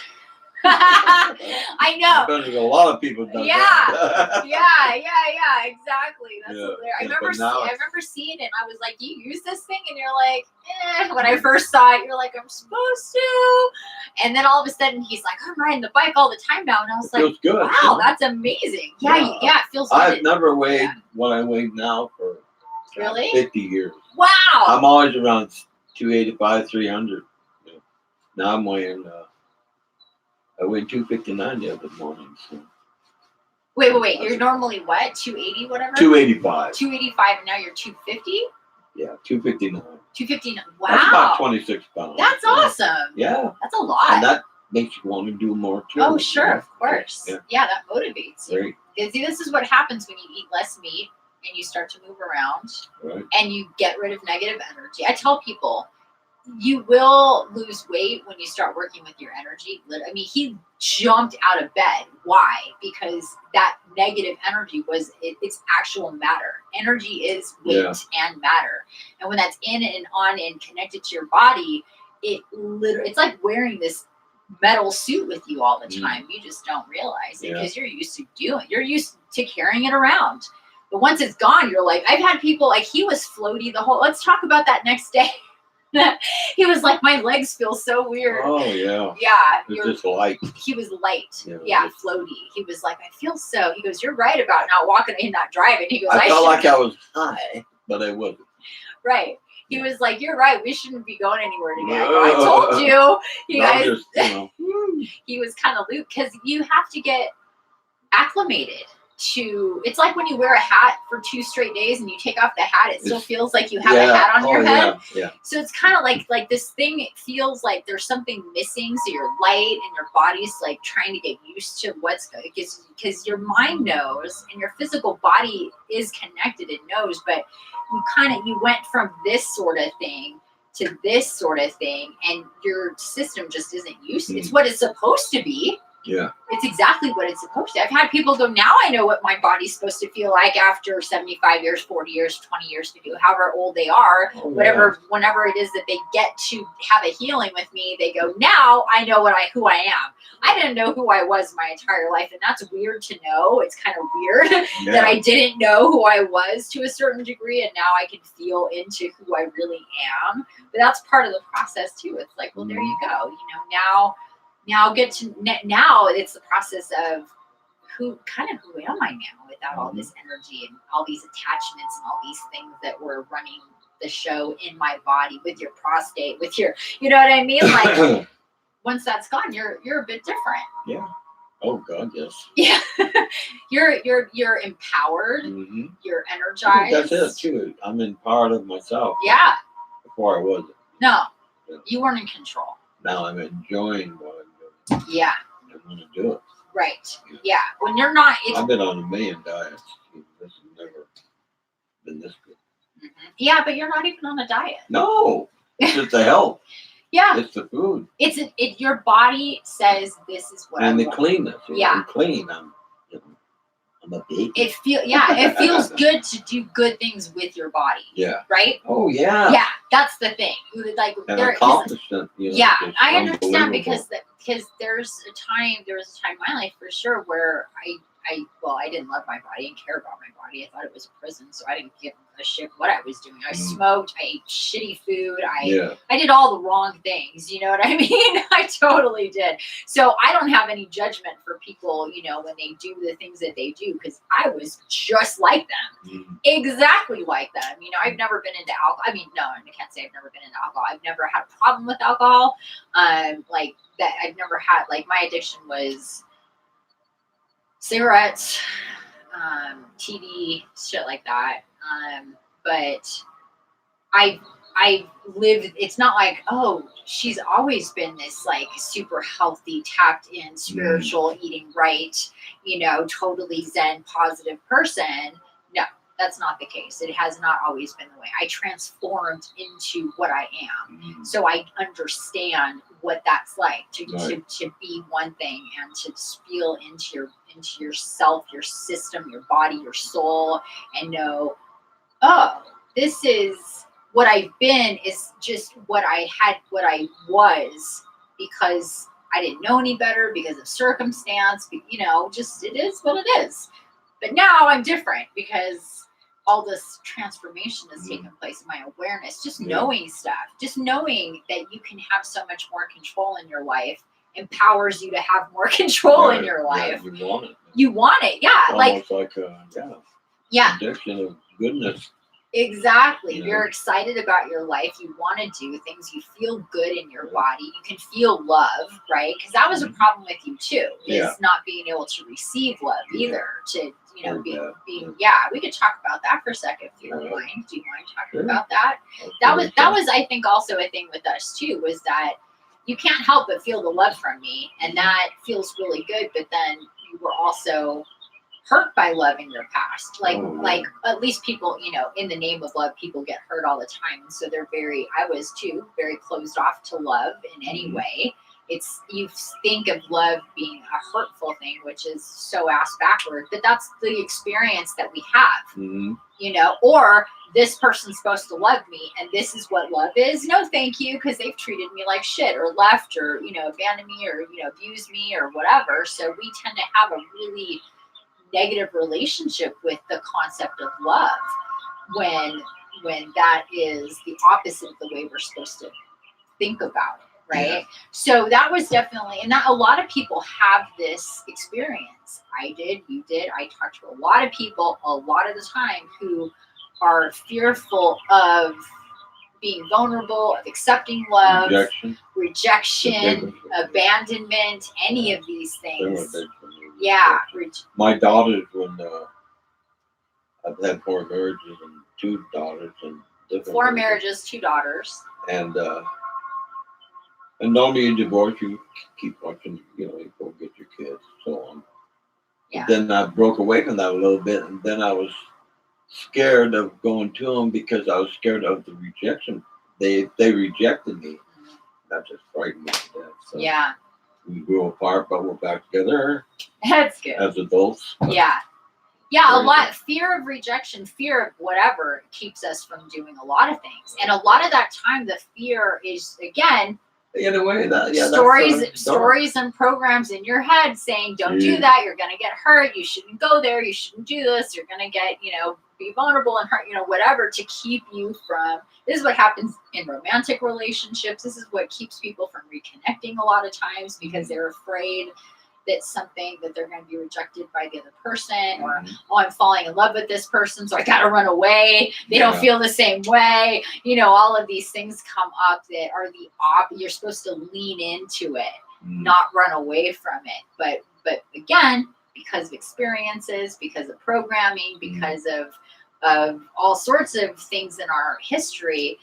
I know. There's a lot of people done that. yeah, exactly. That's hilarious. I remember seeing it, and I was like, "You use this thing?" And you're like, "Eh." When I first saw it, you're like, "I'm supposed to." And then all of a sudden, he's like, "I'm riding the bike all the time now," and I was like, good, "Wow, that's amazing." Yeah, it feels good. I've never weighed what I weigh now for 50 years. Wow. I'm always around 285, 300. Now I'm weighing. I weighed 259 the other morning. So. Wait. You're normally what? 280, whatever? 285. 285, and now you're 250? Yeah, 259. 259. Wow. That's about 26 pounds. That's awesome. Yeah. That's a lot. And that makes you want to do more, too. Oh, sure. Of course. Yeah, that motivates you. Right. See, this is what happens when you eat less meat and you start to move around. Right. And you get rid of negative energy. I tell people, you will lose weight when you start working with your energy. I mean, he jumped out of bed. Why? Because that negative energy it's actual matter. Energy is weight and matter. And when that's in and on and connected to your body, it's like wearing this metal suit with you all the time. You just don't realize it because you're used to carrying it around. But once it's gone, you're like, I've had people like he was floaty let's talk about that next day. He was like, my legs feel so weird. Oh, yeah. Yeah. It's just light. He was light. Yeah, floaty. He was like, I feel so. He goes, you're right about not walking and not driving. He goes, I felt like I was high, but I wasn't. Right. He was like, "You're right. We shouldn't be going anywhere today." I told you, you guys. Just, He was kind of looped because you have to get acclimated to. It's like when you wear a hat for 2 straight days and you take off the hat, it still feels like you have a hat on your head. Yeah. So it's kind of like this thing. It feels like there's something missing. So you're light and your body's like trying to get used to what's good because your mind knows and your physical body is connected and knows, but you went from this sort of thing to this sort of thing, and your system just isn't used to. It's what it's supposed to be. Yeah. It's exactly what it's supposed to. I've had people go, now I know what my body's supposed to feel like after 75 years, 40 years, 20 years to do, however old they are, whenever it is that they get to have a healing with me, they go, now I know who I am. I didn't know who I was my entire life. And that's weird to know. It's kind of weird that I didn't know who I was to a certain degree. And now I can feel into who I really am. But that's part of the process too. It's like, well, there you go. Now it's the process of who am I now without all this energy and all these attachments and all these things that were running the show in my body with your prostate, with your, you know what I mean? Like once that's gone, you're a bit different. Yeah. Oh God, yes. Yeah. you're empowered. Mm-hmm. You're energized. That's it too. I'm empowered of myself. Yeah. Before I wasn't. No. Yeah. You weren't in control. Now I'm enjoying what I'm doing. Yeah. I want to do it. Right. Yeah. When you're not. I've been on a million diets. This has never been this good. Mm-hmm. Yeah, but you're not even on a diet. No. It's just the health. Yeah. It's the food. Your body says this is what and the cleanness. Yeah. I'm clean. I'm a baby. It feels good to do good things with your body. Yeah. Right? Oh yeah. Yeah, that's the thing. Like and accomplishment. Yeah, I understand because there was a time in my life for sure where I didn't love my body and care about my body. I thought it was a prison, so I didn't give a shit what I was doing. I smoked, I ate shitty food, I did all the wrong things, you know what I mean? I totally did. So I don't have any judgment for people, when they do the things that they do, because I was just like them. Exactly like them. I've never been into alcohol. I mean, no, I can't say I've never been into alcohol. I've never had a problem with alcohol. Like that, I've never had, like, my addiction was cigarettes, TV, shit like that. But I lived, it's not like, oh, she's always been this like super healthy, tapped in, spiritual, eating right, totally zen, positive person. No, that's not the case. It has not always been the way. I transformed into what I am. So I understand what that's like to be one thing and to feel into yourself, your system, your body, your soul, and know, oh, this is what I've been, is just what I had, what I was, because I didn't know any better, because of circumstance, just it is what it is. But now I'm different because all this transformation has taken place in my awareness, just knowing stuff, just knowing that you can have so much more control in your life empowers you to have more control in your life. You want it. You want it, yeah. Almost like addiction of goodness. Exactly. You're excited about your life. You want to do things. You feel good in your body. You can feel love, right? Because that was a problem with you too, is not being able to receive love either. To being we could talk about that for a second if you don't mind. Do you mind talking about that? That was I think also a thing with us too, was that you can't help but feel the love from me, and that feels really good. But then you were also hurt by love in your past. Like at least people, in the name of love, people get hurt all the time. And so I was too, very closed off to love in any way. You think of love being a hurtful thing, which is so ass backward, but that's the experience that we have, or this person's supposed to love me and this is what love is. No, thank you. Cause they've treated me like shit or left or, abandoned me or, abused me or whatever. So we tend to have a really negative relationship with the concept of love when that is the opposite of the way we're supposed to think about it, right? So that was definitely, and that a lot of people have this experience. I did, you did. I talked to a lot of people a lot of the time who are fearful of being vulnerable, of accepting love, rejection, The abandonment, any of these They were things. big for me. Yeah. My daughters, when I've had 4 marriages and 2 daughters and different 4 marriages, 2 daughters. and normally you divorce, you keep watching, you go get your kids, so on. Yeah. But then I broke away from that a little bit, and then I was scared of going to them because I was scared of the rejection. They rejected me. That just frightened me to death. So Yeah. we grew apart, but we're back together. That's good. As adults. Yeah. Yeah, a Very lot. good. Fear of rejection, fear of whatever keeps us from doing a lot of things. And a lot of that time, the fear is, again, In a way, stories and programs in your head saying, don't do that, you're going to get hurt, you shouldn't go there, you shouldn't do this, you're going to get, be vulnerable and hurt, whatever, to keep you from, this is what happens in romantic relationships, this is what keeps people from reconnecting a lot of times because they're afraid that they're going to be rejected by the other person, or, oh, I'm falling in love with this person, so I got to run away. They don't feel the same way. All of these things come up that are you're supposed to lean into it, not run away from it. But again, because of experiences, because of programming, because of all sorts of things in our history,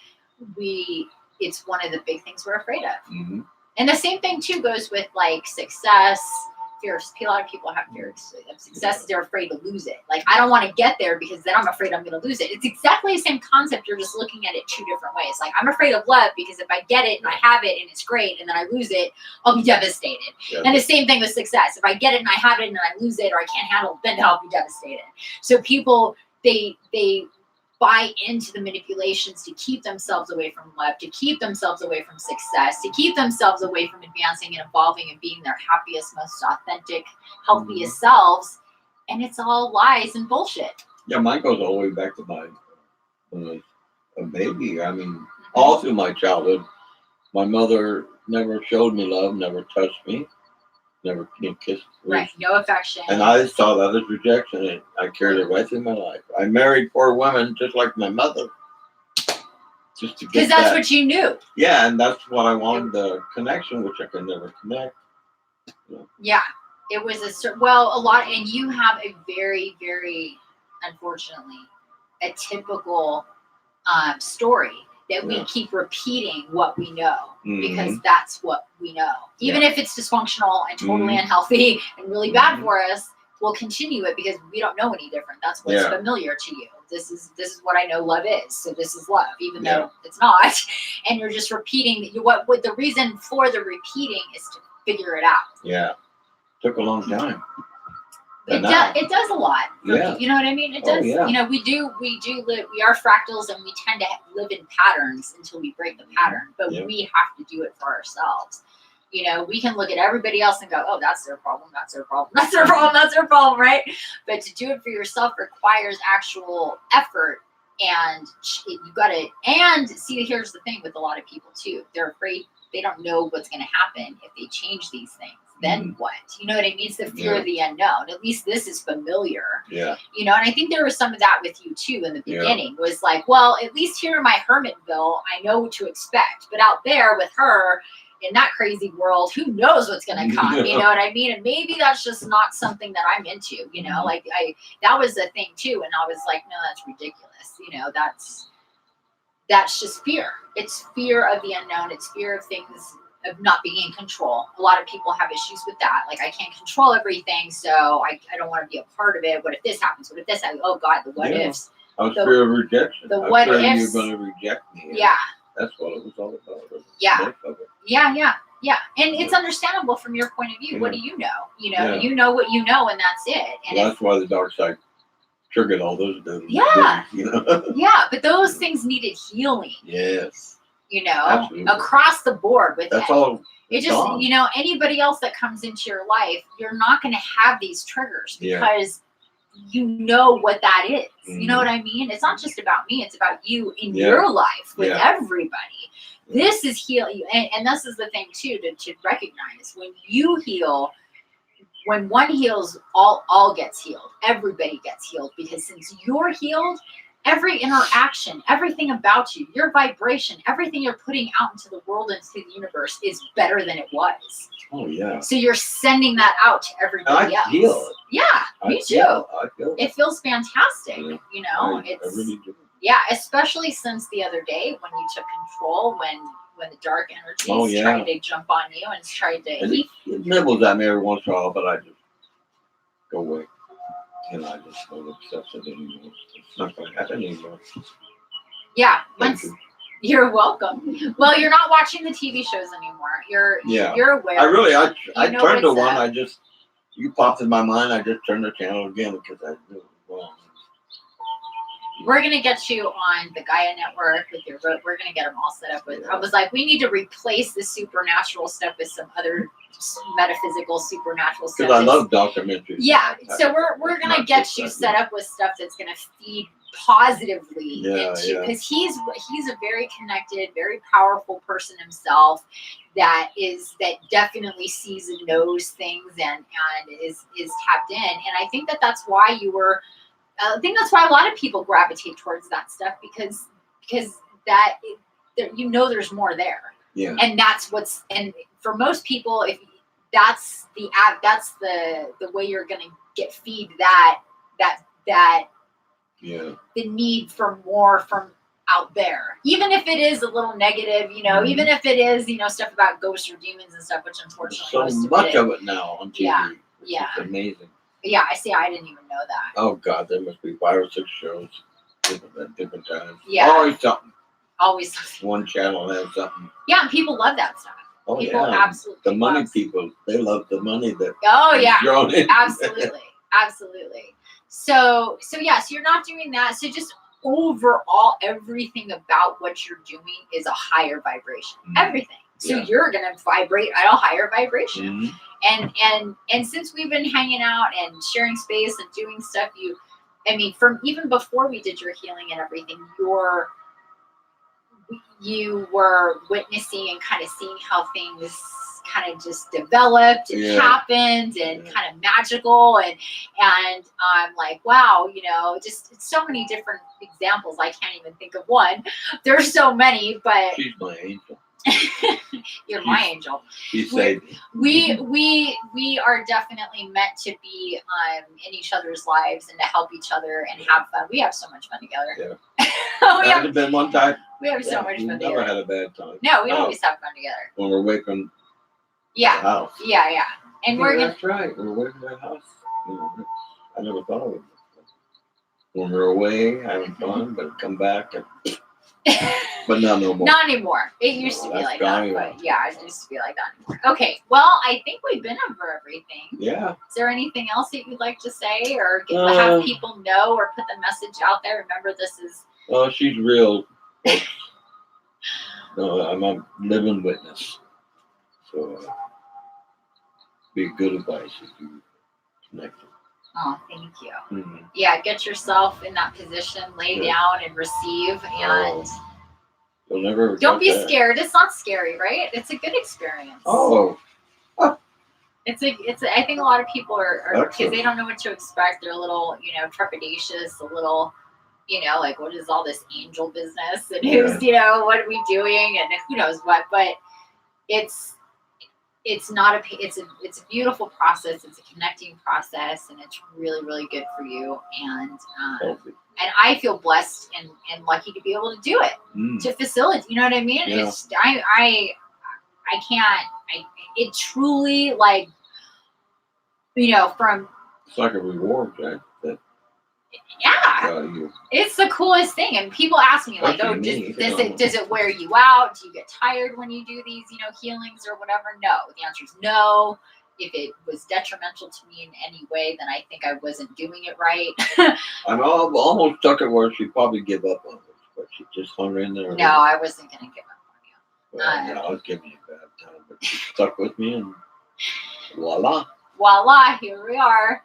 it's one of the big things we're afraid of. Mm-hmm. And the same thing too goes with like success. A lot of people have fear of success. They're afraid to lose it. Like, I don't want to get there because then I'm afraid I'm going to lose it. It's exactly the same concept. You're just looking at it 2 different ways. Like, I'm afraid of love because if I get it and I have it and it's great and then I lose it, I'll be devastated. Yeah. And the same thing with success. If I get it and I have it and then I lose it or I can't handle it, then I'll be devastated. So people, they buy into the manipulations to keep themselves away from love, to keep themselves away from success, to keep themselves away from advancing and evolving and being their happiest, most authentic, healthiest selves. And it's all lies and bullshit. Yeah, mine goes all the way back to when I was a baby. I mean, all through my childhood, my mother never showed me love, never touched me, never kissed. Right, no affection. And I saw that as rejection, and I carried it right through my life. I married 4 women just like my mother, just to get because that's what you knew. Yeah, and that's what I wanted, the connection, which I could never connect. Yeah, it was a lot, and you have a very, very, unfortunately, a typical story that we keep repeating what we know because that's what we know. Even if it's dysfunctional and totally unhealthy and really bad for us, we'll continue it because we don't know any different. That's what's familiar to you. This is what I know love is. So this is love, even though it's not. And you're just repeating what the reason for the repeating is to figure it out. Yeah. Took a long time. It does a lot. You know what I mean? It does. We are fractals and we tend to live in patterns until we break the pattern, but we have to do it for ourselves. We can look at everybody else and go, oh, that's their problem. That's their problem. That's their problem. That's their problem. Right. But to do it for yourself requires actual effort. And here's the thing with a lot of people too. They're afraid. They don't know what's going to happen if they change these things. Then what? You know what I mean? It's the fear of the unknown. At least this is familiar. Yeah. And I think there was some of that with you too in the beginning. Was like, well, at least here in my Hermitville, I know what to expect. But out there with her in that crazy world, who knows what's going to come? You know what I mean? And maybe that's just not something that I'm into. Like that was the thing too. And I was like, no, that's ridiculous. That's just fear. It's fear of the unknown. It's fear of things. Of not being in control. A lot of people have issues with that. Like, I can't control everything, so I don't want to be a part of it. What if this happens? What if this happens? Oh God, the what ifs. I was fear of rejection. The what ifs. You're going to reject me. Yeah. That's what it was all about. Yeah. And it's understandable from your point of view. What do you know? You know what you know, and that's it. And that's why the dark side triggered all those things. Yeah. Yeah, but those things needed healing. Yes. Absolutely. Across the board with that's all. It just, anybody else that comes into your life, you're not going to have these triggers because you know what that is. You know what I mean? It's not just about me. It's about you in your life with everybody. This is healing. And this is the thing too, to recognize when you heal, when one heals, all gets healed. Everybody gets healed because since you're healed, every interaction, everything about you, your vibration, everything you're putting out into the world, into the universe is better than it was. Oh yeah. So you're sending that out to everybody else. I feel it. Yeah, me too. I feel it feels fantastic. Yeah. You know, I really do. Yeah, especially since the other day when you took control, when the dark energies tried to jump on you and tried to it nibbles at me every once in a while, but I just go away. And I just don't accept it anymore. It's not going to happen anymore. Yeah, you're welcome. Well, you're not watching the TV shows anymore. You're aware. I turned to one. You popped in my mind. I just turned the channel again because I knew it was wrong. We're gonna get you on the Gaia Network with your vote. We're gonna get them all set up with. I was like, we need to replace the supernatural stuff with some other metaphysical supernatural stuff. Because I love documentaries. Yeah, so we're gonna get you set up with stuff that's gonna feed positively into, because he's a very connected, very powerful person himself that definitely sees and knows things and is tapped in. And I think that's why you were. I think that's why a lot of people gravitate towards that stuff because there's more there. Yeah. And that's and for most people, if that's the way you're gonna feed that the need for more from out there, even if it is a little negative, even if it is stuff about ghosts or demons and stuff, which unfortunately so much of it now on TV. Yeah. It's amazing. Yeah, I see. I didn't even know that. Oh God, there must be 5 or 6 shows at different times. Yeah, always something. Always one channel has something. Yeah, and people love that stuff. Oh people yeah, absolutely. The money people, they love the money that. Oh yeah, absolutely, absolutely. So you're not doing that. So just overall, everything about what you're doing is a higher vibration. Everything. So you're gonna vibrate at a higher vibration. And since we've been hanging out and sharing space and doing stuff, from even before we did your healing and everything, you were witnessing and kind of seeing how things kind of just developed and happened and kind of magical and I'm like, wow, just so many different examples. I can't even think of one. There's so many, but she's my angel. You're my angel. She saved me. We are definitely meant to be in each other's lives and to help each other and have fun. We have so much fun together. Yeah. Hasn't been one time. We have so much fun together. Never had a bad time. No, we always have fun together. When we're away from the house. Yeah. And that's right. We're away from the house. I never thought of it. When we're away having fun, but come back and but not no more. Not anymore. It used to be like that, but it used to be like that anymore. Okay, well, I think we've been over everything. Yeah. Is there anything else that you'd like to say or have people know or put the message out there? Remember, this is... Oh, she's real. No, I'm a living witness. So, be good advice if you connect. Oh, thank you. Yeah, get yourself in that position, lay down and receive, and you'll never don't be scared. It's not scary, right? It's a good experience. It's I think a lot of people are because they don't know what to expect. They're a little, trepidatious, a little, like, what is all this angel business and who's, what are we doing and who knows what, but it's not it's a beautiful process. It's a connecting process, and it's really, really good for you. And I feel blessed and lucky to be able to do it, to facilitate. You know what I mean? Yeah. It's I can't. It truly, like, from. It's like a reward, right? It's the coolest thing, and people ask me like, "Oh, does it wear you out? Do you get tired when you do these, healings or whatever?" No. The answer is no. If it was detrimental to me in any way, then I think I wasn't doing it right. I'm almost stuck at where she'd probably give up on it, but she just hung in there. No, I wasn't going to give up on you. I was giving you a bad time, but she stuck with me, and voila. Voila, here we are.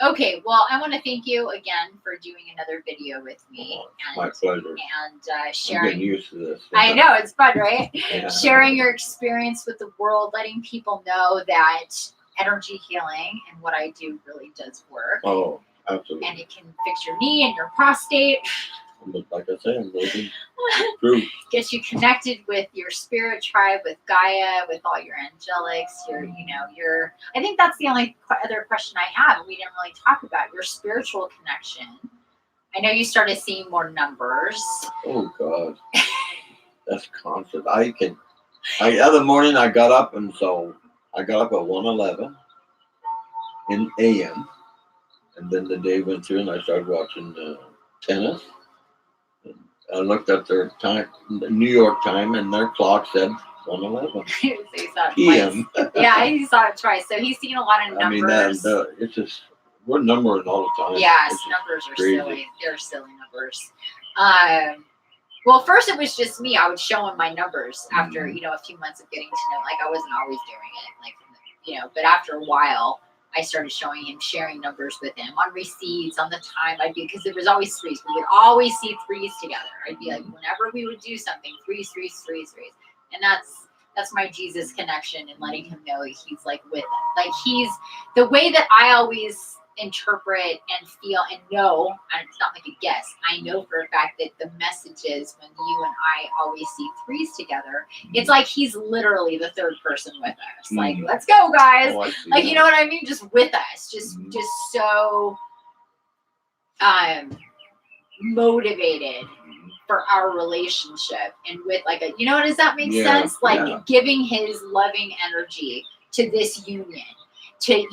Okay, well, I want to thank you again for doing another video with me. My pleasure. And sharing. I'm getting used to this. I know, it's fun, right? Yeah. Sharing your experience with the world, letting people know that energy healing and what I do really does work. Oh, Absolutely. And it can fix your knee and your prostate. Like I said, I'm living proof. Gets you connected with your spirit tribe, with Gaia, with all your angelics, I think that's the only other question I have. We didn't really talk about your spiritual connection. I know you started seeing more numbers. Oh God. That's constant. The other morning I got up at 1:11 in AM. And then the day went through and I started watching tennis. And I looked at their time, New York time, and their clock said 1:11 So you saw it PM. twice. Yeah, he saw it twice. So he's seen a lot of numbers. It's just, we're numbering all the time. Yes, numbers are crazy. silly. They're silly numbers. Well, first it was just me. I would show him my numbers after, a few months of getting to know, like I wasn't always doing it, but after a while, I started showing him, sharing numbers with him on receipts, on the time because there was always threes. We would always see threes together. I'd be like, whenever we would do something, threes. And that's my Jesus connection and letting him know he's like with him. Like he's the way that I always interpret and feel and know, and it's not like a guess, I know for a fact that the messages when you and I always see threes together, it's like he's literally the third person with us. Like, let's go, guys. Like, you know what I mean? Just with us. Just so motivated for our relationship and with does that make sense? Like giving his loving energy to this union. This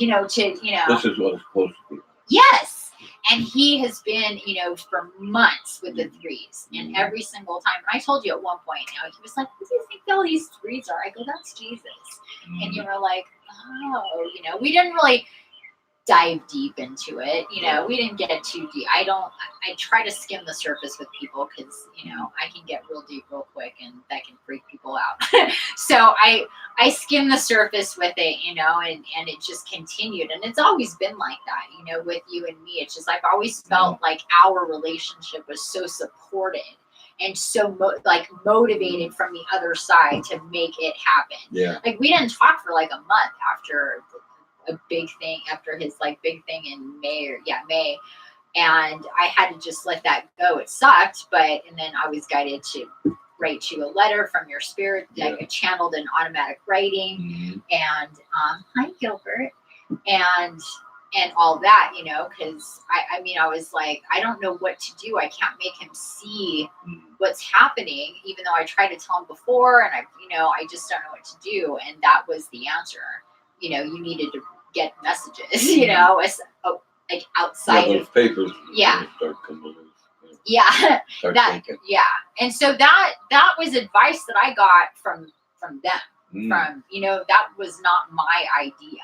is what it's supposed to be. Yes. And he has been, for months with the threes. And every single time, and I told you at one point, he was like, what do you think all these threes are? I go, that's Jesus. And you were like, oh, we didn't really dive deep into it. We didn't get too deep. I try to skim the surface with people because, I can get real deep real quick and that can freak people out. So I skim the surface with it, and it just continued. And it's always been like that, with you and me. It's just, I've always felt like our relationship was so supported and so motivated from the other side to make it happen. Yeah. Like we didn't talk for like a month after a big thing, after his big thing in May, and I had to just let that go. It sucked, and then I was guided to write you a letter from your spirit, like channeled in automatic writing, and hi Gilbert, and all that, because I was like, I don't know what to do. I can't make him see what's happening, even though I tried to tell him before, and I just don't know what to do. And that was the answer. You needed to get messages, like outside those of papers. Start coming in. And so that was advice that I got from them. That was not my idea.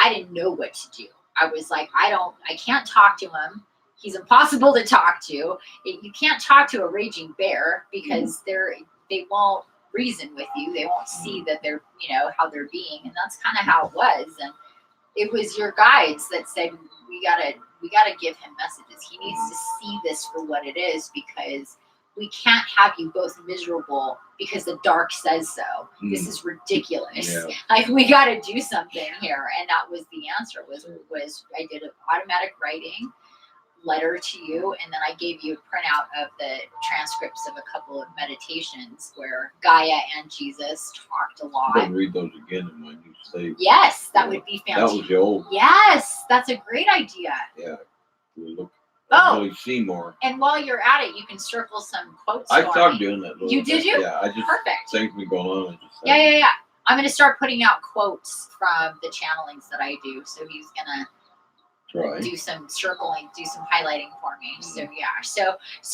I didn't know what to do. I was like, I can't talk to him. He's impossible to talk to. You can't talk to a raging bear because they won't reason with you. They won't see that they're, how they're being. And that's kind of how it was. And it was your guides that said, we gotta give him messages. He needs to see this for what it is, because we can't have you both miserable because the dark says so. This is ridiculous. Like, we got to do something here. And that was the answer was I did an automatic writing letter to you, and then I gave you a printout of the transcripts of a couple of meditations where Gaia and Jesus talked a lot. I'll read those again in my new state. Yes, that would be fantastic. That was the old. Yes, that's a great idea. Yeah. We look. Really see more. And while you're at it, you can circle some quotes. I started doing that. Did you? Yeah, I just perfect. Things been going on. Yeah. I'm going to start putting out quotes from the channelings that I do. So he's going to do some circling, do some highlighting for me. So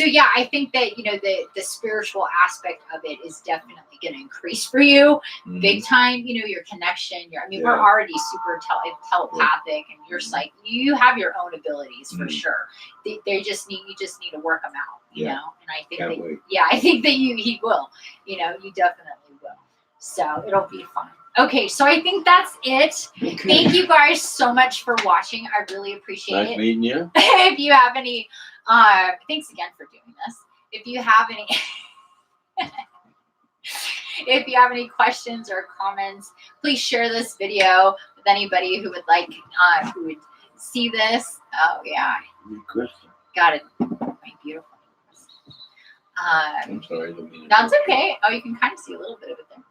yeah, I think that the spiritual aspect of it is definitely going to increase for you big time. Your connection. We're already super telepathic, and you're psychic. You have your own abilities for sure. You just need to work them out. And I think I think that he will. You definitely will. So it'll be fun. Okay, so I think that's it. Okay. Thank you guys so much for watching. I really appreciate it. Nice meeting you. If you have any, thanks again for doing this. If you have any questions or comments, please share this video with anybody who would like, who would see this. Oh yeah, Kristen. got it. My beautiful. I'm sorry, I didn't mean to That's interrupt. okay. Oh, you can kind of see a little bit of it there.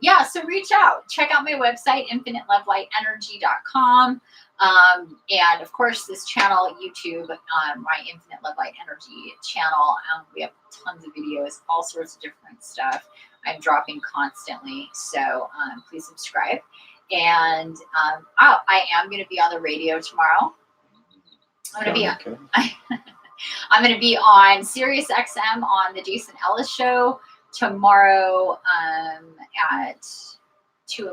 Yeah, so reach out. Check out my website, infinitelovelighthenergy.com. And of course, this channel, YouTube, my Infinite Love Light Energy channel. We have tons of videos, all sorts of different stuff. I'm dropping constantly. So please subscribe. And I am going to be on the radio tomorrow. I'm going to be on. Okay. I'm going to be on Sirius XM on the Jason Ellis Show tomorrow at 3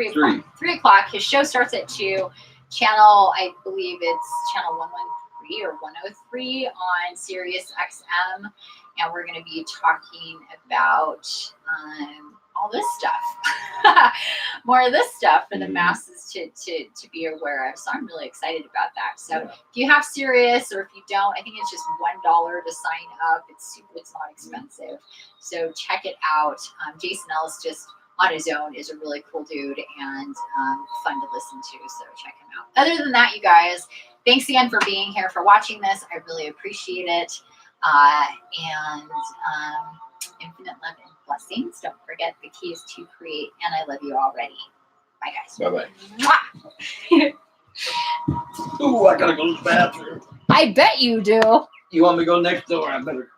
o'clock. 3 o'clock. His show starts at 2. Channel, I believe it's channel 113 or 103 on Sirius XM. And we're going to be talking about all this stuff. More of this stuff for the masses to be aware of. So I'm really excited about that. So if you have Sirius, or if you don't, I think it's just $1 to sign up. It's not expensive. So check it out. Jason Ellis just on his own is a really cool dude and fun to listen to. So check him out. Other than that, you guys, thanks again for being here, for watching this. I really appreciate it. Infinite love and blessings. Don't forget, the key is to create, and I love you already. Bye, guys. Bye-bye. Ooh, I gotta go to the bathroom. I bet you do. You want me to go next door? I better.